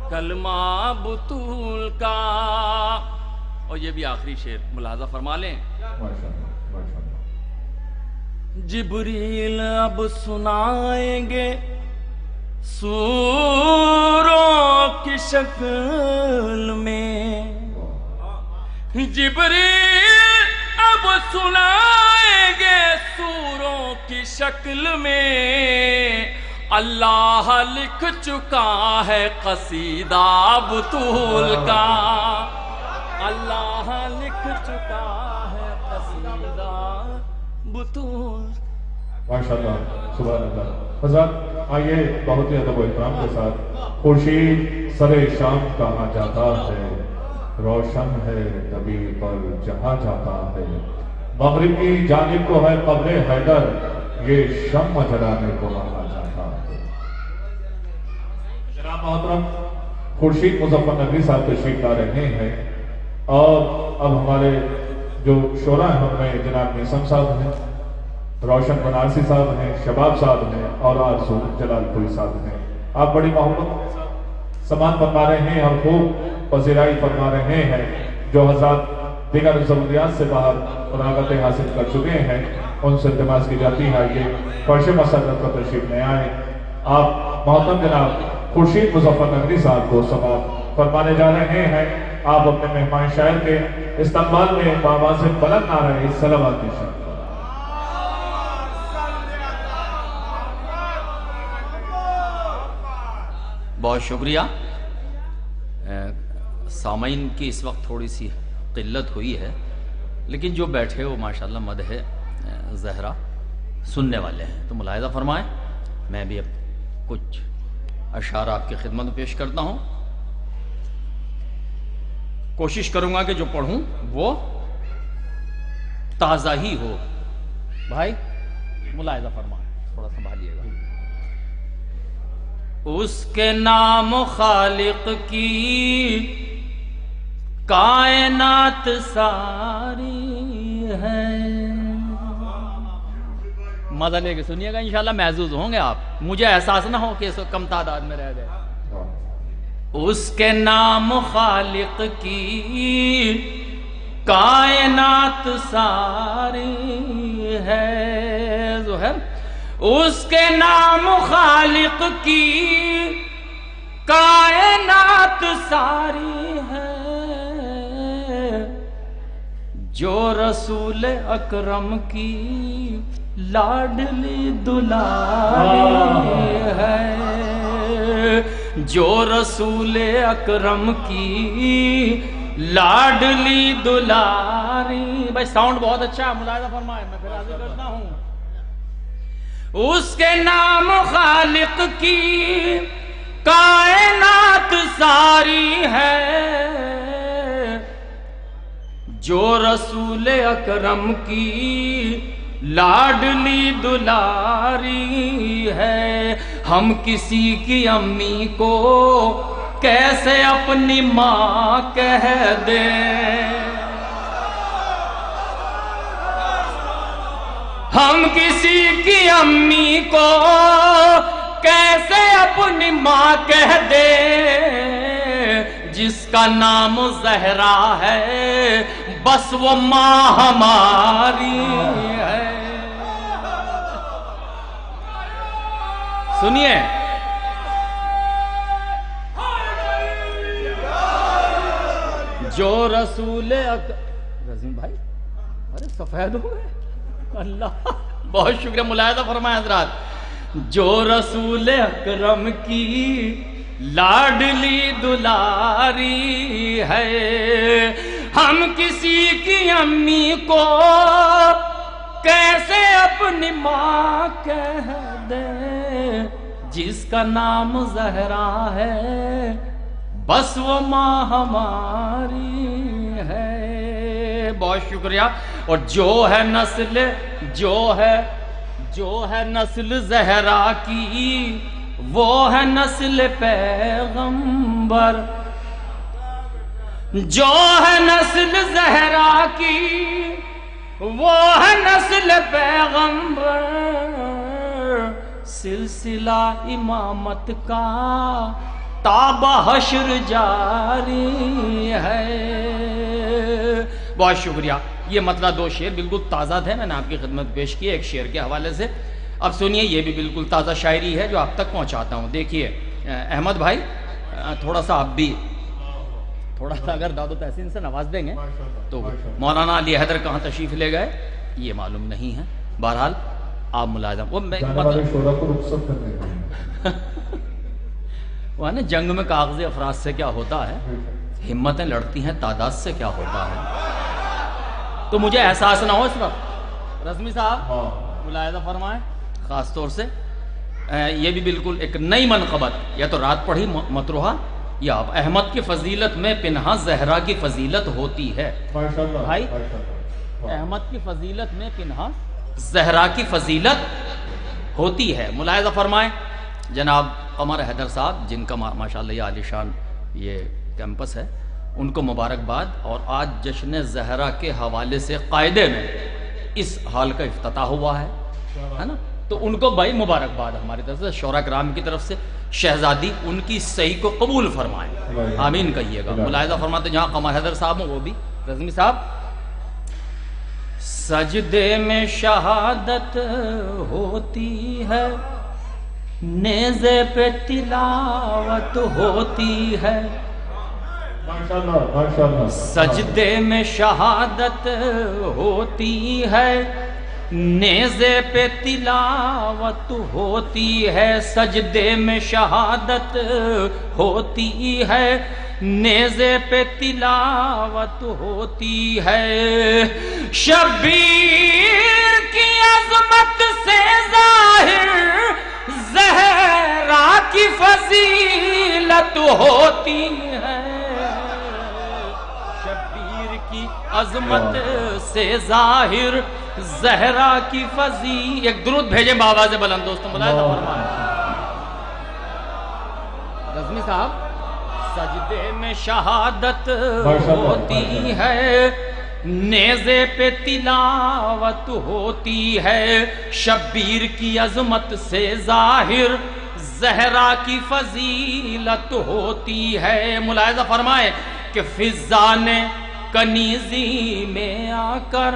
[SPEAKER 15] کلمہ بطول کا۔ اور یہ بھی آخری شعر ملاحظہ فرما لیں، جبریل اب سنائیں گے سوروں کی شکل میں، جبریل اب سنائیں گے سوروں کی شکل میں، اللہ لکھ چکا ہے قصیدہ بطول کا، اللہ لکھ چکا ہے قصیدہ بطول۔
[SPEAKER 13] ماشاءاللہ سبحان اللہ۔ حضرات آئیے بہت ہی ادب و احترام کے ساتھ، خورشید سر شام کہاں جاتا ہے، روشن ہے تبھی پر جہاں جاتا ہے، مغرب کی جانب کو ہے قبر حیدر، یہ شمع جلانے کو وہاں جاتا ہے۔ جناب محترم خورشید مظفر نقوی صاحب تشریف لا رہے ہیں، اور اب ہمارے جو شعراء ہیں ان میں جناب نیسم صاحب ہیں، روشن بنارسی صاحب ہیں، شباب صاحب ہیں، اور آرزو جلال پوری صاحب ہیں۔ آپ بڑی محبت سمان فرما رہے ہیں اور خوب پذیرائی فرما رہے ہیں، جو حضرات دیگر ضروریات سے باہر فراغتیں حاصل کر چکے ہیں ان سے التماس کی جاتی ہے یہ فرش مسرت پر تشریف لے آئیں۔ آپ محترم جناب خورشید مظفر نقوی صاحب کو سماعت فرمانے جا رہے ہیں۔ آپ اپنے مہمان شاعر کے استقبال میں بآواز بلند نعرہ صلوات نشان۔
[SPEAKER 15] بہت شکریہ۔ سامعین کی اس وقت تھوڑی سی قلت ہوئی ہے، لیکن جو بیٹھے وہ ماشاءاللہ مدح زہرا سننے والے ہیں، تو ملاحظہ فرمائیں۔ میں بھی اب کچھ اشعار آپ کی خدمت میں پیش کرتا ہوں، کوشش کروں گا کہ جو پڑھوں وہ تازہ ہی ہو۔ بھائی ملاحظہ فرمائیں، تھوڑا سنبھالیے گا۔ اس کے نام خالق کی کائنات ساری ہے، مزہ لے کے سنیے گا، انشاءاللہ محظوظ ہوں گے آپ، مجھے احساس نہ ہو کہ اس وقت کم تعداد میں رہ گئے۔ اس کے نام خالق کی کائنات ساری ہے. زہر اس کے نام خالق کی کائنات ساری ہے. جو رسول اکرم کی لاڈلی دلاری ہے. جو رسول اکرم کی لاڈلی دلاری. بھائی ساؤنڈ بہت اچھا ہے, ملاحظہ فرمائے, میں پھر حاضر کرتا ہوں. اس کے نام خالق کی کائنات ساری ہے. جو رسول اکرم کی لاڈلی دلاری ہے. ہم کسی کی امی کو کیسے اپنی ماں کہہ دیں, ہم کسی کی امی کو کیسے اپنی ماں کہہ دیں. جس کا نام زہرا ہے بس وہ ماں ہماری ہے. سنیے, جو رسول رضیم بھائی, ارے سفید ہو گئے, اللہ بہت شکریہ, ملاحظہ فرمائے حضرات. جو رسول اکرم کی لاڈلی دلاری ہے. ہم کسی کی امی کو کیسے اپنی ماں کہہ دیں. جس کا نام زہرا ہے بس وہ ماں ہماری ہے. بہت شکریہ. اور جو ہے نسل زہرا کی وہ ہے نسل پیغمبر. جو ہے نسل زہرا کی وہ ہے نسل پیغمبر. سلسلہ امامت کا تا حشر جاری ہے. بہت شکریہ. یہ مطلب دو شعر بالکل تازہ تھے, میں نے آپ کی خدمت پیش کیے ایک شعر کے حوالے سے. اب سنیے, یہ بھی بالکل تازہ شاعری ہے جو آپ تک پہنچاتا ہوں. دیکھیے احمد بھائی, تھوڑا سا آپ بھی تھوڑا سا اگر داد و تحسین سے نواز دیں گے تو. مولانا علی حیدر کہاں تشریف لے گئے یہ معلوم نہیں ہے. بہرحال آپ ملازم وہ ہے نا, جنگ میں کاغذی افراد سے کیا ہوتا ہے, ہمتیں لڑتی ہیں تعداد سے کیا ہوتا ہے. تو مجھے احساس نہ ہو اس وقت. رضمی صاحب ملاحظہ فرمائیں خاص طور سے. یہ بھی بالکل ایک نئی منقبت, یا تو رات پڑھی مطروحہ یا احمد کی فضیلت میں پنہا زہرا کی فضیلت ہوتی ہے. بھائی احمد کی فضیلت میں پنہا زہرا کی فضیلت ہوتی ہے. ملاحظہ فرمائیں جناب قمر حیدر صاحب, جن کا ماشاءاللہ یہ عالی شان یہ کیمپس ہے, ان کو مبارکباد. اور آج جشن زہرا کے حوالے سے قاعدے میں اس حال کا افتتاح ہوا ہے نا, تو ان کو بھائی مبارکباد ہماری طرف سے, شورا کرام کی طرف سے. شہزادی ان کی صحیح کو قبول فرمائیں, آمین کہیے گا. ملاحظہ فرماتے جہاں قمر حیدر صاحب ہوں وہ بھی. رضمی صاحب, سجدے میں شہادت ہوتی ہے, نیزے پہ تلاوت ہوتی ہے. سجدے میں شہادت ہوتی ہے, نیزے پہ تلاوت ہوتی ہے. سجدے میں شہادت ہوتی ہے, نیزے پہ تلاوت ہوتی ہے. شبیر کی عظمت سے ظاہر زہرا کی فضیلت ہوتی ہے. شبیر کی عظمت سے ظاہر زہرا کی فضیلت. ایک درود بھیجیں بآواز بلند دوستوں, ملاحظہ فرمائیں. رضمی صاحب, سجدے میں شہادت ہوتی ہے, نیزے پہ تلاوت ہوتی ہے. شبیر کی عظمت سے ظاہر زہرا کی فضیلت ہوتی ہے. ملاحظہ فرمائے کہ فضا نے کنیزی میں آ کر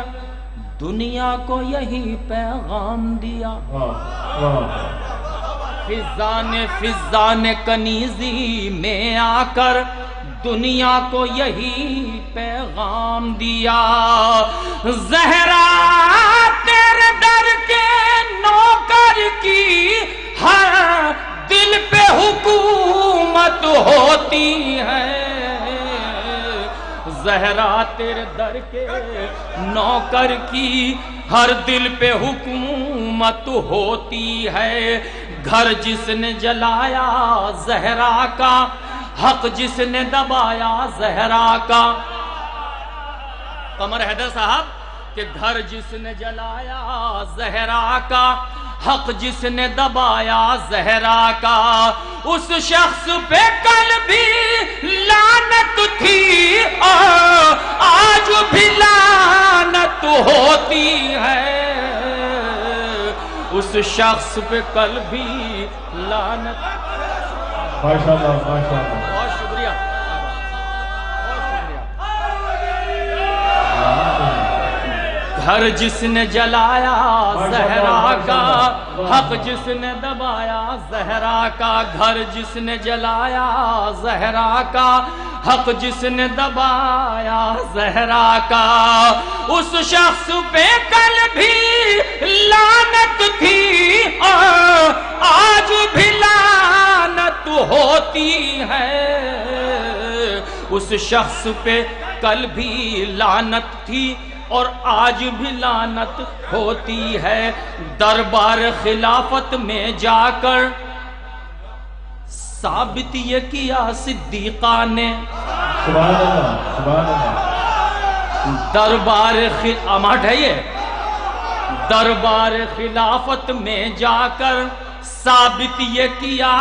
[SPEAKER 15] دنیا کو یہی پیغام دیا. فضا نے کنیزی میں آ کر دنیا کو یہی پیغام دیا. زہرا تیرے در کے نوکر کی ہر دل پہ حکومت ہوتی ہے. زہرا تیرے در کے نوکر کی ہر دل پہ حکومت ہوتی ہے. گھر جس نے جلایا زہرا کا، حق جس نے دبایا زہرا کا. قمر حیدر صاحب کہ گھر جس نے جلایا زہرا کا، حق جس نے دبایا زہرا کا، اس شخص پہ کل بھی لعنت تھی اور آج بھی لعنت ہوتی ہے. اس شخص پہ کل بھی لعنت.
[SPEAKER 13] ماشاءاللہ ماشاءاللہ.
[SPEAKER 15] بہت شکریہ. گھر جس نے جلایا زہرا کا، حق جس نے دبایا زہرا کا. گھر جس نے جلایا زہرا کا، حق جس نے دبایا زہرا کا، اس شخص پہ کل بھی لعنت تھی اور آج بھی لعنت ہوتی ہے. اس شخص پہ کل بھی لعنت تھی اور آج بھی لعنت ہوتی ہے. دربار خلافت میں جا کر ثابت یہ کیا صدیقہ نے.
[SPEAKER 13] سبحان اللہ سبحان اللہ.
[SPEAKER 15] دربار خلافت میں جا کر ثابت یہ کیا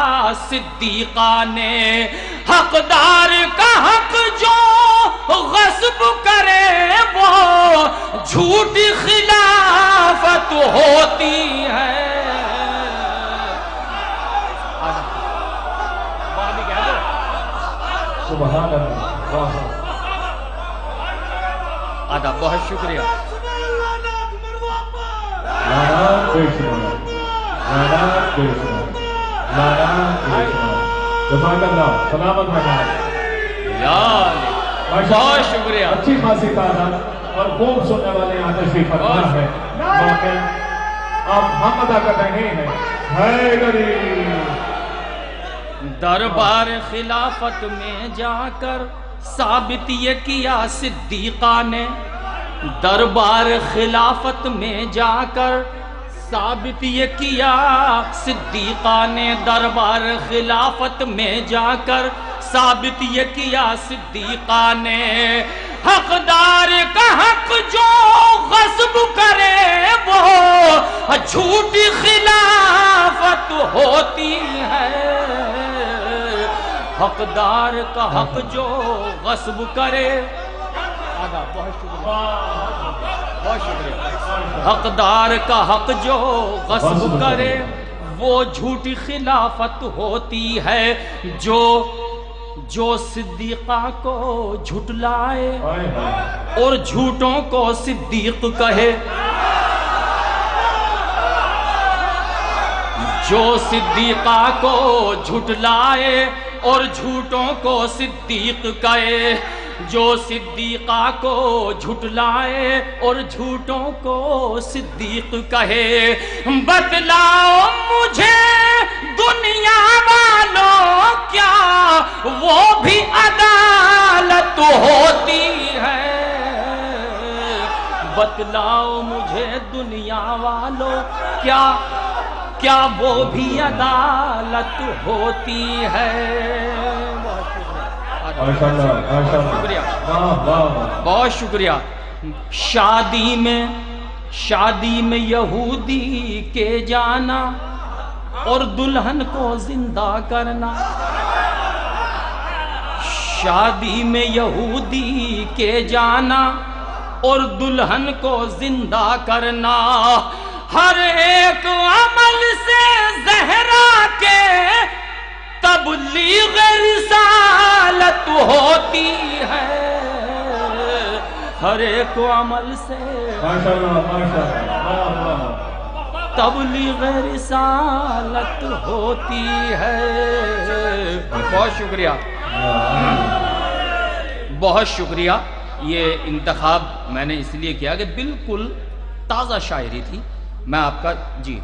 [SPEAKER 15] صدیقہ نے. حقدار کا حق جو غصب کرے وہ جھوٹی خلافت ہوتی ہے.
[SPEAKER 13] سبحان اللہ.
[SPEAKER 15] آدھا بہت شکریہ.
[SPEAKER 13] سلامت
[SPEAKER 15] بہت شکریہ.
[SPEAKER 13] اچھی خاصی تعداد اور خوب سننے والے یہاں تشریف فرما ہے. آپ ہم ادا کر رہے ہیں حیدری.
[SPEAKER 15] دربار خلافت میں جا کر ثابت یہ کیا صدیقہ نے. دربار خلافت میں جا کر ثابت یہ کیا صدیقہ نے. دربار خلافت میں جا کر ثابت یہ کیا صدیقہ نے. حقدار کا حق جو غصب کرے وہ جھوٹی خلافت ہوتی ہے. حقدار کا حق جو غصب کرے. بہت شکریہ. حقدار کا حق جو غصب کرے وہ جھوٹی خلافت ہوتی ہے. جو صدیقہ کو جھٹلائے اور جھوٹوں کو صدیق کہے. جو صدیقہ کو جھٹلائے اور جھوٹوں کو صدیق کہے. جو صدیقہ کو جھٹلائے اور جھوٹوں کو صدیق کہے. بتلاؤ مجھے دنیا والوں کیا وہ بھی عدالت ہوتی ہے. بتلاؤ مجھے دنیا والوں کیا وہ بھی عدالت ہوتی ہے. بہت شکریہ. شادی میں یہودی کے جانا اور دلہن کو زندہ کرنا. شادی میں یہودی کے جانا اور دلہن کو زندہ کرنا. ہر ایک عمل سے زہرا کے تبلیغ رسالت ہوتی ہے، ہر ایک عمل سے تبلیغ رسالت ہوتی ہے۔ بہت شکریہ، بہت شکریہ۔ یہ انتخاب میں نے اس لیے کیا کہ بالکل تازہ شاعری تھی۔ میں آپ کا جی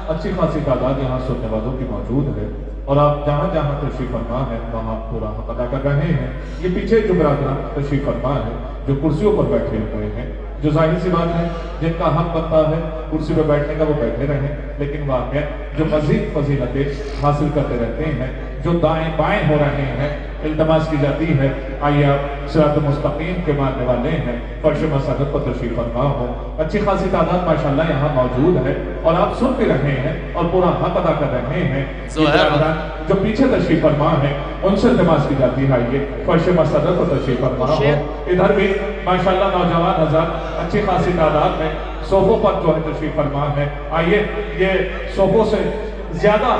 [SPEAKER 13] اچھی خاصی تعداد یہاں سننے والوں کی موجود ہے، اور آپ جہاں جہاں تشریف فرما ہے وہاں پورا حق ادا کر رہے ہیں۔ یہ پیچھے جو برادران تشریف فرما ہے، جو کرسیوں پر بیٹھے ہوئے ہیں، جو ظاہر سی بات ہے جن کا حق بنتا ہے کرسی پہ بیٹھنے کا وہ بیٹھے رہیں، لیکن واقعہ جو مزید فضیلتیں حاصل کرتے رہتے ہیں، جو دائیں بائیں ہو رہے ہیں، التماس کی جاتی ہے آئیے آپ صراط مستقیم کے ماننے والے ہیں، فرش مساجد پر تشریف فرما ہو۔ اچھی خاصی تعداد ماشاءاللہ یہاں موجود ہے، اور آپ سن بھی رہے ہیں اور پورا حق ادا کر رہے ہیں۔ جو پیچھے تشریف فرما ہے ان سے التماس کی جاتی ہے آئیے فرش مساجد پر تشریف فرما ہو۔ ادھر بھی ماشاءاللہ نوجوان حضرات اچھی خاصی تعداد میں صوفوں پر جو ہے تشریف فرما ہے، آئیے یہ صوفوں سے زیادہ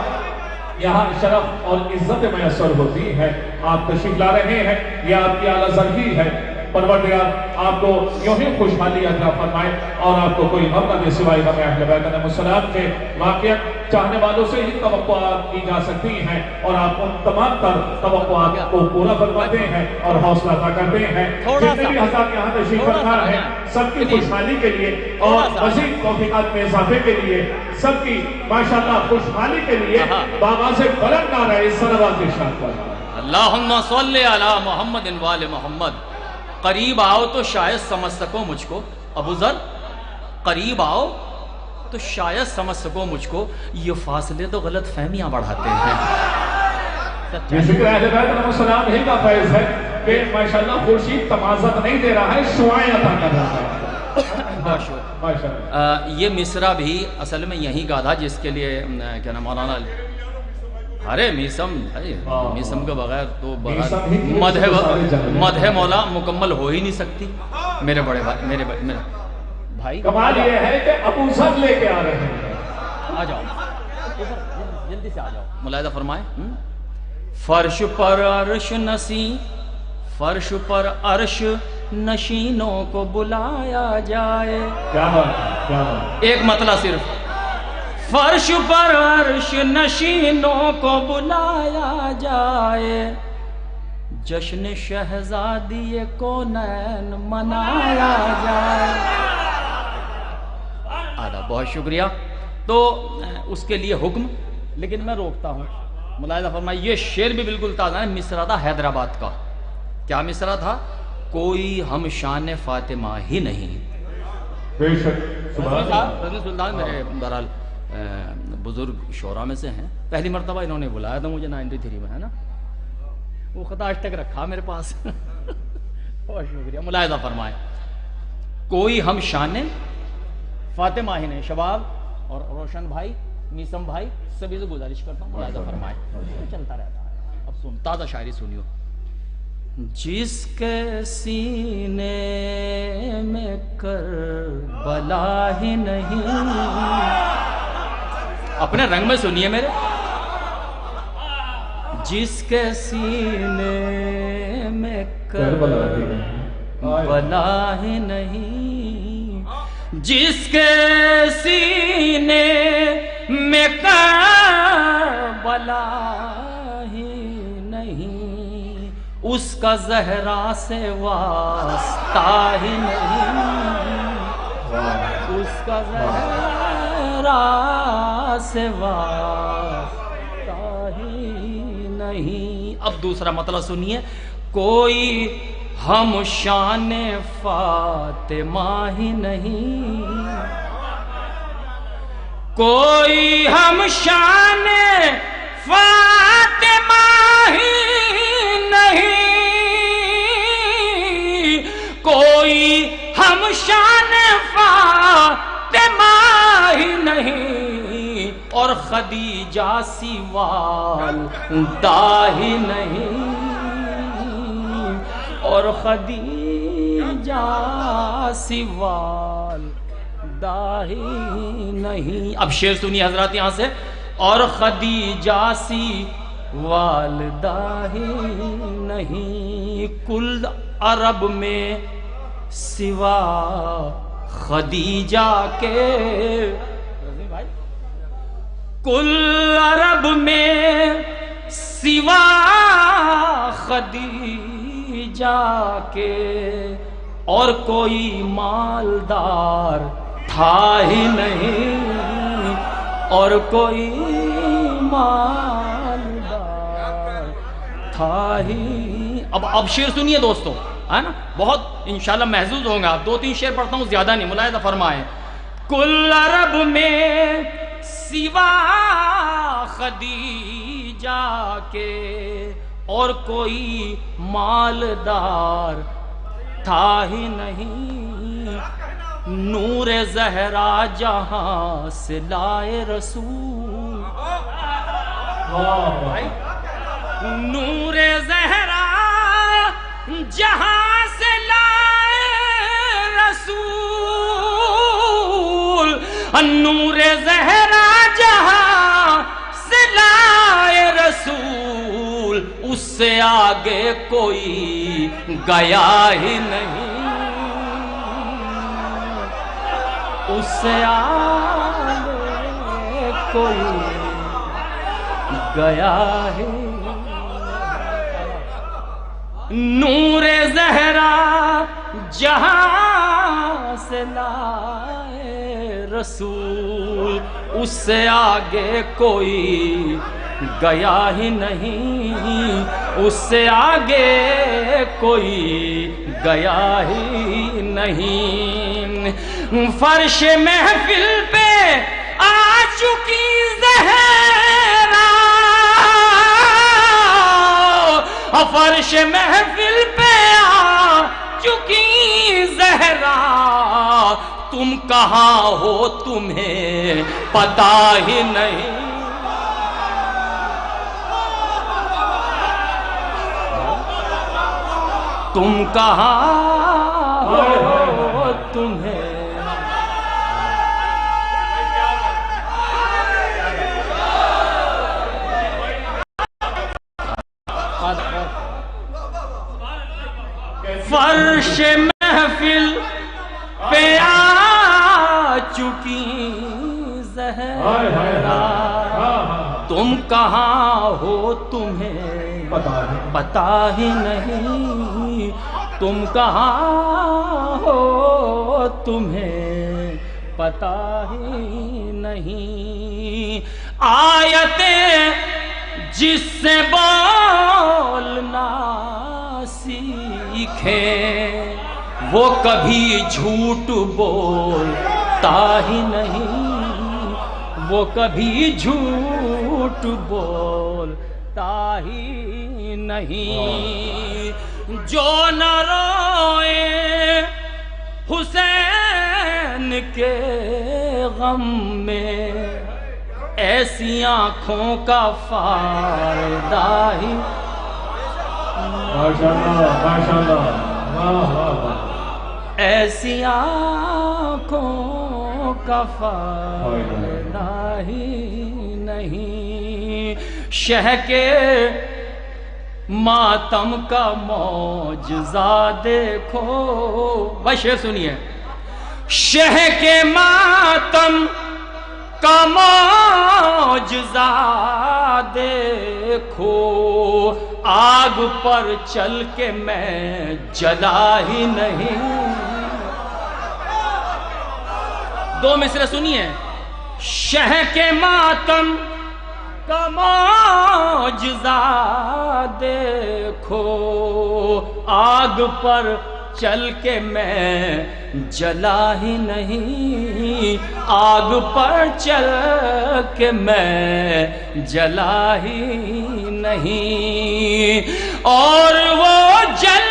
[SPEAKER 13] یہاں شرف اور عزت میسر ہوتی ہے۔ آپ تشریف لا رہے ہیں، یہ آپ کی اعلیٰ ذرگی ہے۔ پروردگار آپ کو یوں ہی خوشحالی عطا فرمائے اور آپ کو کوئی غم نہ دے سوائے غم اہل بیت علیہم السلام کے۔ واقعہ چاہنے والوں سے ہی توقعات کی جا سکتی ہیں، اور آپ ان تمام تر توقعات کو پورا فرماتے ہیں اور حوصلہ عطا کرتے ہیں۔ جتنے بھی حضرات یہاں تشریف فرما ہے سب کی خوشحالی کے لیے اور مزید توفیقات میں اضافے کے لیے، سب کی ماشاءاللہ خوشحالی کے لیے باغاز بلند نعرہ صلوات ارشاد فرمائیں۔
[SPEAKER 15] اللہم صلی علی محمد وآل محمد۔ قریب آؤ تو شاید سمجھ سکو مجھ کو، ابو ذر قریب آؤ تو شاید سمجھ سکو مجھ کو، یہ فاصلے تو غلط فہمیاں بڑھاتے ہیں۔
[SPEAKER 13] یہ شکر اہل بیت علیہ السلام ہی کا فیض ہے کہ ماشاءاللہ خورشید تمازت نہیں دے رہا ہے، شعائیں عطا کر رہا ہے۔
[SPEAKER 15] یہ مصرع بھی اصل میں یہی کا تھا جس کے لیے کیا نام مولانا ارے میسم کے بغیر تو مدح مولا مکمل ہو ہی نہیں سکتی۔ میرے بڑے بھائی
[SPEAKER 13] کمال یہ ہے کہ ابو ذر لے کے آ رہے ہیں،
[SPEAKER 15] آ جاؤ جلدی سے آ جاؤ، ملاحظہ فرمائیں۔ فرش پر عرش نشینوں کو بلایا جائے، ایک مطلب صرف فرش پر عرش نشینوں کو بلایا جائے، جشن شہزادی کونین منایا جائے۔ بہت شکریہ۔ تو اس کے لیے حکم، لیکن میں روکتا ہوں، ملاحظہ فرمائے یہ شعر بھی بالکل تازہ ہے، مصرع تھا حیدرآباد کا۔ کیا مصرع تھا؟ کوئی ہم شان فاطمہ ہی نہیں۔ سلطان میرے بہرحال بزرگ شعراء میں سے ہیں، پہلی مرتبہ انہوں نے بلایا تھا مجھے 93 میں، ہے نا، وہ خطا آج تک رکھا میرے پاس۔ بہت شکریہ، ملاحظہ فرمائے کوئی ہم شان فاطمہ ہی نہیں۔ شباب اور روشن بھائی، میسم بھائی، سبھی سے گزارش کرتا ہوں ملاحظہ فرمائے، چلتا رہتا ہے۔ اب سن تازہ شاعری سنیو۔ جس کے سینے میں کربلا ہی نہیں، اپنے رنگ میں سنیے میرے، جس کے سینے میں کربلا ہی نہیں، جس کے سینے میں کربلا ہی نہیں، اس کا زہرا سے واسطہ ہی نہیں، اس کا زہرا سے واسطہ ہی نہیں۔ اب دوسرا مطلب سنیے، کوئی ہم شان فاطمہ ہی نہیں، کوئی ہم شان فاطمہ ہی نہیں، کوئی ہم شان فاطمہ ہی نہیں، خدیجہ سی والدہ ہی نہیں، اور خدیجہ سی والدہ ہی نہیں. اب شعر سنیے حضرات یہاں سے. اور خدیجہ سی والدہ ہی نہیں، کل عرب میں سوا خدیجہ کے، کل عرب میں سوا خدیجہ کے اور کوئی مالدار تھا ہی نہیں، اور کوئی مالدار تھا ہی. اب شعر سنیے دوستو، ہے نا، بہت انشاءاللہ محظوظ ہوں گے آپ. 2-3 شعر پڑھتا ہوں، زیادہ نہیں، ملاحظہ فرمائیں. کل عرب میں سوا خدیجہ کے اور کوئی مالدار تھا ہی نہیں، نور زہرا جہاں سے لائے رسول، نور زہرا جہاں سے لائے رسول، نور زہرا جہاں سے لائے رسول، اس سے آگے کوئی گیا ہی نہیں، اس سے آگے کوئی گیا ہے. نور زہرا جہاں سے لائے رسول، اس سے آگے کوئی گیا ہی نہیں، اس سے آگے کوئی گیا ہی نہیں. فرش محفل پہ آ چکی زہرا، فرش محفل پہ آ چکی زہرا، تم کہاں ہو تمہیں پتا ہی نہیں، تم کہاں ہو تمہیں فرش محفل پہ آ چکی زہرا، تم کہاں ہو تمہیں پتا ہی نہیں، تم کہاں ہو تمہیں پتا ہی نہیں. آیتیں جس سے بولنا سیکھے وہ کبھی جھوٹ بولتا ہی نہیں، وہ کبھی جھوٹ بولتا ہی نہیں. جو نہ روئے حسین کے غم میں، ایسی آنکھوں کا فائدہ ہی، ایسی آنکھوں کا فائدہ ہی نہیں. شہ کے ماتم کا معجزہ دیکھو، بس یہ سنیے. شہ کے ماتم کا معجزہ دیکھو، آگ پر چل کے میں جلا ہی نہیں. 2 مصرع سنیے. شہ کے ماتم کا معجزہ دیکھو، آگ پر چل کے میں جلا ہی نہیں، آگ پر چل کے میں جلا ہی نہیں. اور وہ جل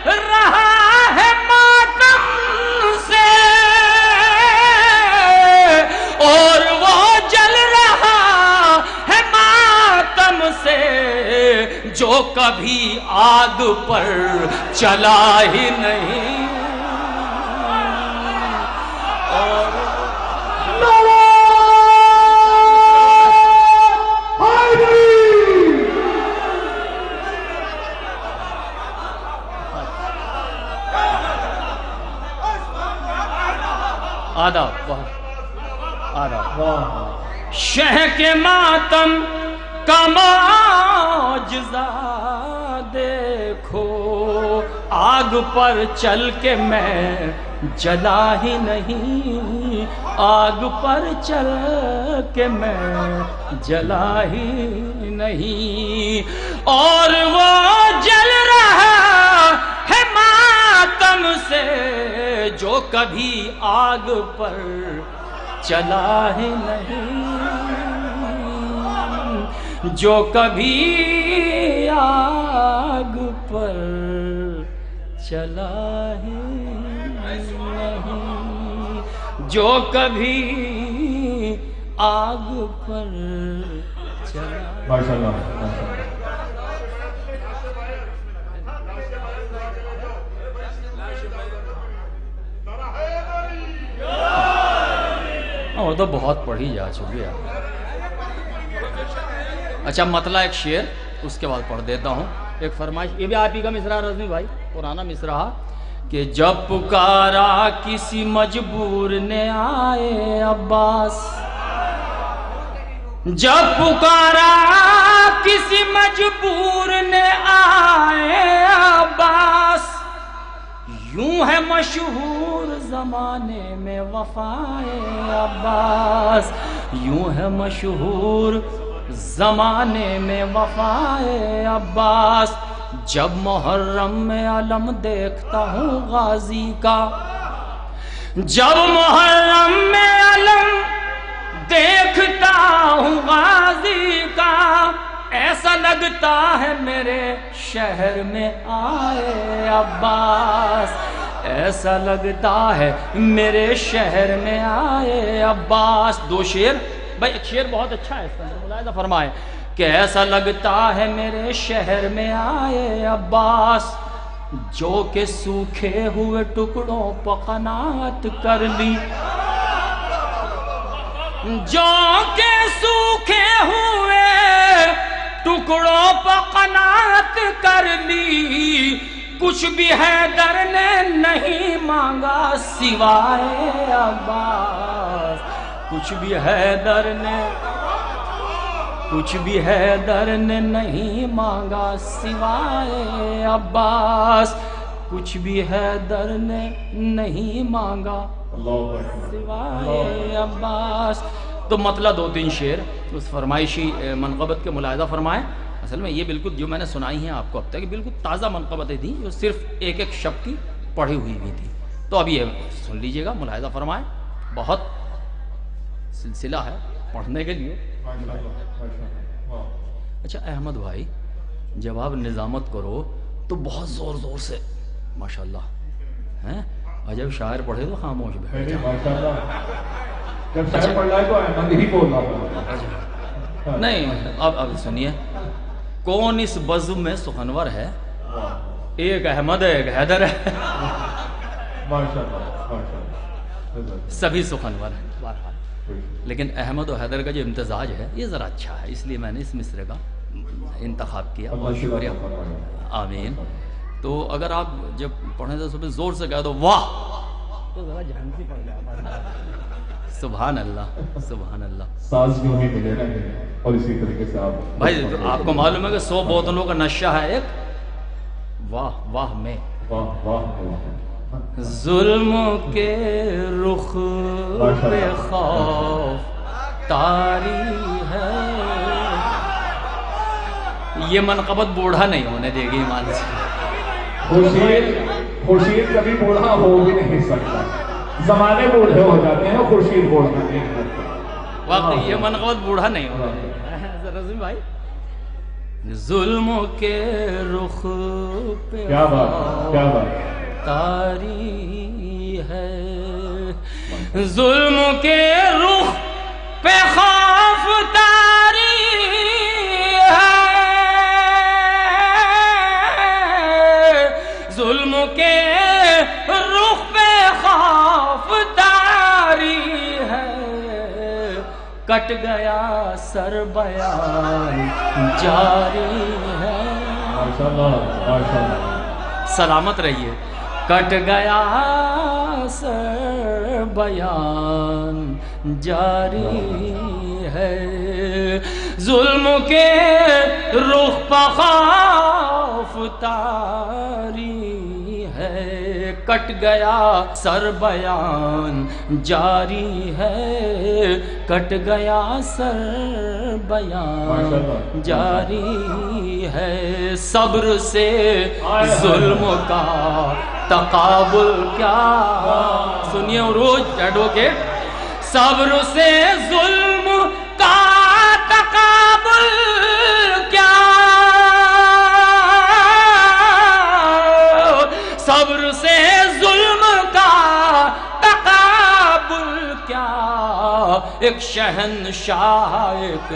[SPEAKER 15] رہا ہے ماتم سے، اور وہ جل رہا جو کبھی آگ پر چلا ہی نہیں اور شہ کے ماتم کا معجزہ دیکھو آگ پر چل کے میں جلا ہی نہیں آگ پر چل کے میں جلا ہی نہیں اور وہ جل رہا ہے ماتم سے جو کبھی آگ پر چلا ہی نہیں جو کبھی آگ پر چلا ہی نہیں جو کبھی آگ پر چلا
[SPEAKER 13] ماشاءاللہ
[SPEAKER 15] وہ تو بہت پڑھی جا چکی ہے. اچھا مطلع ایک شعر اس کے بعد پڑھ دیتا ہوں. ایک فرمائش یہ بھی آپ ہی کا مصرع رضوی بھائی پرانا مصرع کہ جب پکارا کسی مجبور نے آئے عباس جب پکارا کسی مجبور نے آئے عباس یوں ہے مشہور زمانے میں وفائے عباس یوں ہے مشہور زمانے میں وفائے عباس جب محرم میں علم دیکھتا ہوں غازی کا جب محرم میں علم دیکھتا ہوں غازی کا ایسا لگتا ہے میرے شہر میں آئے عباس ایسا لگتا ہے میرے شہر میں آئے عباس. دو شعر بھائی ایک شعر بہت اچھا ہے اس کے اندر ملاحظہ فرمائے کہ ایسا لگتا ہے میرے شہر میں آئے عباس جو کہ سوکھے ہوئے ٹکڑوں پر قناعت کر لی جو کہ سوکھے ہوئے ٹکڑوں پر قناعت کر لی کچھ بھی حیدر نے نہیں مانگا سوائے عباس کچھ بھی حیدر نے نہیں مانگا سوائے عباس کچھ بھی حیدر نے نہیں مانگا سوائے عباس. تو مطلع دو تین شعر اس فرمائشی منقبت کے ملاحظہ فرمائیں. اصل میں یہ بالکل جو میں نے سنائی ہیں آپ کو اب تک بالکل تازہ منقبتیں تھیں جو صرف ایک ایک شب کی پڑھی ہوئی بھی تھی. تو اب یہ سن لیجئے گا ملاحظہ فرمائیں. بہت سلسلہ ہے پڑھنے کے لیے. اچھا احمد بھائی جب آپ نظامت کرو تو بہت زور زور سے ماشاءاللہ ہیں اور جب شاعر پڑھے تو خاموش بیٹھ جائیں.
[SPEAKER 13] جب شاعر پڑھ رہا ہے تو احمد ہی بول رہا ہے.
[SPEAKER 15] نہیں اب سنیے کون اس بزم میں سخنور ہے ایک احمد ہے ایک حیدر ہے سبھی سخنور ہیں بہرحال لیکن احمد و حیدر کا جو امتزاج ہے یہ ذرا اچھا ہے اس لیے میں نے اس مصرے کا انتخاب کیا. بہت شکریہ آمین. تو اگر آپ جب پڑھیں تو صبح زور سے کہہ دو واہ تو ذرا جھنسی پڑ جائے. سبحان اللہ سبحان اللہ.
[SPEAKER 13] ساز بھی ہمیں ملے رہے اور اسی طریقے سے آپ
[SPEAKER 15] بھائی آپ کو معلوم ہے کہ 100 بوتلوں کا نشہ ہے ایک واہ واہ میں
[SPEAKER 13] واہ واہ
[SPEAKER 15] ظلم کے رخ پہ خوف طاری ہے. یہ منقبت بوڑھا نہیں ہونے دے گی ایمان سے.
[SPEAKER 13] خورشید کبھی بوڑھا ہو بھی نہیں سکتا. زمانے بوڑھے ہو جاتے ہیں خورشید بوڑھا نہیں ہوتا.
[SPEAKER 15] واقعی یہ منقبت بوڑھا نہیں ہونے رضوی بھائی. ظلم کے رخ پہ
[SPEAKER 13] کیا بات
[SPEAKER 15] طاری ہے ظلم کے رخ پہ خوف طاری ہے کٹ گیا سر بیان جاری ہے. سلامت رہیے. کٹ گیا سر بیان جاری ہے. ظلم کے رخ پہ خوف تاری ہے. کٹ گیا سر بیان جاری ہے. کٹ گیا سر بیان جاری ہے. صبر سے ظلم کا تقابل کیا. سنیے عروج ایڈوکیٹ. صبر سے ظلم کا تقابل کیا. صبر سے ظلم کا تقابل کیا. ایک شہنشاہ ایک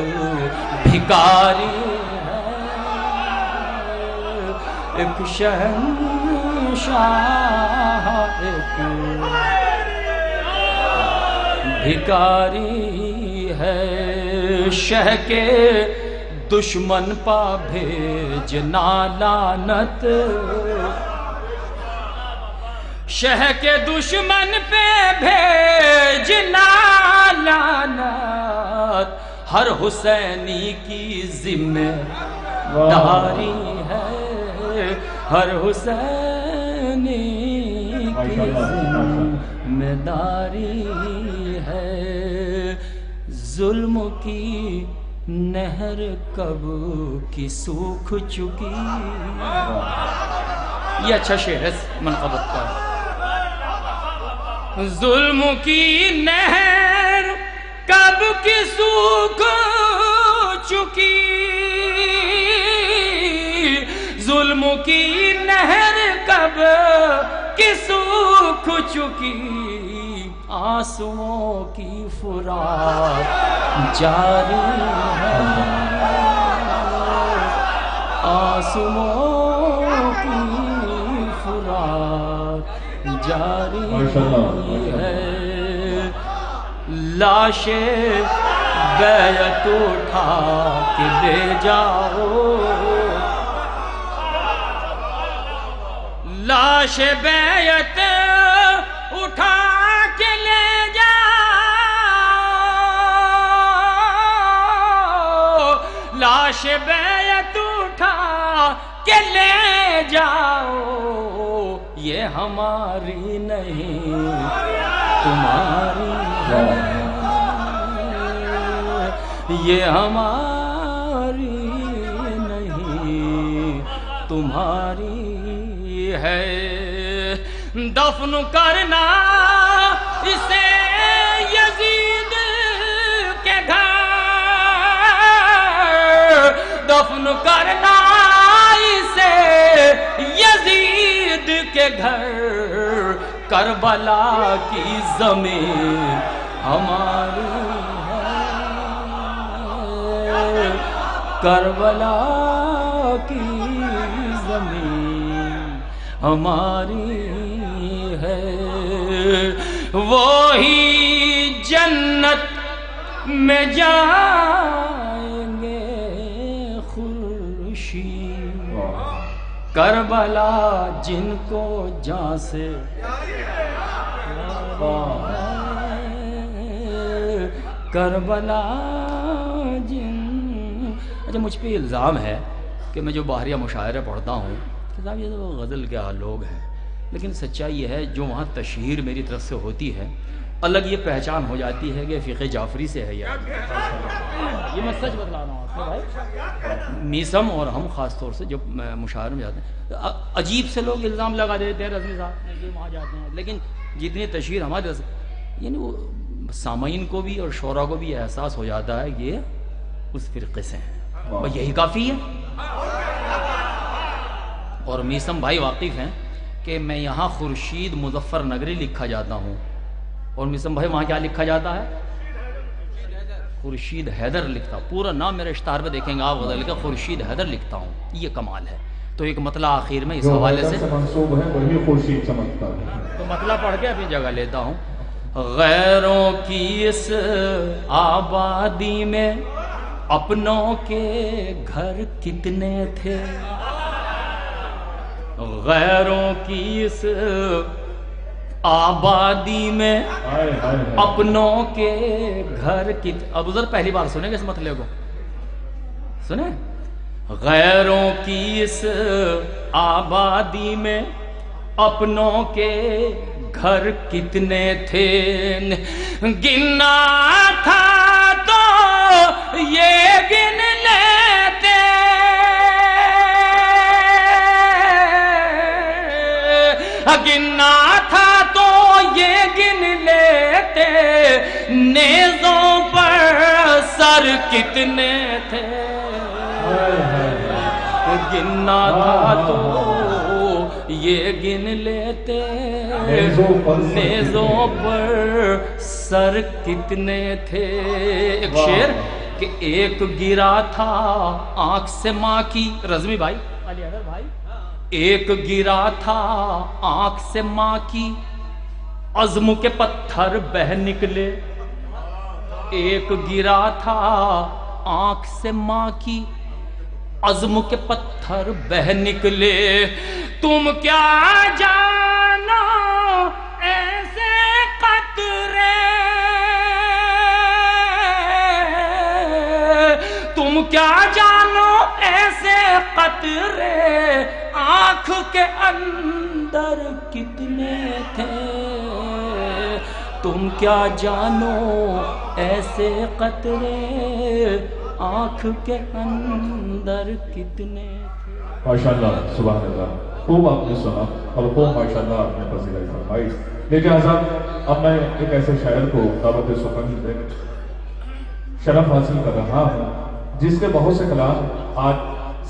[SPEAKER 15] بھکاری ہے. ایک شہنشاہ ایک بھکاری ہے. شہ کے دشمن پا بھیجنا لعنت. شہ کے دشمن پہ بھیجنا لعنت. ہر حسینی کی ذمہ داری ہے. ہر حسینی کی ذمہ داری ہے. ظلم کی نہر کب کی سوکھ چکی. یہ اچھا شعر ہے منقبت کا. ظلم کی نہر کب کی سوکھ چکی. ظلم کی نہر کب کی سوکھ چکی. آنسوؤں کی فرات جاری ہے. آنسوؤں کی فرات جاری ہے. لاشیں بیعت اٹھا کے لے جاؤ. لاش بیعت اٹھا کے لے جاؤ. لاش بیعت اٹھا کے لے جاؤ. یہ ہماری نہیں تمہاری ہے. یہ ہماری نہیں تمہاری ہے. دفن کرنا اسے یزید کے گھر. دفن کرنا اسے یزید کے گھر. کربلا کی زمین ہماری ہے. کربلا کی زمین ہماری ہے. وہی جنت میں جائیں گے خورشید. کربلا جن کو جان سے کربلا جن. اچھا مجھ پہ الزام ہے کہ میں جو باہریہ مشاعرے پڑھتا ہوں کہ صاحب یہ تو غزل کے لوگ ہیں. لیکن سچائی یہ ہے جو وہاں تشہیر میری طرف سے ہوتی ہے الگ یہ پہچان ہو جاتی ہے کہ فقہ جعفری سے ہے. یہ میں سچ بتلا رہا ہوں آپ کو بھائی. میسم اور ہم خاص طور سے جو مشاعرے میں جاتے ہیں عجیب سے لوگ الزام لگا دیتے ہیں رضوی صاحب یہ وہاں جاتے ہیں. لیکن جتنی تشہیر ہمارے یعنی وہ سامعین کو بھی اور شعراء کو بھی احساس ہو جاتا ہے کہ یہ اس فرقے سے ہیں. یہی کافی ہے. اور میسم بھائی واقف ہیں کہ میں یہاں خورشید مظفر نگری لکھا جاتا ہوں اور میسم بھائی وہاں کیا لکھا جاتا ہے؟ خورشید حیدر لکھتا. پورا نام میرے اشتہار پہ دیکھیں گے آپ غزل کا خورشید حیدر لکھتا ہوں. یہ کمال ہے. تو ایک مطلع آخر میں اس حوالے سے
[SPEAKER 13] منسوب ہے وہی خورشید چمکتا ہے.
[SPEAKER 15] تو مطلع پڑھ کے اپنی جگہ لیتا ہوں. غیروں کی اس آبادی میں اپنوں کے گھر کتنے تھے، غیروں کی اس آبادی میں اپنوں کے گھر کتنے. ابو ذر پہلی بار سنیں گے اس مطلب کو، سنیں. غیروں کی اس آبادی میں اپنوں کے گھر کتنے تھے، گننا تھا تو یہ گن لیتے، گننا تھا تو یہ گن لیتے، نیزوں پر سر کتنے تھے، گننا تھا تو یہ گن لیتے، نیزوں پر سر کتنے تھے. ایک شعر کہ ایک گرا تھا آنکھ سے ماں کی، رضمی بھائی، علی اگر بھائی، ایک گرا تھا آنکھ سے ماں کی، عزم کے پتھر بہ نکلے. ایک گرا تھا آنکھ سے ماں کی، عزم کے پتھر بہ نکلے. تم کیا جانو ایسے قطرے، تم کیا جانو ایسے قطرے، آنکھ کے اندر کتنے تھے، تم کیا جانو ایسے قطرے، آنکھ کے اندر کتنے تھے.
[SPEAKER 13] ماشاءاللہ، سبحان اللہ، خوب آپ نے سنا اور خوب ماشاءاللہ آپ نے فضیلت فرمائی. لیکن حضرت اب میں ایک ایسے شاعر کو دعوت سخن دینے شرف حاصل کر رہا ہوں جس کے بہت سے کلام آج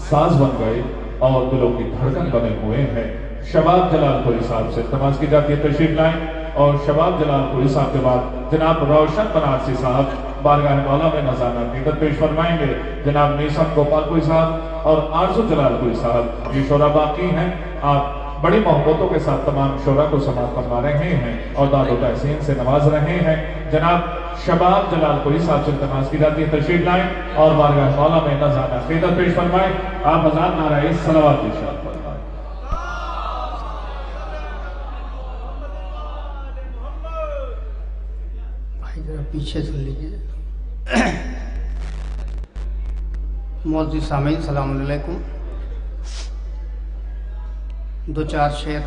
[SPEAKER 13] ساز بن گئے اور دلوں کی دھڑکن بنے ہوئے ہیں. شباب جلال پوری صاحب سے تماس کی جاتی ہے، تشریف لائیں. اور شباب جلال پوری صاحب کے بعد جناب روشن بنارسی صاحب بارگاہ مولا میں نذرانہ عقیدت پیش فرمائیں گے. جناب نیسم گوپال پوری صاحب اور آرزو جلال پوری صاحب، یہ شعراء باقی ہیں. آپ بڑی محبتوں کے ساتھ تمام شعراء کو سماعت فرما رہے ہیں اور داد و تحسین سے نواز رہے ہیں. جناب شباب جلال پوری صاحب سے تماس کی جاتی ہے، تشریف لائیں اور بارگاہ مولا میں نذرانہ عقیدت پیش فرمائیں. آپ حضرات نعرہ صلوات ارشاد فرمائیں.
[SPEAKER 9] پیچھے سن لیجیے. معزز سامعین السلام علیکم. دو چار شعر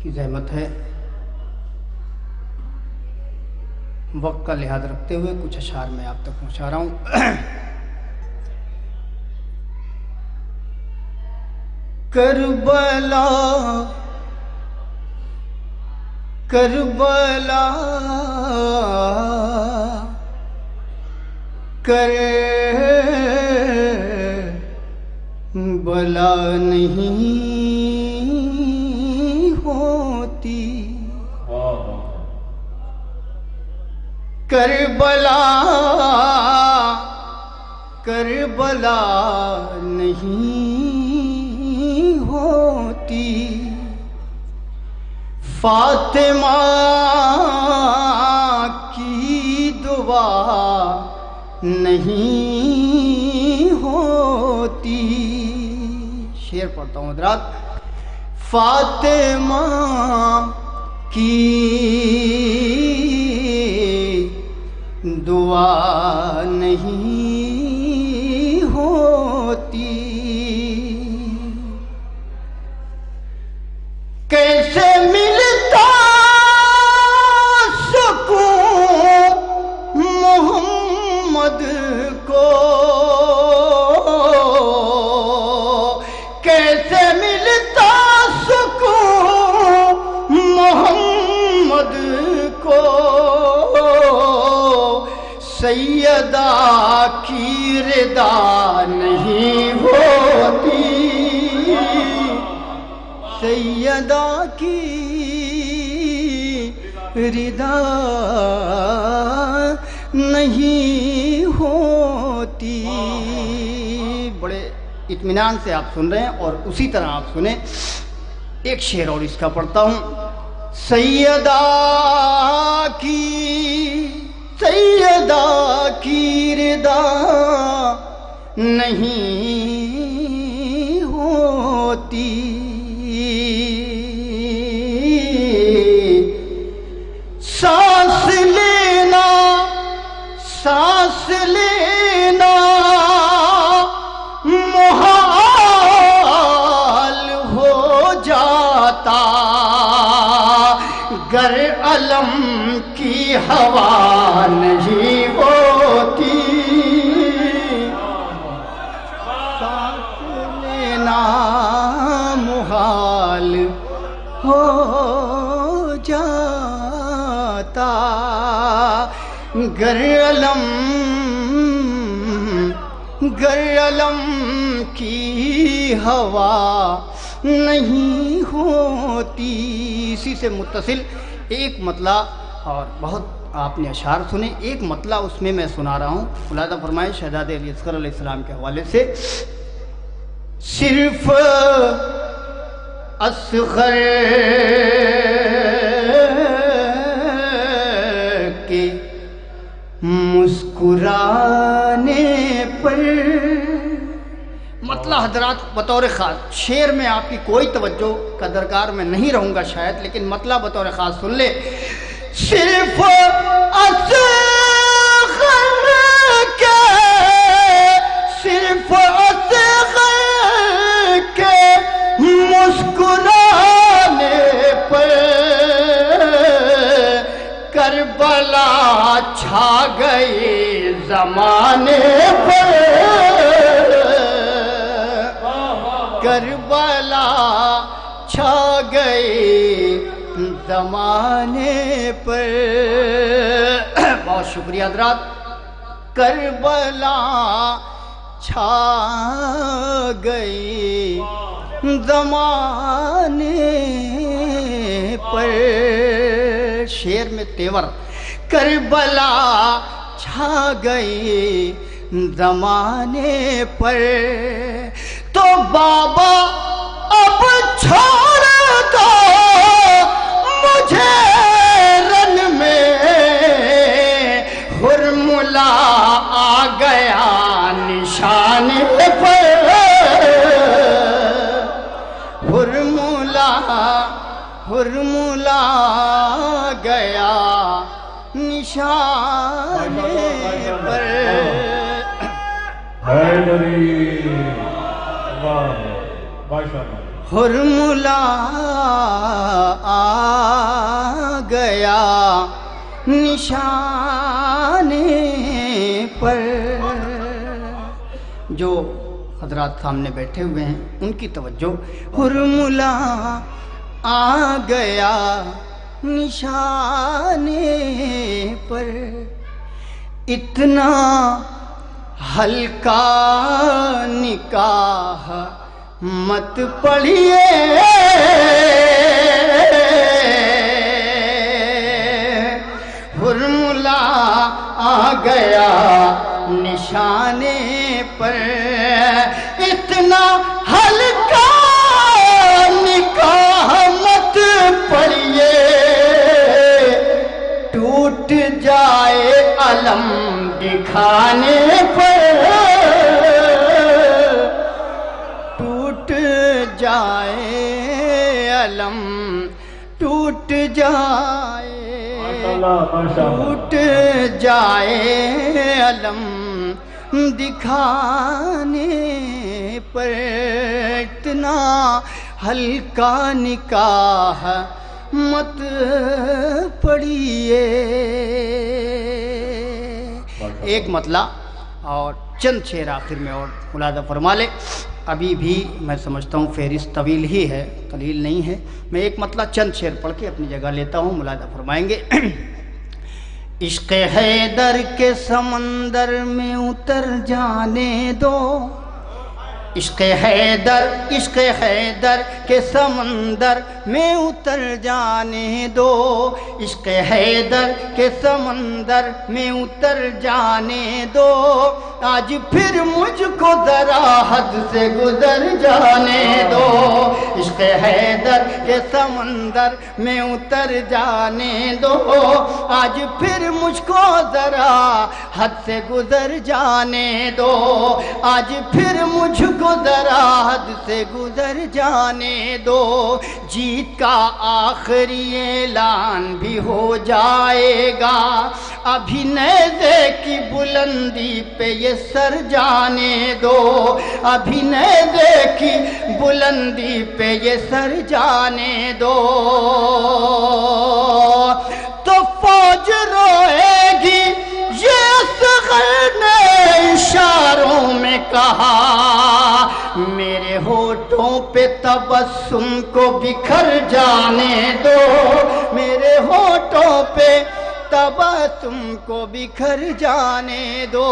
[SPEAKER 9] کی زحمت ہے، وقت کا لحاظ رکھتے ہوئے کچھ اشعار میں آپ تک پہنچا رہا ہوں. کربلا کربلا کربلا نہیں ہوتی، کربلا کربلا نہیں ہوتی، فاطمہ کی دعا نہیں ہوتی. شعر پڑھتا ہوں حضرات. فاطمہ کی دعا نہیں ہوتی، کیسے ملتا سکون محمد کو، کیسے ملتا سکون محمد کو، سیدہ کی رضا نہیں ہوتی، سیدہ کی رضا نہیں ہوتی. بڑے اطمینان سے آپ سن رہے ہیں اور اسی طرح آپ سنیں. ایک شعر اور اس کا پڑھتا ہوں. سیدہ کی رضا نہیں ہوتی، سانس لینا محال ہو جاتا، گر علم کی ہوا نہیں ہوتی، سانس لینا محال ہو جاتا، گر علم کی ہوا نہیں ہوتی۔ اسی سے متصل ایک مطلع اور بہت آپ نے اشعار سنے، ایک مطلع اس میں سنا رہا ہوں، ملاحظہ فرمائیں شہزادے علی اصغر علیہ السلام کے حوالے سے۔ صرف اصغر کے مسکرانے پر، مطلع حضرات بطور خاص شعر میں آپ کی کوئی توجہ کا درکار میں نہیں رہوں گا شاید، لیکن مطلع بطور خاص سن لے۔ صرف صرف اصغر کے مسکرانے پر کربلا چھا گئی زمانے پر، کربلا چھا گئی زمانے پر۔ بہت شکریہ حضرات۔ کربلا چھا گئی زمانے پر، شعر میں تیور، کربلا چھا گئی زمانے پر، تو بابا اب چھوڑ دو مجھے رن میں، ہرملا آ گیا نشانے پر، ہرملا گیا نشانے پر۔ ہرملا آ گیا نشانے پر۔ جو حضرات سامنے بیٹھے ہوئے ہیں ان کی توجہ، ہرملا آ گیا نشانے پر، اتنا ہلکا نکاح مت پڑھیے، ہرملا آ گیا نشانے پر، اتنا ہلکا نکاح مت پڑھیے، ٹوٹ جائے علم دکھانے پر، ٹوٹ جائے علم، ٹوٹ جائے، ٹوٹ جائے علم دکھانے پر، اتنا ہلکا نکاح مت پڑھیے۔ ایک مطلع اور چند شعر آخر میں اور ملاحظہ فرما لے، ابھی بھی میں سمجھتا ہوں فہرست طویل ہی ہے، قلیل نہیں ہے، میں ایک مطلع چند شعر پڑھ کے اپنی جگہ لیتا ہوں، ملاحظہ فرمائیں گے۔ عشق حیدر کے سمندر میں اتر جانے دو، عشق حیدر کے سمندر میں اتر جانے دو، عشق حیدر کے سمندر میں اتر جانے دو، آج پھر مجھ کو ذرا حد سے گزر جانے دو، عشق حیدر کے سمندر میں اتر جانے دو، آج پھر مجھ کو ذرا حد سے گزر جانے دو، آج پھر مجھ کو ذرا حد سے گزر جانے دو، جیت کا آخری اعلان بھی ہو جائے گا، ابھی نیزے کی بلندی پہ یہ سر جانے دو، ابھی نیزے کی بلندی پہ یہ سر جانے دو، تو فوج روئے گی یہ اصغر نے اشاروں میں کہا، میرے ہونٹوں پہ تبسم کو بکھر جانے دو، میرے ہونٹوں پہ تبسم کو بکھر جانے دو۔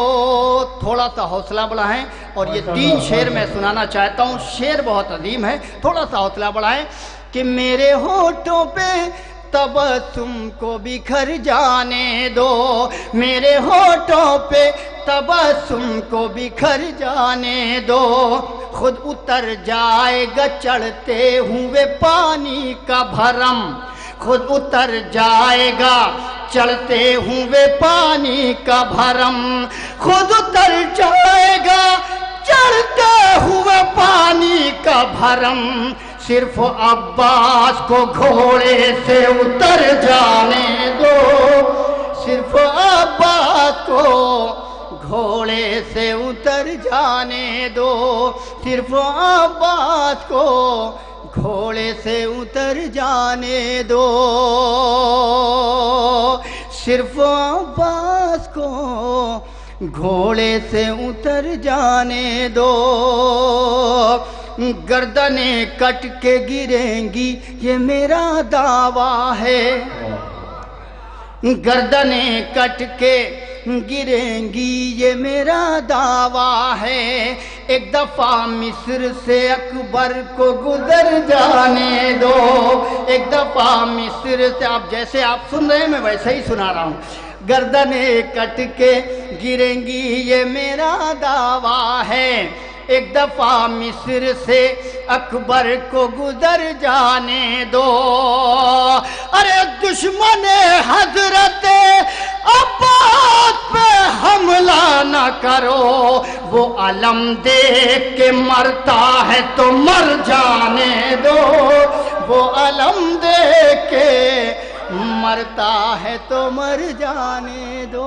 [SPEAKER 9] تھوڑا سا حوصلہ بڑھائیں، اور یہ 3 شعر میں سنانا چاہتا ہوں، شعر بہت عظیم ہے، تھوڑا سا حوصلہ بڑھائیں کہ میرے ہونٹوں پہ تبسم کو بکھر جانے دو، میرے ہونٹوں پہ تبسم کو بکھر جانے دو، خود اتر جائے گا چڑھتے ہوئے پانی کا بھرم، خود اتر جائے گا چڑھتے ہوئے پانی کا بھرم، خود اتر جائے گا چڑھتے ہوئے پانی کا بھرم، صرف عباس کو گھوڑے سے اتر جانے دو، صرف عباس کو گھوڑے سے اتر جانے دو، صرف عباس کو گھوڑے سے اتر جانے دو، صرف عباس کو گھوڑے سے اتر جانے دو، گردنیں کٹ کے گریں گی یہ میرا دعویٰ ہے، گردنیں کٹ کے گریں گی یہ میرا دعویٰ ہے، ایک دفعہ مصر سے اکبر کو گزر جانے دو، ایک دفعہ مصر سے، آپ جیسے آپ سن رہے ہیں میں ویسے ہی سنا رہا ہوں، گردنیں کٹ کے گریں گی یہ میرا دعویٰ ہے، ایک دفعہ مصر سے اکبر کو گزر جانے دو، ارے دشمن حضرت عباس پہ حملہ نہ کرو، وہ علم دیکھ کے مرتا ہے تو مر جانے دو، وہ علم دیکھ کے مرتا ہے تو مر جانے دو۔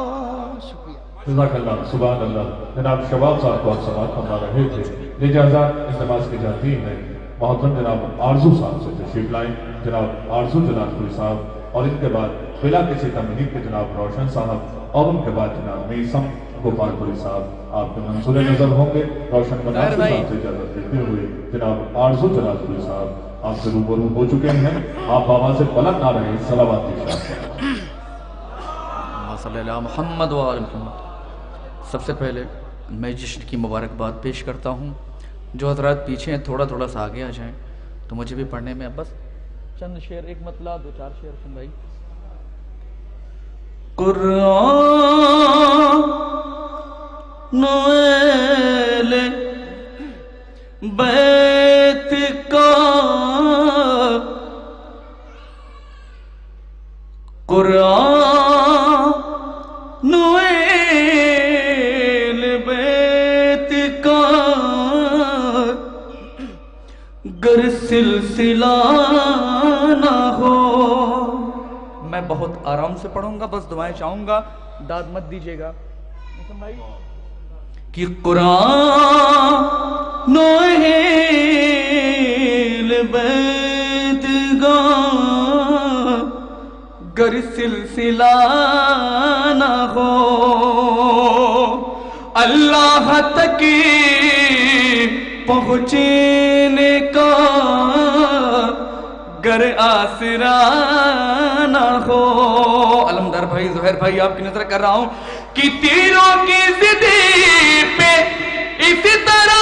[SPEAKER 13] جزاک اللہ، سبحان اللہ۔ جناب شباب صاحب کو آپ سماعت فرما رہے تھے، اجازت اس نماز کی جاتی ہے محترم جناب آرزو صاحب سے تشریف لائیں، جناب آرزو جناب پوری صاحب، اور ان کے بعد بلا کسی تمہید کے جناب روشن صاحب، اور ان کے بعد جناب میسم گوپال پوری صاحب آپ کے منصور نظر ہوں گے۔ روشن مناصر صاحب سے اجازت دیتے ہوئے جناب آرزو جناب پوری صاحب آپ سے روبرو ہو چکے ہیں، آپ آواز بلند نہ رہے، صلوات کی شاعر
[SPEAKER 15] صلی اللہ محمد و آل محمد۔ سب سے پہلے میں جشن کی مبارکباد پیش کرتا ہوں، جو حضرات پیچھے ہیں تھوڑا تھوڑا سا آگے آ جائیں تو مجھے بھی پڑھنے میں بس چند شعر، ایک مطلع 2-4 شعر سن بھائی۔
[SPEAKER 10] قرآن نویل بیت کا، قرآن نویل بیت کا، گر سلسلہ نہ ہو۔
[SPEAKER 15] میں بہت آرام سے پڑھوں گا، بس دعائیں چاہوں گا، داد مت دیجیے گا
[SPEAKER 10] کہ قرآن نویل بیت کا، گر سلسلہ نہ ہو، اللہ تک پہنچنے کا گر آسرا نہ ہو۔
[SPEAKER 15] علمدار بھائی، زہر بھائی آپ کی نظر کر رہا ہوں
[SPEAKER 10] کہ تیروں کی زدی پہ اس طرح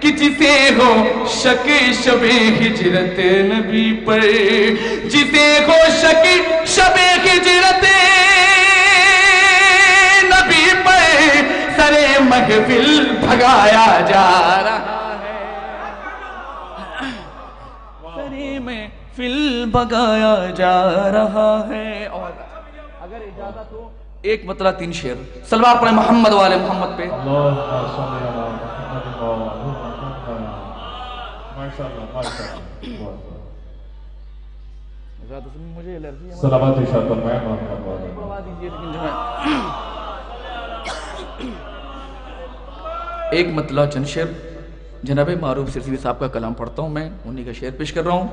[SPEAKER 16] کہ جسے ہو شک شب ہجرت نبی پر، جسے ہو شک شب ہجرت نبی پر سرے محفل بھگایا جا رہا ہے، سرے محفل بھگایا جا رہا ہے۔ اور اگر اجازت ہو ایک مطلع 3 شعر سلوات پڑھیں محمد والے محمد پہ۔ مجھے الرجی ہے،
[SPEAKER 13] صلوات ارشاد فرمائیں۔
[SPEAKER 16] ایک مطلع چند شعر جناب معروف سرسوی صاحب کا کلام پڑھتا ہوں، میں انہی کا شعر پیش کر رہا ہوں۔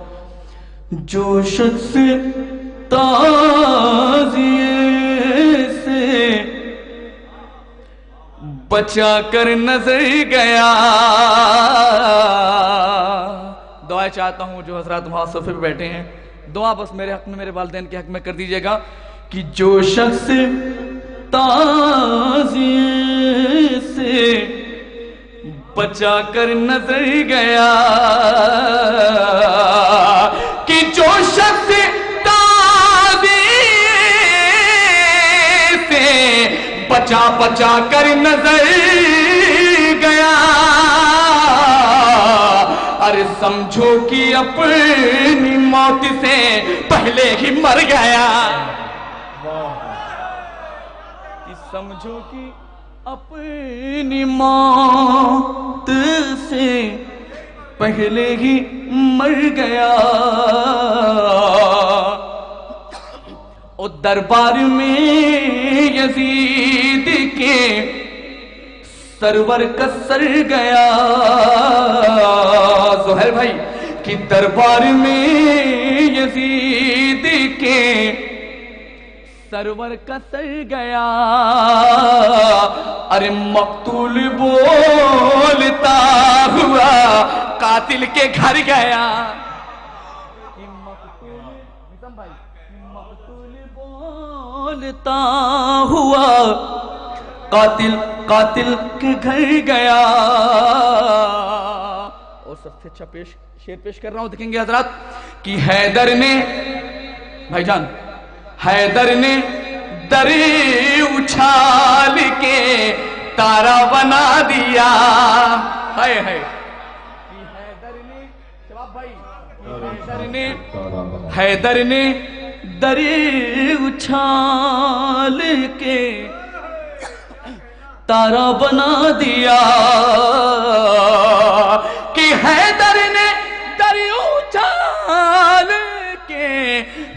[SPEAKER 16] جو شخص تعزیے سے بچا کر نظر گیا، دعائیں چاہتا ہوں جو حضرات وہاں صفحے پہ بیٹھے ہیں، دعا بس میرے حق میں، میرے والدین کے حق میں کر دیجئے گا کہ جو شخص تعزیے سے بچا کر نظر گیا، کہ جو شخص تعزیے سے بچا کر نظر گیا، ارے سمجھو کہ اپنی موت سے پہلے ہی مر گیا، سمجھو کہ اپنی موت سے پہلے ہی مر گیا، اور دربار میں یزید کے سرور کا سر گیا، زہر بھائی کہ دربار میں یزید کے سرور کا سر گیا، ارے مقتول بولتا ہوا قاتل کے گھر گیا، مقتول بولتا ہوا قاتل کے گھر گیا۔ اور سب سے اچھا شعر پیش کر رہا ہوں، دیکھیں گے حضرات کہ حیدر نے بھائی جان، حیدر نے در اچھال کے تارا بنا دیا، ہائے ہائے، حیدر نے در اچھال کے تارا بنا دیا، کہ حیدر نے در اچھال کے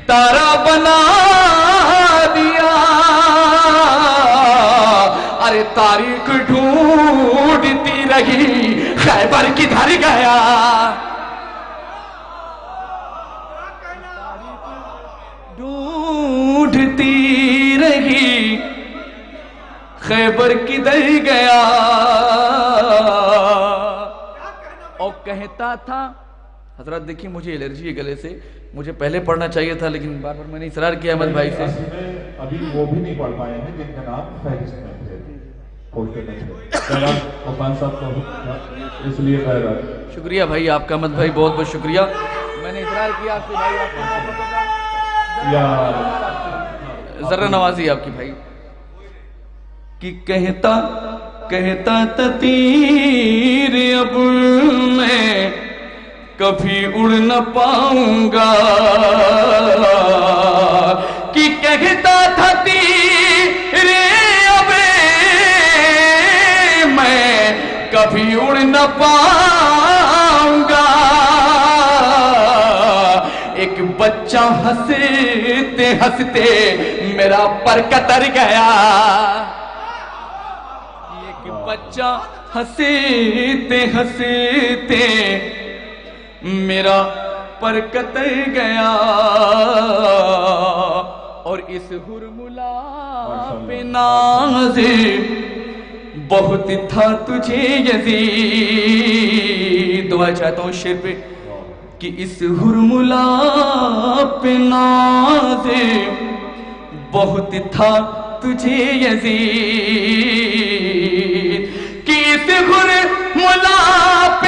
[SPEAKER 16] تارا بنا دیا، ارے تاریخ ڈھونڈتی رہی خیبر کدھر گیا، ڈھونڈتی رہی خیبر کدھر گیا، اور کہتا تھا حضرات دیکھیں مجھے الرجی ہے گلے سے، مجھے پہلے پڑھنا چاہیے تھا لیکن بار بار میں نے اصرار کیا احمد بھائی سے،
[SPEAKER 13] ابھی وہ بھی نہیں پڑھ پائے ہیں جن کا نام فہرست میں تھے، پوسٹر میں تھے، عفان صاحب کو اس لیے خیرات۔
[SPEAKER 16] شکریہ بھائی آپ کا احمد بھائی، بہت بہت شکریہ، میں نے اصرار کیا آپ سے بھائی، ذرہ نوازی آپ کی بھائی، کہ کہتا تیر اب میں کبھی اڑ نہ پاؤں گا، کہ کہتا تھا تیر اب میں کبھی اڑ نہ پاؤں گا، ایک بچہ ہنستے ہنستے میرا پر کتر گیا، ایک بچہ ہنستے ہنستے میرا پر کتر گیا، اور اس ہرملا پہ ناز بہت تھا تجھے یزید، دعا چاہتا ہوں شعر پہ کہ اس ہرملا پہ ناز بہت تھا تجھے یزید، کہ اس ہرملا پہ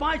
[SPEAKER 17] 5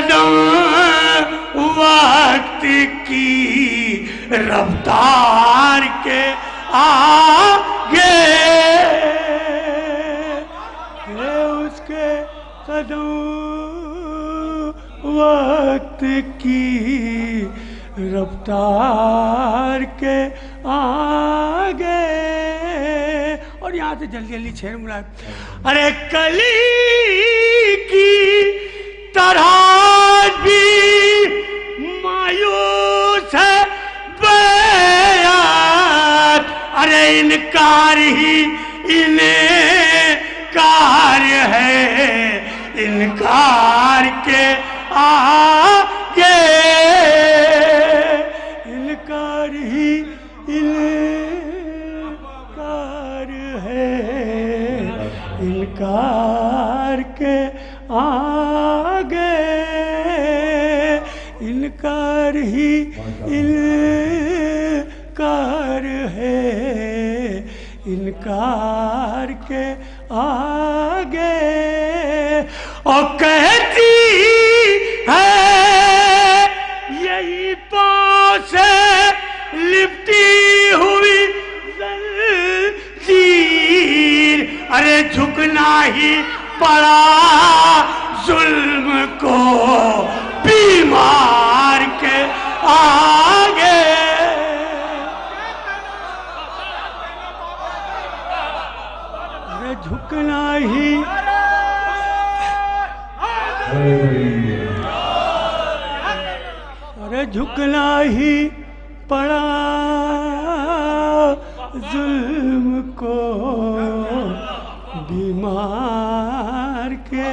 [SPEAKER 17] قدم وقت کی رفتار کے آگے اس کے قدم وقت کی رفتار کے آگے. اور یہاں سے جلدی جلدی چھیڑ مراد. ارے کلی کی طرح بھی مایوس ہے بیعت. ارے انکار ہی انکار ہے انکار کے آگے. انکار ہی انکار ہے انکار کے آگے. انکار ہی انکار ہے انکار کے آگے. اور کہتی ہے یہی پاؤں سے لپٹی ہوئی زنجیر. ارے جھکنا ہی پڑا ظلم کو بیمار کے آگے. ارے جھکنا ہی ارے جھکنا ہی پڑا ظلم کو بیمار کے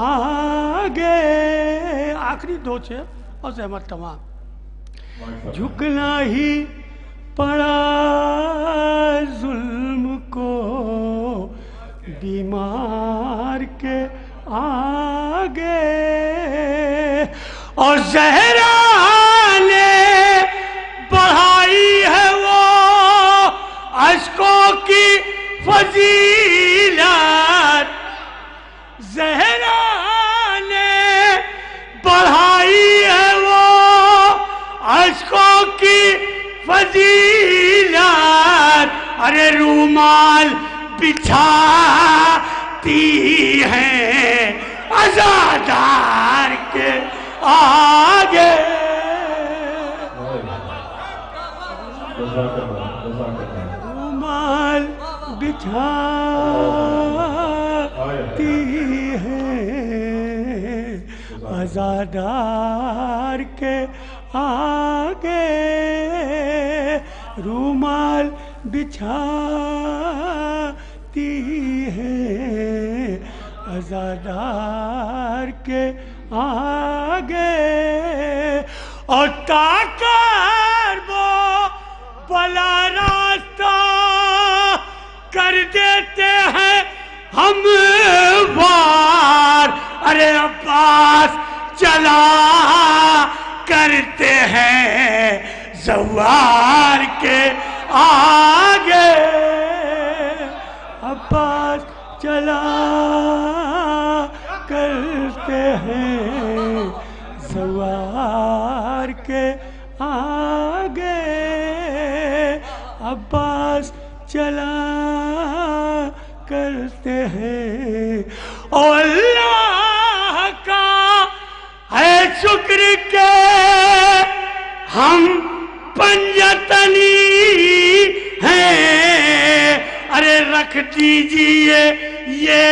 [SPEAKER 17] آگے. آخری دو چھے اور زحمت تمام. جھکنا ہی پڑا ظلم کو بیمار کے آگے. اور زہرا نے بڑھائی ہے وہ اشکوں کی فضیلت. زہرا نے بڑھائی ہے وہ اشکوں کی فضیلت. ارے رومال بچھاتی ہیں عزادار کے آگے. رومال بچھاتی ہیں عزادار کے آگے. رومال بچھاتی ہیں عزادار کے آگے. اور تاکر وہ بلا راستہ کر دیتے ہیں ہم وار. ارے عباس چلا کرتے ہیں زوار کے آگے. عباس چلا کرتے ہیں زوار کے آگے. عباس چلا کرتے ہیں. اور اللہ کا ہے شکر کہ ہم پنجتنی ہیں. ارے رکھ دیجئے یہ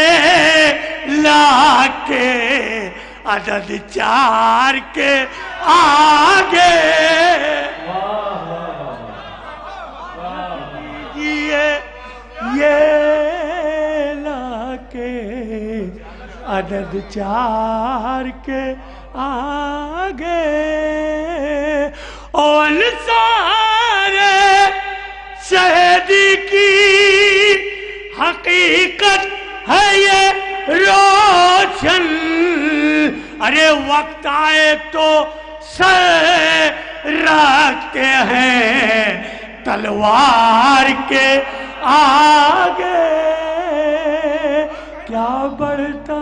[SPEAKER 17] لا کے عدد 4 کے آگے. یہ لا کے عدد 4 کے آگے. انصار شہیدی کی حقیقت ہے یہ روشن. ارے وقت آئے تو سر رکھتے ہیں تلوار کے آگے. کیا بڑھتا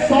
[SPEAKER 13] 100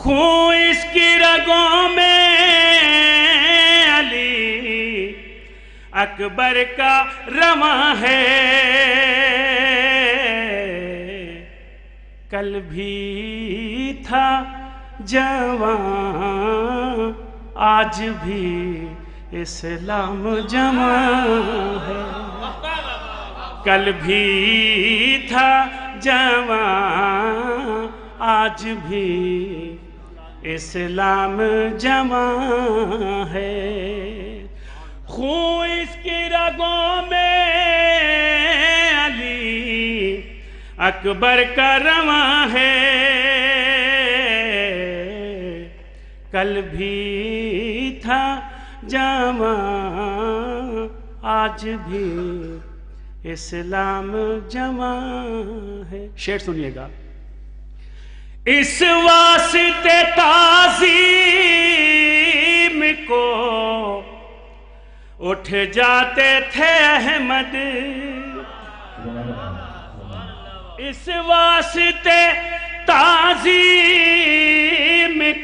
[SPEAKER 18] خون اس کی رگوں میں علی اکبر کا رواں ہے، کل بھی تھا جوان آج بھی اسلام جمع ہے، کل بھی تھا جوان آج بھی اسلام جمع ہے، خون اس کی رگوں میں علی اکبر کا رواں ہے، کل بھی تھا جوان آج بھی اسلام جمع ہے۔ شعر سنیے گا۔ اس واسطے تعظیم کو اٹھ جاتے تھے احمد، اس واسطے تعظیم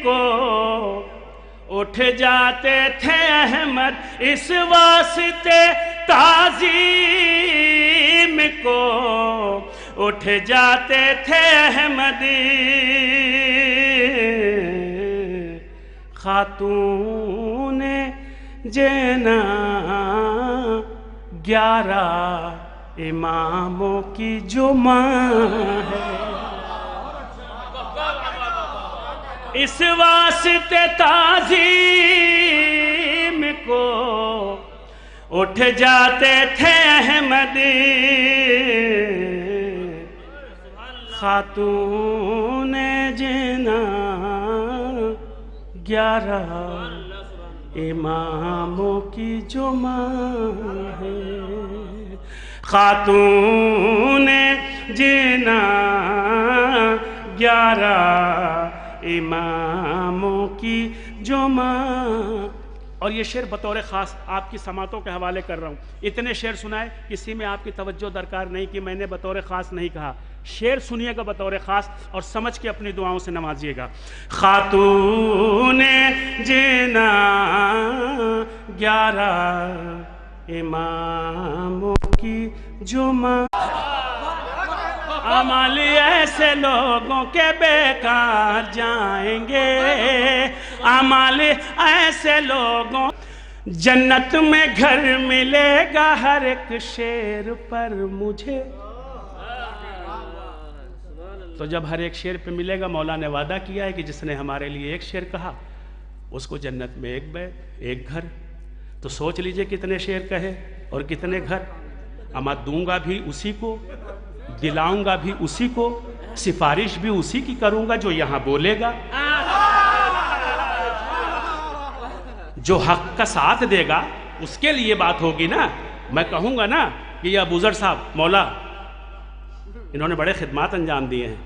[SPEAKER 18] کو اٹھ جاتے تھے احمد، اس واسطے تعظیم کو اٹھ جاتے تھے احمد، خاتون جینا 11 اماموں کی جو ماں ہے، اس واسطے تعظیم کو اٹھ جاتے تھے احمد، خاتون جینا 11 اماموں کی جو ماں ہے، خاتون جینا 11 اماموں کی جو ماں۔ اور یہ شعر بطور خاص آپ کی سماعتوں کے حوالے کر رہا ہوں، اتنے شعر سنائے کسی میں آپ کی توجہ درکار نہیں کہ میں نے بطور خاص نہیں کہا، شعر سنیے گا بطور خاص اور سمجھ کے اپنی دعاؤں سے نوازیے گا۔ خاتون جینا 11 اماموں کی جو ماں، عمل ایسے لوگوں کے بیکار جائیں گے، عمل ایسے لوگوں، جنت میں گھر ملے گا ہر ایک شیر پر مجھے، تو جب ہر ایک شیر پہ ملے گا، مولا نے وعدہ کیا ہے کہ جس نے ہمارے لیے ایک شیر کہا اس کو جنت میں ایک بیت ایک گھر، تو سوچ لیجئے کتنے شیر کہے اور کتنے گھر، اما دوں گا بھی اسی کو، دلاؤں گا بھی اسی کو، سفارش بھی اسی کی کروں گا جو یہاں بولے گا، جو حق کا ساتھ دے گا اس کے لیے بات ہوگی نا۔ میں کہوں گا نا کہ یہ ابوذر صاحب مولا انہوں نے بڑے خدمات انجام دیے ہیں،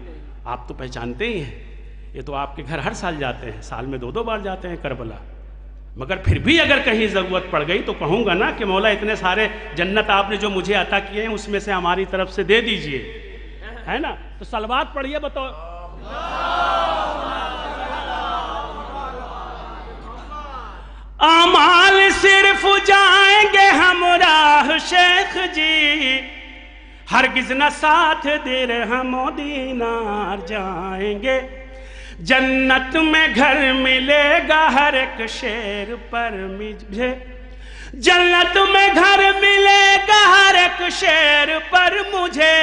[SPEAKER 18] آپ تو پہچانتے ہی ہیں، یہ تو آپ کے گھر ہر سال جاتے ہیں، سال میں 2 بار جاتے ہیں کربلا، مگر پھر بھی اگر کہیں ضرورت پڑ گئی تو کہوں گا نا کہ مولا اتنے سارے جنت آپ نے جو مجھے عطا کیے ہیں اس میں سے ہماری طرف سے دے دیجئے، ہے نا؟ تو صلوات پڑھیے بطور اعمال صرف جائیں گے ہمراہ شیخ جی، ہرگز نہ ساتھ درہم و دینار جائیں گے، جنت میں گھر ملے گا ہر ایک شیر پر مجھے، جنت میں گھر ملے گا ہر ایک شیر پر مجھے،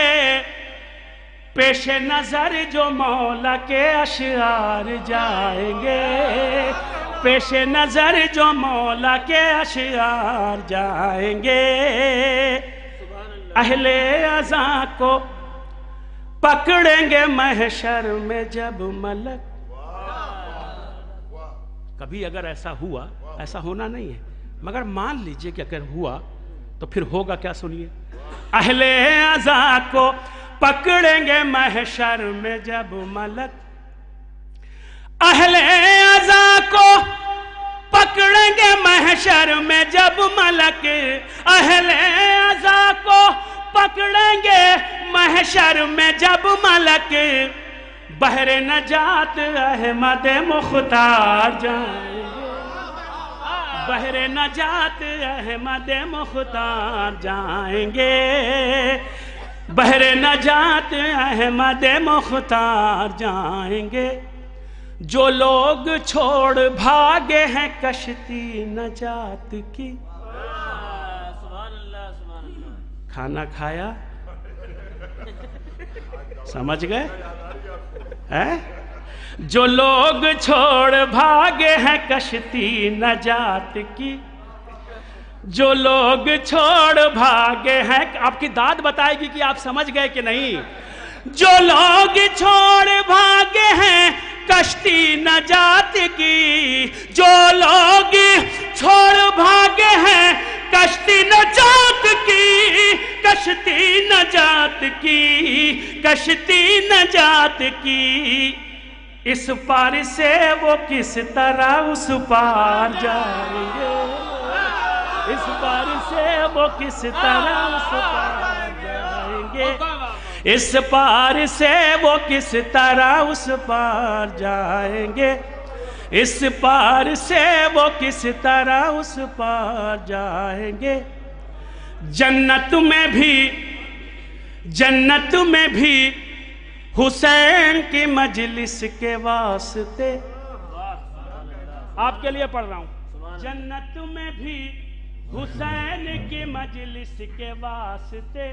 [SPEAKER 18] پیش نظر جو مولا کے اشعار جائیں گے، پیش نظر جو مولا کے اشعار جائیں گے، اہل عزا کو پکڑیں گے محشر میں جب ملک، کبھی اگر ایسا ہوا، ایسا ہونا نہیں ہے مگر مان لیجئے کہ اگر ہوا تو پھر ہوگا کیا، سنیے، اہل عزا کو پکڑیں گے محشر میں جب ملک، اہل عزا کو پکڑیں گے محشر میں جب ملک، اہل عزا کو پکڑیں گے محشر میں جب ملک، بحر نجات احمد مختار جائیں گے، بحر نجات احمد مختار جائیں گے، بحر نجات احمد مختار جائیں گے، جو لوگ چھوڑ بھاگے ہیں کشتی نجات کی۔ کھانا کھایا؟ سمجھ گئے؟ جو لوگ چھوڑ بھاگے ہیں کشتی نجات کی، جو لوگ چھوڑ بھاگے ہیں، آپ کی داد بتائے گی کہ آپ سمجھ گئے کہ نہیں۔ جو لوگ چھوڑ بھاگے ہیں کشتی نجات کی، جو لوگ چھوڑ بھاگے ہیں کشتی نجات کی، کشتی نجات کی، کشتی نجات کی، اس پار سے وہ کس طرح اس پار جائیں گے، اس پار سے وہ کس طرح اس پار جائیں گے، اس پار سے وہ کس طرح اس پار جائیں گے، اس پار سے وہ کس طرح اس پار جائیں گے۔ جنت میں بھی حسین کی مجلس کے واسطے، آپ کے لیے پڑھ رہا ہوں، جنت میں بھی حسین کی مجلس کے واسطے،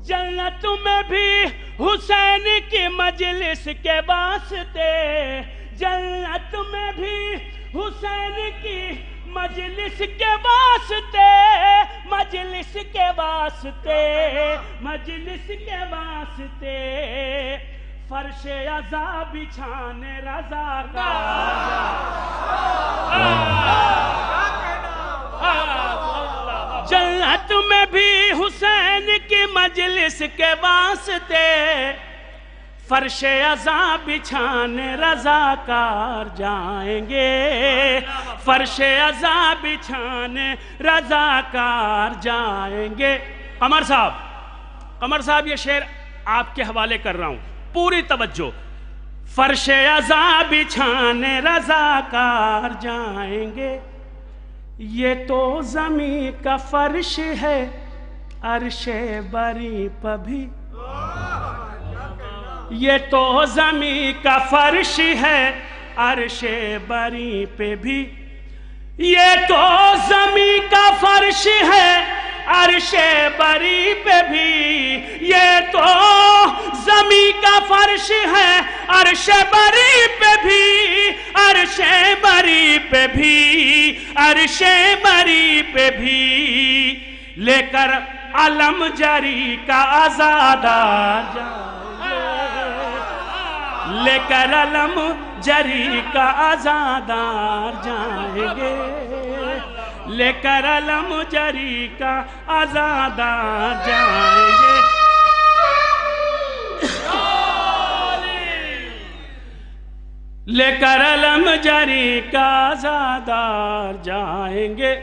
[SPEAKER 18] جنت میں بھی حسین کی مجلس کے واسطے، جنت میں بھی حسین کی مجلس کے واسطے، مجلس کے واسطے، مجلس کے واسطے، فرش عزا بچھانے رضا کا، جنت میں بھی حسین کی مجلس کے واسطے، فرش عزا بچھانے رضاکار جائیں گے، فرش عزا بچھانے رضاکار جائیں گے۔ قمر صاحب یہ شعر آپ کے حوالے کر رہا ہوں، پوری توجہ۔ فرش عزا بچھانے رضاکار جائیں گے، یہ تو زمین کا فرش ہے عرش بری پہ بھی، یہ تو زمین کا فرش ہے عرش بری پہ بھی، یہ تو زمین کا فرش ہے عرش بری پہ بھی، یہ تو زمین کا فرش ہے عرش بری پہ بھی، عرش بری پہ بھی، عرش بری پہ بھی، لے کر علم جری کا آزادار لے کر علم جری کا آزادار جائیں گے، لے کر علم جری کا آزادار جائیں گے، لے کر علم جری کا آزادار جائیں گے۔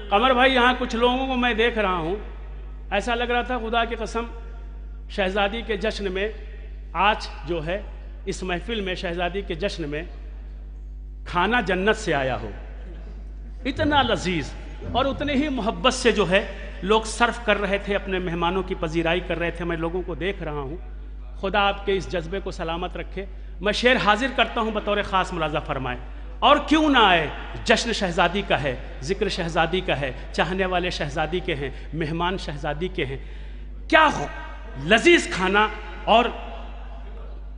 [SPEAKER 18] قمر بھائی یہاں کچھ لوگوں کو میں دیکھ رہا ہوں، ایسا لگ رہا تھا خدا کی قسم شہزادی کے جشن میں آج جو ہے اس محفل میں شہزادی کے جشن میں کھانا جنت سے آیا ہو، اتنا لذیذ اور اتنے ہی محبت سے جو ہے لوگ صرف کر رہے تھے، اپنے مہمانوں کی پذیرائی کر رہے تھے، میں لوگوں کو دیکھ رہا ہوں۔ خدا آپ کے اس جذبے کو سلامت رکھے۔ میں شعر حاضر کرتا ہوں، بطور خاص ملاحظہ فرمائیں۔ اور کیوں نہ آئے، جشن شہزادی کا ہے، ذکر شہزادی کا ہے، چاہنے والے شہزادی کے ہیں، مہمان شہزادی کے ہیں، کیا لذیذ کھانا اور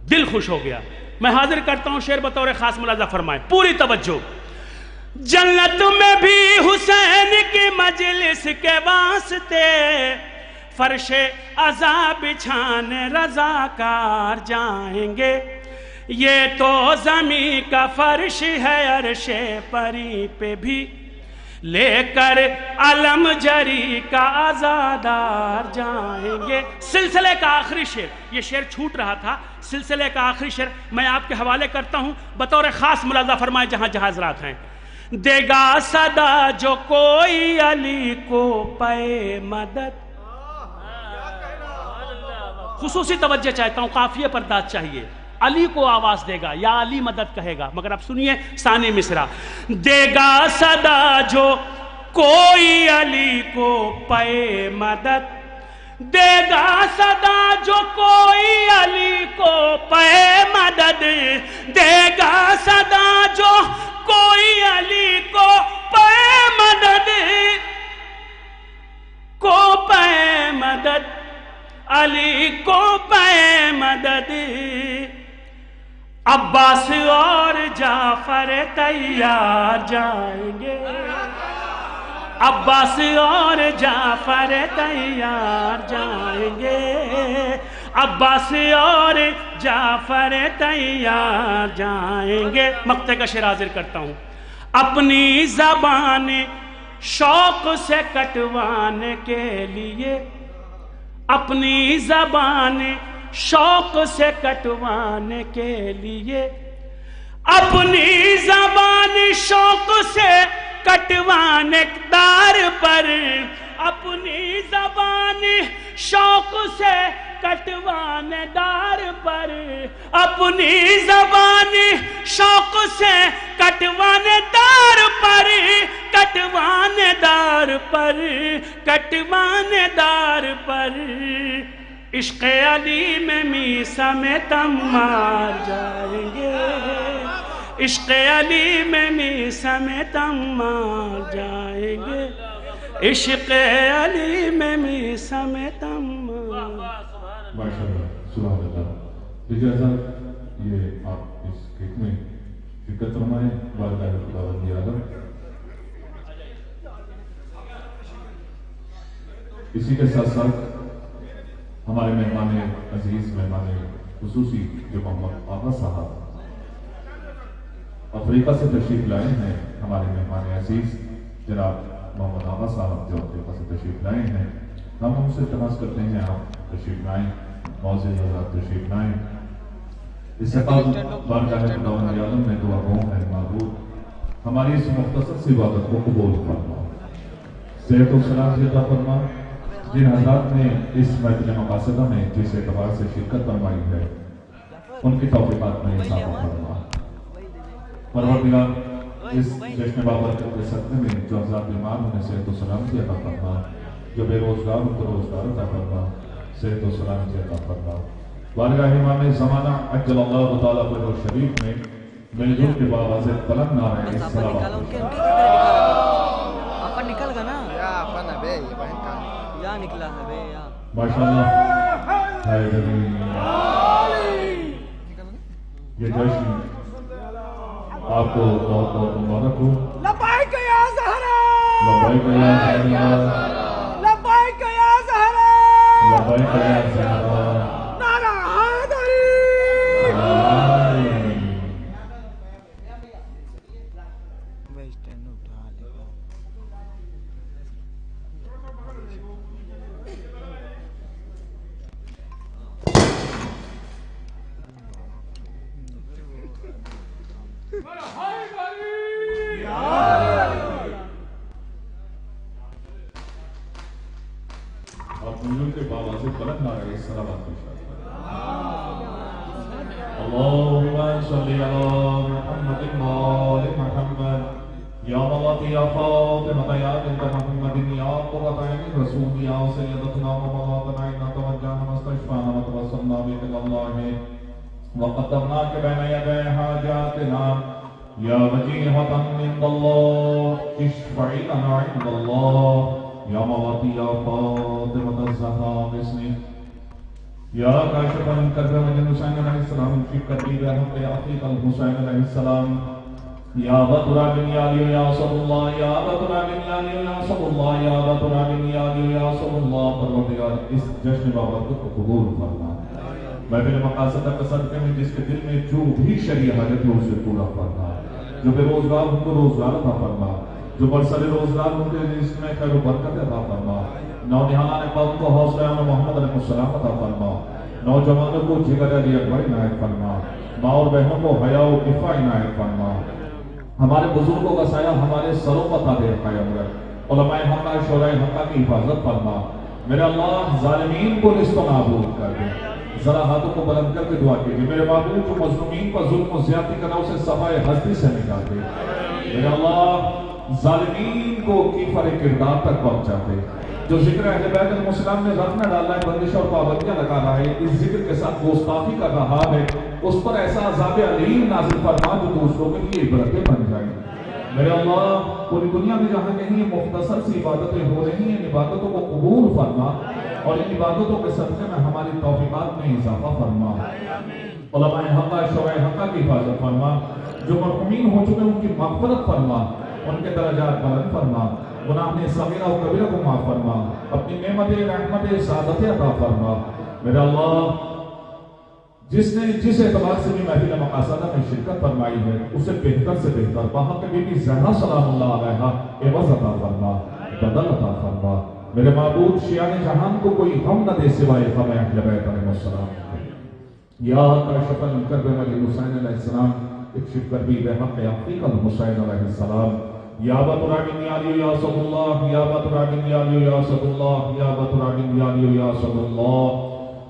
[SPEAKER 18] دل خوش ہو گیا۔ میں حاضر کرتا ہوں شعر، بطور خاص ملاحظہ فرمائیں، پوری توجہ۔ جنت میں بھی حسین کی مجلس کے واسطے، فرش عزا بچھانے رضاکار جائیں گے، یہ تو زمین کا فرش ہے عرش پری پہ بھی، لے کر علم جری کا آزادار جائیں گے۔ سلسلے کا آخری شعر، یہ شعر چھوٹ رہا تھا، سلسلے کا آخری شعر میں آپ کے حوالے کرتا ہوں، بطور خاص ملاحظہ فرمائیں جہاں جہاں حضرات ہیں۔ دے گا صدا جو کوئی علی کو پائے مدد، خصوصی توجہ چاہتا ہوں، قافیے پر داد چاہیے۔ علی کو آواز دے گا، یا علی مدد کہے گا، مگر اب سنیے ثانی مصرع، دے گا صدا جو کوئی علی کو پے مدد، دے گا صدا جو کوئی علی کو پے مدد، دے گا صدا جو کوئی علی کو پے مدد، کو پے مدد، علی کو پے مدد، عباس اور جعفر تیار جائیں گے، عباس اور جعفر تیار جائیں گے، عباس اور جعفر تیار جائیں گے۔ مقطع کا شعر حاضر کرتا ہوں، اپنی زبان شوق سے کٹوانے کے لیے، اپنی زبان شوق سے کٹوانے کے لیے، اپنی زبان شوق سے کٹوانے دار پر، اپنی زبان شوق سے کٹوانے دار پر، اپنی زبان شوق سے کٹوانے دار پر، کٹوانے دار پر، کٹوانے دار پر، عشق علی میں میسا میں تم مار جائیں گے، عشق علی میں میسا میں تم مار جائیں گے، عشق علی میں میسا میں تم مار۔
[SPEAKER 13] ماشاءاللہ، سبحان اللہ۔ دیجیے صاحب، یہ آپ اس کیک میں شرکت فرمائیں، بارگاہ خداوند عالم۔ اسی کے ساتھ ساتھ ہمارے مہمان عزیز، مہمان خصوصی جو محمد آغا صاحب افریقہ سے تشریف لائے ہیں، ہمارے مہمان عزیز جناب محمد آغا صاحب جو افریقہ سے تشریف لائے ہیں، ہم ان سے التماس کرتے ہیں آپ تشریف لائیں، معزز حضرات تشریف لائیں۔ اس سے بعد بارگاہ خداوند عالم میں دعا گو ہے معبود ہماری اس مختصر سی عبادت کو قبول فرما، صحت و سلامتی عطا فرما۔ جن حضرات نے اس محفل مقاصدہ میں جس اعتبار سے شرکت فرمائی ہے، ان کی توفیقات میں اضافہ فرما۔ پروردگار، اس جشن بابرکت کے صدقے میں جو حضرات بیمار انہیں صحت و سلامتی عطا فرما، جو بے روزگار ان کو روزگار عطا فرما، صحت و سلامتی عطا فرما۔ بارگاہ امام زمانہ عجل اللہ تعالیٰ فرح شریف میں مل جل کے باواز بلند نعرہ صلوات۔
[SPEAKER 6] اپن نکل گا نا، یا اپن ابے یہ بہن کا یا نکلا ہے بے یا
[SPEAKER 13] ماشاءاللہ۔ یہ جشن آپ کو بہت بہت مبارک ہو۔
[SPEAKER 17] لبیک یا زہرا،
[SPEAKER 13] لبیک یا زہرا،
[SPEAKER 17] لبیک یا زہرا،
[SPEAKER 13] لبیک یا زہرا،
[SPEAKER 17] نعرہ حیدری۔
[SPEAKER 13] آپ مجھول کے باواز بلند نعرہ صلوات کی شاید۔ اللہم صلی علی محمد آل محمد، یا مولاتی یا فاطمہ یا بنت محمد، یا قرۃ عین رسول، یا سیدتنا و مولانا انا توجہنا مستشفانا وتوسلنا بک اللہ وقدمناک بین یدی حاجاتنا یا وجیہۃ عند اللہ، اشفعی لنا عند اللہ، یا مولاتی یا فاطمہ الزہرا بسمک، یا کاشف الکرب وجن حسین علیہ السلام فی قریب رحمت عقیق الحسین علیہ السلام، یا بطرہ بن یالی یا صلی اللہ، یا بطرہ بن یالی یا صلی اللہ، یا بطرہ بن یالی یا صلی اللہ۔ پروردگار، اس جشن بابرکت کو قبول فرما، محفل مقاصدہ کے صدقے میں جس کے دل میں جو بھی شرعی حاجت ہے اسے پورا فرما، جو بے روزگار ان کو روزگار عطا فرما، جو برسر روزگار ان کے رزق میں خیر و برکت عطا فرما، نونہالان قوم کو حوصلہ محمد علیہ السلام عطا فرما، نوجوانوں کو جگر علی اکبر عنایت فرما، ماں اور بہنوں کو حیا و عفت عنایت فرما، ہمارے بزرگوں کا سایہ ہمارے سروں پر تابع قائم رکھ، علماء حقہ شورائے حقہ کی حفاظت فرما، میرے اللہ ظالمین کو نست و نابود کر دے، ذرا ہاتھوں کو بلند کر کے دعا کیجیے. میرے معبود جو مظلومین پر ظلم و زیادتی کرنا اسے صفائے ہستی سے نکال دے. میرے اللہ ظالمین کو کیفر کردار تک پہنچا دے. جو ذکر اہل بیت علیہ السلام نے رت میں ڈالا ہے, بندش اور پابندیاں لگا رہا ہے, اس ذکر کے ساتھ گستاخی کر رہا ہے, اس پر ایسا عذاب علیم نازل فرما جو دوسروں کے لیے عبرتیں بن جائیں. میرے اللہ پوری دنیا میں جہاں کہیں یہ مختصر سی عبادتیں ہو رہی ہیں, ان عبادتوں کو قبول فرما اور ان عبادتوں کے صدقے میں ہماری توفیقات میں اضافہ فرما. علماء حقہ شعراء حقہ کی حفاظت فرما. جو مرحومین ہو چکے ان کی مغفرت فرما, ان کے درجات بلند فرما. گناہ صغیرہ و کبیرہ کو معاف فرما. اپنی نعمت رحمت سعادت عطا فرما. میرے اللہ جس نے جس اعتبار سے بھی محفل مقاصدہ میں شرکت فرمائی ہے اسے بہتر سے بہتر وہاں پہ بی بی زہرا سلام اللہ علیہا عوض عطا فرما, بدل عطا فرما. میرے معبود شیعان جہان کو کوئی غم نہ دے سوائے غم اہل بیت علیہ السلام. یا کاشف الکرب ولی حسین علیہ السلام اکشف کربی بحق حقیقت حسین علیہ السلام. یا بطرابن یا علی یا صد اللہ, یا بطرابن یا علی یا صد اللہ, یا بطرابن یا علی یا صد اللہ.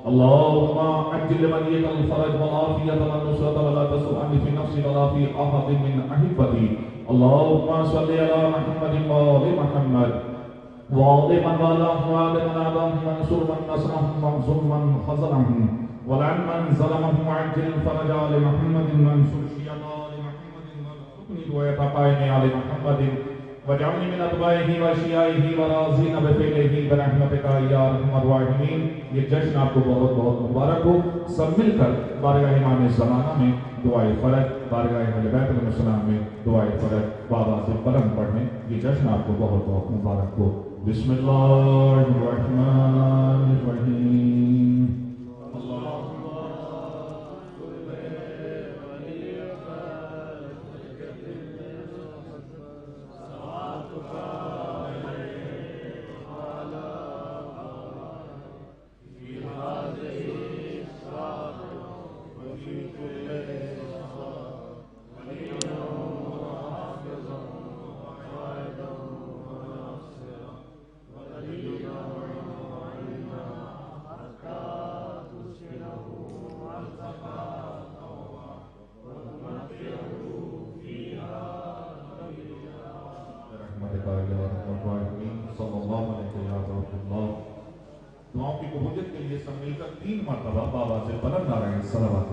[SPEAKER 13] اللهم عجل وليك الفرج والعافية والنصرة ولا تسوءني في نفسي ولا في أحد من أحبتي. اللهم صل على محمد وآل محمد وآل من والاه وآل من عاداهم وانصر من نصرهم واخذل من خذلهم ولعن من ظلمهم وعجل الفرج على محمد وانصر شيعة آل محمد وارزقني ويتقين على محمد وجعلني من اتباعه وشیعائه وراضین بفعله برحمتک یا ارحم الراحمین. یہ جشن آپ کو بہت بہت مبارک ہو. سب مل کر بارگاہ امام زمانہ میں دعائے فرج, بارگاہ اہل بیت علیہ السلام میں دعائے فرج بآواز بلند پڑھیں. یہ جشن آپ کو بہت بہت مبارک ہو. بسم اللہ الرحمن الرحیم. دعاؤں کی قبولیت کے لیے سب مل کر 3 مرتبہ بآواز بلند نعرہ صلوات